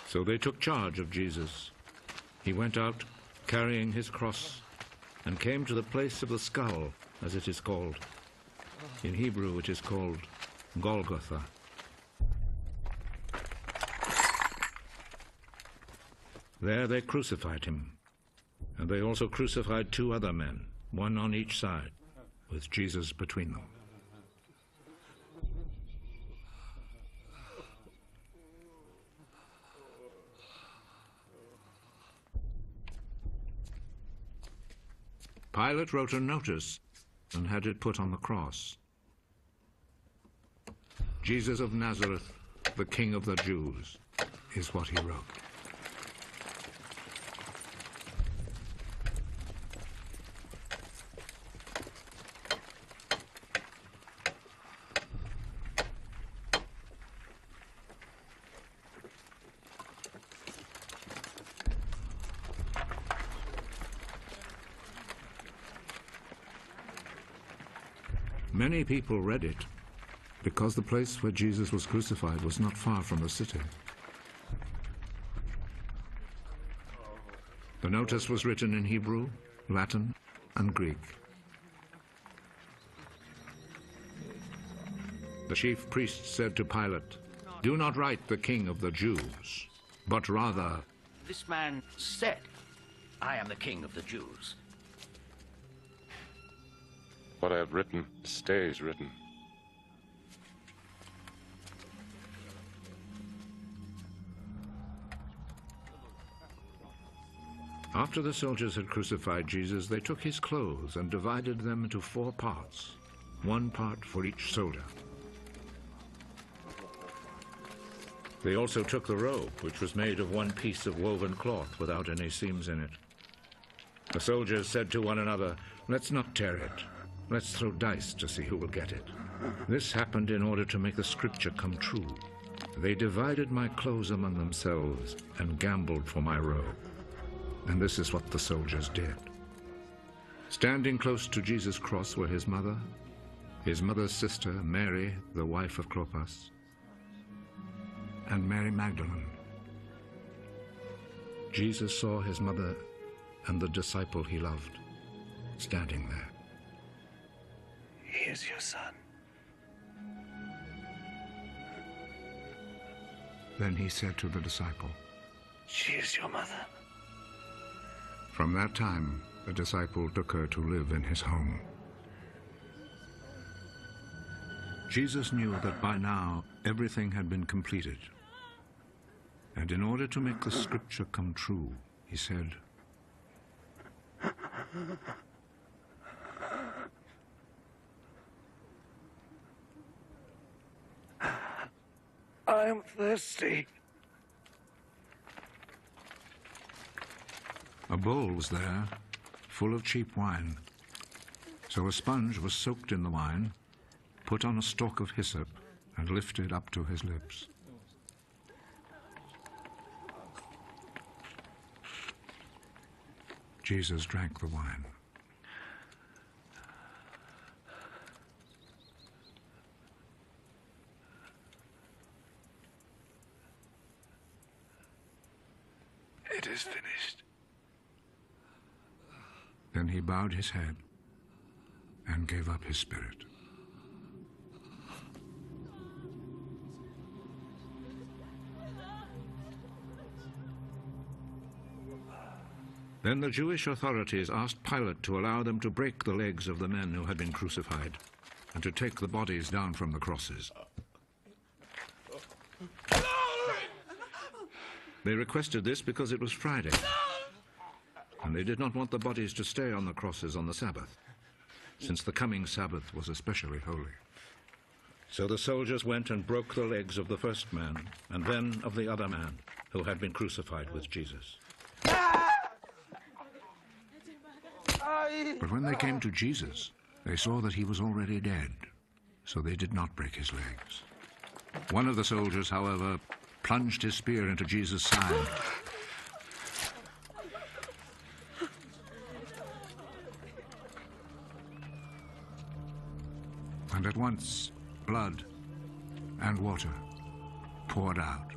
So they took charge of Jesus. He went out, carrying his cross, and came to the place of the skull, as it is called. In Hebrew, it is called Golgotha. There they crucified him, and they also crucified two other men, one on each side, with Jesus between them. Pilate wrote a notice and had it put on the cross. Jesus of Nazareth, the King of the Jews, is what he wrote. Many people read it because the place where Jesus was crucified was not far from the city. The notice was written in Hebrew, Latin, and Greek. The chief priests said to Pilate, "Do not write the King of the Jews, but rather..." This man said, "I am the king of the Jews." What I have written stays written. After the soldiers had crucified Jesus, they took his clothes and divided them into 4 parts, 1 part for each soldier. They also took the robe, which was made of 1 piece of woven cloth without any seams in it. The soldiers said to one another, "Let's not tear it. Let's throw dice to see who will get it." This happened in order to make the scripture come true. They divided my clothes among themselves and gambled for my robe. And this is what the soldiers did. Standing close to Jesus' cross were his mother's sister, Mary, the wife of Clopas, and Mary Magdalene. Jesus saw his mother and the disciple he loved standing there. He is your son. Then he said to the disciple, She is your mother. From that time, the disciple took her to live in his home. Jesus knew that by now everything had been completed. And in order to make the scripture come true, he said, I am thirsty. A bowl was there, full of cheap wine. So a sponge was soaked in the wine, put on a stalk of hyssop, and lifted up to his lips. Jesus drank the wine. It is finished. Then he bowed his head and gave up his spirit. Then the Jewish authorities asked Pilate to allow them to break the legs of the men who had been crucified and to take the bodies down from the crosses. They requested this because it was Friday, and they did not want the bodies to stay on the crosses on the Sabbath, since the coming Sabbath was especially holy. So the soldiers went and broke the legs of the first man, and then of the other man who had been crucified with Jesus. But when they came to Jesus, they saw that he was already dead, so they did not break his legs. One of the soldiers, however, plunged his spear into Jesus' side. And at once, blood and water poured out.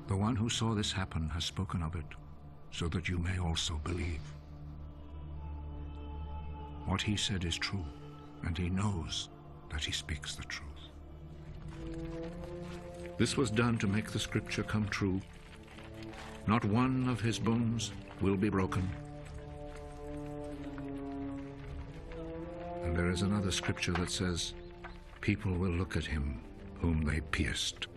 The one who saw this happen has spoken of it, so that you may also believe. What he said is true, and he knows that he speaks the truth. This was done to make the scripture come true. Not one of his bones will be broken. And there is another scripture that says, people will look at him whom they pierced.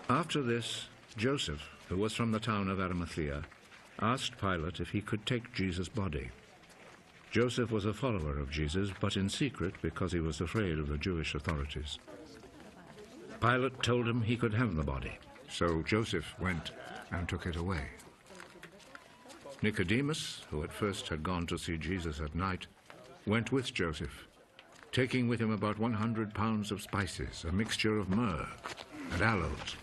After this, Joseph, who was from the town of Arimathea, asked Pilate if he could take Jesus' body. Joseph was a follower of Jesus, but in secret because he was afraid of the Jewish authorities. Pilate told him he could have the body, so Joseph went and took it away. Nicodemus, who at first had gone to see Jesus at night, went with Joseph, taking with him about 100 pounds of spices, a mixture of myrrh and aloes.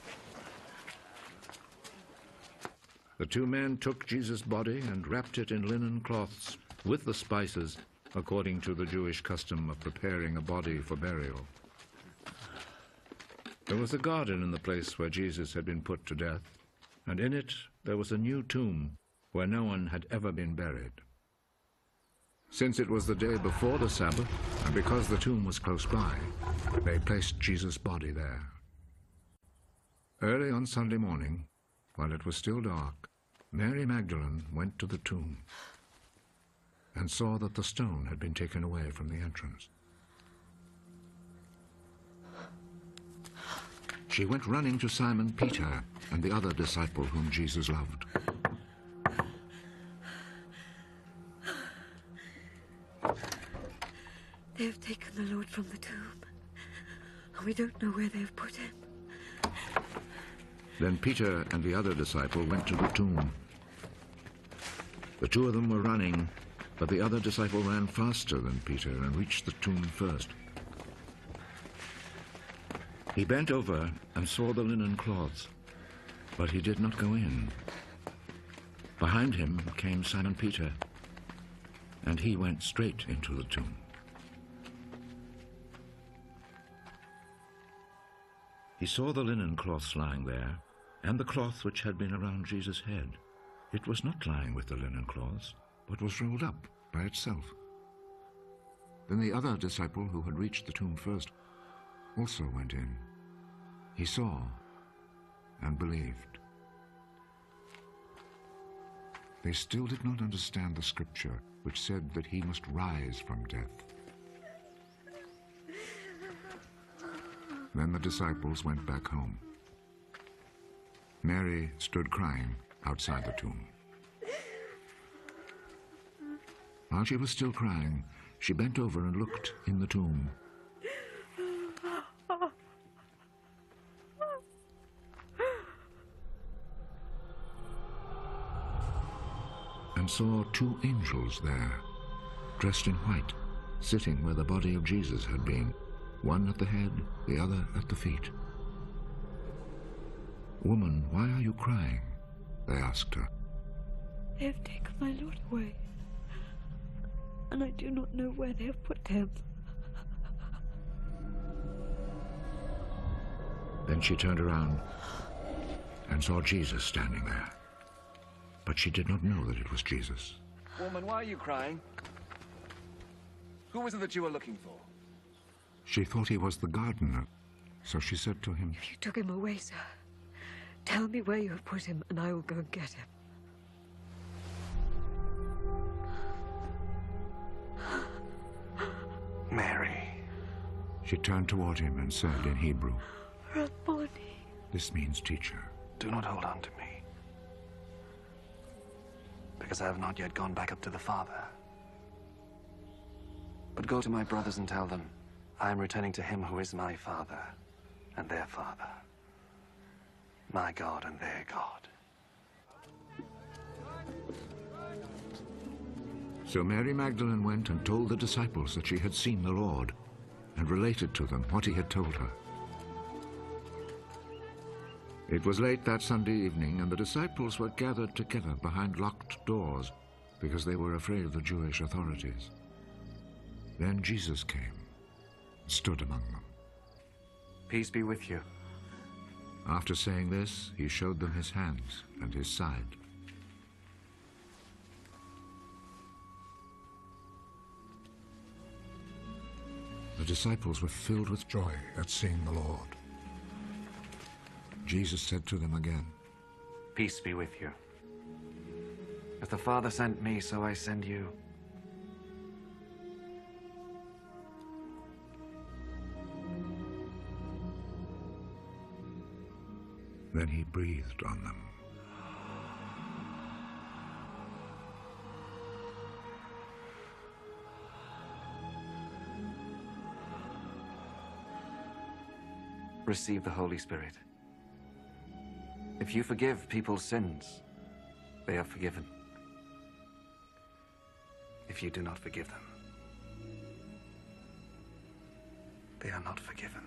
The 2 men took Jesus' body and wrapped it in linen cloths with the spices, according to the Jewish custom of preparing a body for burial. There was a garden in the place where Jesus had been put to death, and in it there was a new tomb where no one had ever been buried. Since it was the day before the Sabbath, and because the tomb was close by, they placed Jesus' body there. Early on Sunday morning, while it was still dark, Mary Magdalene went to the tomb and saw that the stone had been taken away from the entrance. She went running to Simon Peter and the other disciple whom Jesus loved. They have taken the Lord from the tomb, and we don't know where they have put him. Then Peter and the other disciple went to the tomb. The two of them were running, but the other disciple ran faster than Peter and reached the tomb first. He bent over and saw the linen cloths, but he did not go in. Behind him came Simon Peter, and he went straight into the tomb. He saw the linen cloths lying there, and the cloth which had been around Jesus' head. It was not lying with the linen cloths, but was rolled up by itself. Then the other disciple, who had reached the tomb first, also went in. He saw and believed. They still did not understand the scripture which said that he must rise from death. Then the disciples went back home. Mary stood crying outside the tomb. While she was still crying, she bent over and looked in the tomb. And saw two angels there, dressed in white, sitting where the body of Jesus had been, one at the head, the other at the feet. "Woman, why are you crying?" they asked her. They have taken my Lord away, and I do not know where they have put him. Then she turned around and saw Jesus standing there. But she did not know that it was Jesus. Woman, why are you crying? Who was it that you were looking for? She thought he was the gardener, so she said to him, If you took him away, sir, tell me where you have put him, and I will go and get him. Mary. She turned toward him and said in Hebrew, Rabboni. This means teacher. Do not hold on to me, because I have not yet gone back up to the Father. But go to my brothers and tell them, I am returning to him who is my Father and their Father, my God and their God. So Mary Magdalene went and told the disciples that she had seen the Lord, and related to them what he had told her. It was late that Sunday evening, and the disciples were gathered together behind locked doors because they were afraid of the Jewish authorities. Then Jesus came and stood among them. Peace be with you. After saying this, he showed them his hands and his side. The disciples were filled with joy at seeing the Lord. Jesus said to them again, Peace be with you. As the Father sent me, so I send you. Then he breathed on them. Receive the Holy Spirit. If you forgive people's sins, they are forgiven. If you do not forgive them, they are not forgiven.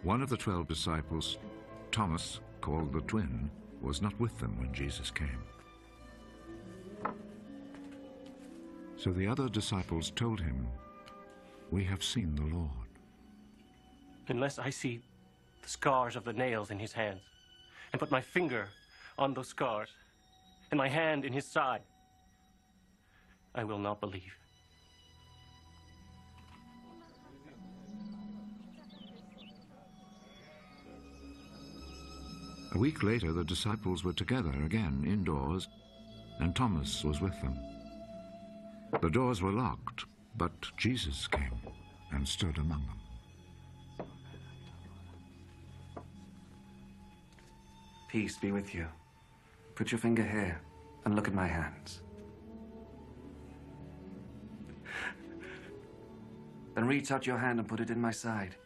One of the 12 disciples, Thomas, called the twin, was not with them when Jesus came. So the other disciples told him, "We have seen the Lord." Unless I see the scars of the nails in his hands, and put my finger on those scars, and my hand in his side, I will not believe. A week later, the disciples were together again indoors, and Thomas was with them. The doors were locked, but Jesus came and stood among them. Peace be with you. Put your finger here and look at my hands. Then reach out your hand and put it in my side.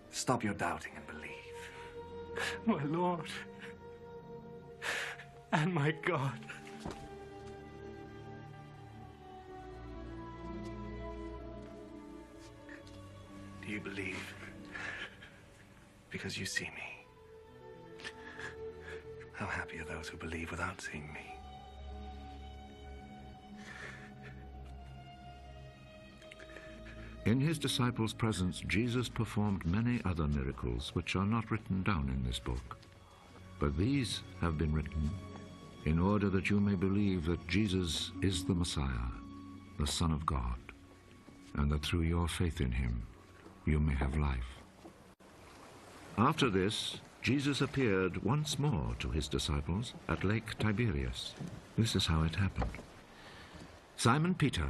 Stop your doubting and believe. My Lord and my God. Do you believe because you see me? How happy are those who believe without seeing me? In his disciples' presence, Jesus performed many other miracles which are not written down in this book. But these have been written in order that you may believe that Jesus is the Messiah, the Son of God, and that through your faith in him you may have life. After this, Jesus appeared once more to his disciples at Lake Tiberias. This is how it happened. Simon Peter,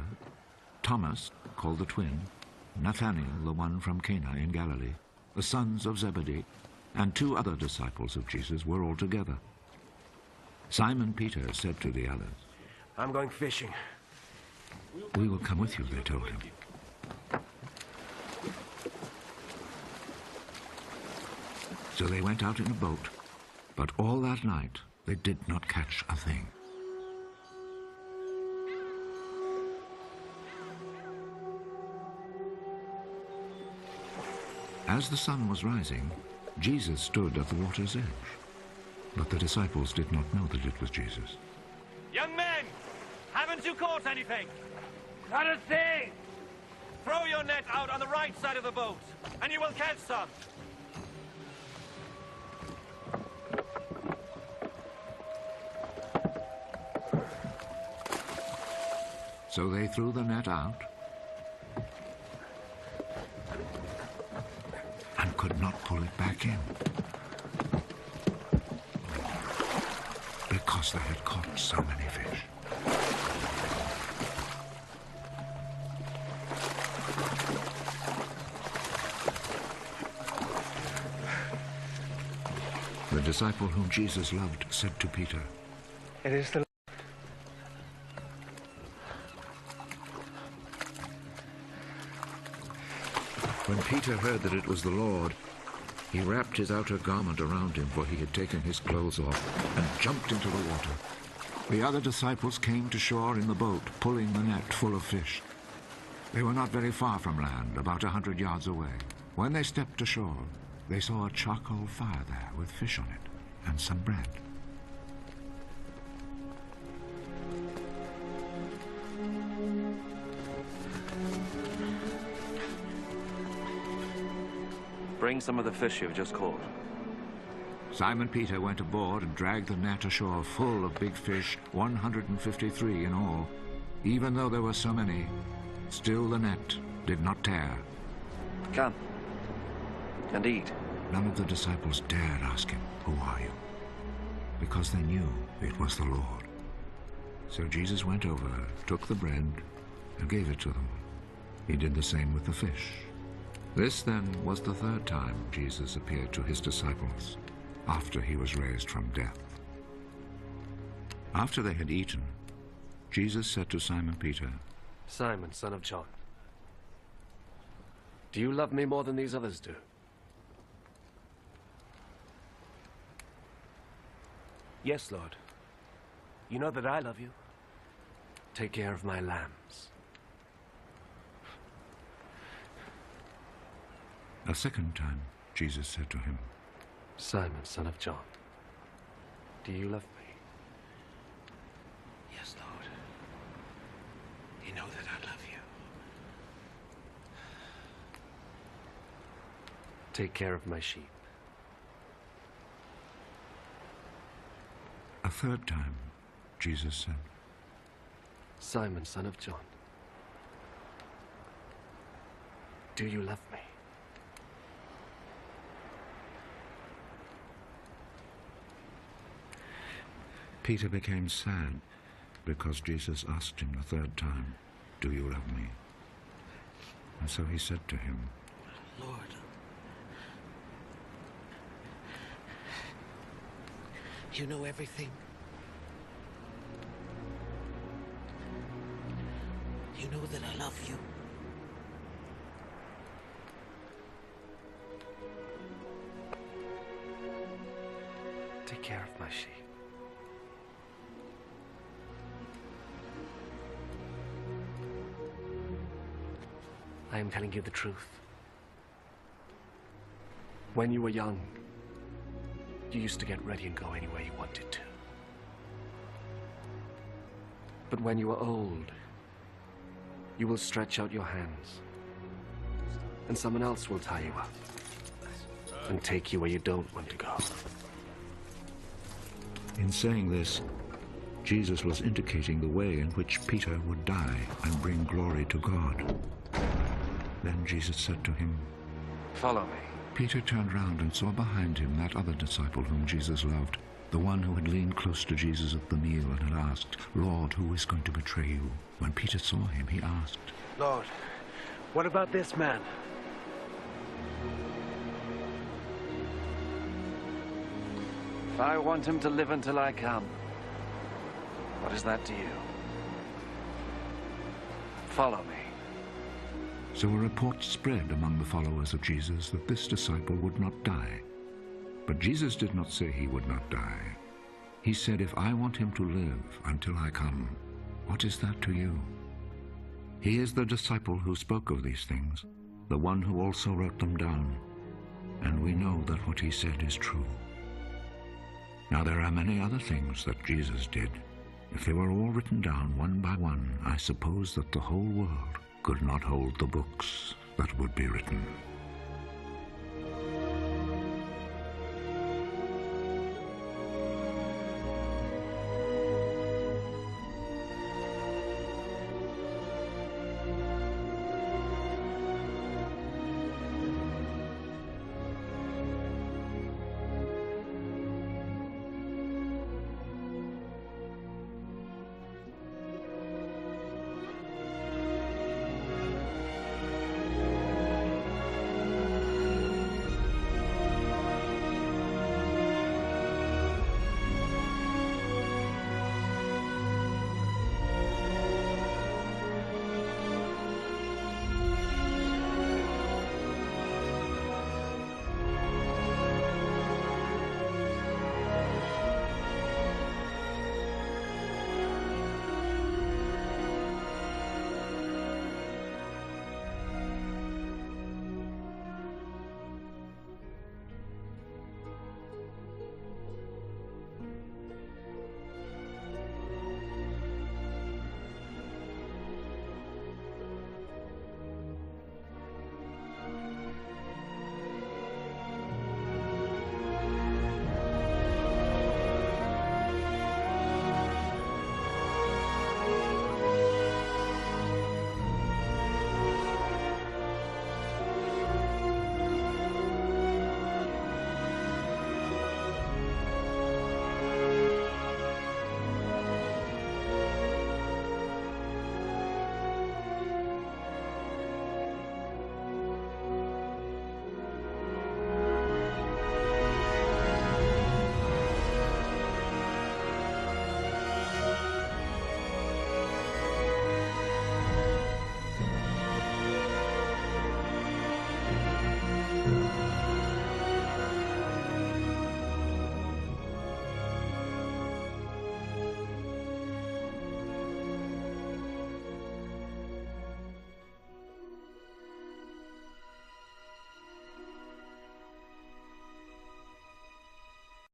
Thomas, called the twin, Nathaniel, the one from Cana in Galilee, the sons of Zebedee, and 2 other disciples of Jesus were all together. Simon Peter said to the others, I'm going fishing. "We will come with you," they told him. So they went out in a boat, but all that night they did not catch a thing. As the sun was rising, Jesus stood at the water's edge. But the disciples did not know that it was Jesus. Young men, haven't you caught anything? Not a thing! Throw your net out on the right side of the boat, and you will catch some. So they threw the net out and could not pull it back in because they had caught so many fish. The disciple whom Jesus loved said to Peter, "It is the When Peter heard that it was the Lord, he wrapped his outer garment around him, for he had taken his clothes off, and jumped into the water. The other disciples came to shore in the boat, pulling the net full of fish. They were not very far from land, about 100 yards away. When they stepped ashore, they saw a charcoal fire there with fish on it and some bread. Bring some of the fish you've just caught. Simon Peter went aboard and dragged the net ashore full of big fish, 153 in all. Even though there were so many, still the net did not tear. Come and eat. None of the disciples dared ask him, "Who are you?" because they knew it was the Lord. So Jesus went over, took the bread, and gave it to them. He did the same with the fish. This, then, was the 3rd time Jesus appeared to his disciples after he was raised from death. After they had eaten, Jesus said to Simon Peter, Simon, son of John, do you love me more than these others do? Yes, Lord. You know that I love you. Take care of my lambs. A second time, Jesus said to him, Simon, son of John, do you love me? Yes, Lord. You know that I love you. Take care of my sheep. A third time, Jesus said, Simon, son of John, do you love me? Peter became sad because Jesus asked him the third time, do you love me? And so he said to him, Lord, you know everything. You know that I love you. Take care of my sheep. I am telling you the truth. When you were young, you used to get ready and go anywhere you wanted to. But when you are old, you will stretch out your hands, and someone else will tie you up and take you where you don't want to go. In saying this, Jesus was indicating the way in which Peter would die and bring glory to God. Then Jesus said to him, Follow me. Peter turned round and saw behind him that other disciple whom Jesus loved, the one who had leaned close to Jesus at the meal and had asked, Lord, who is going to betray you? When Peter saw him, he asked, Lord, what about this man? I want him to live until I come. What is that to you? Follow me. So a report spread among the followers of Jesus that this disciple would not die. But Jesus did not say he would not die. He said, if I want him to live until I come, what is that to you? He is the disciple who spoke of these things, the one who also wrote them down. And we know that what he said is true. Now there are many other things that Jesus did. If they were all written down one by one, I suppose that the whole world could not hold the books that would be written.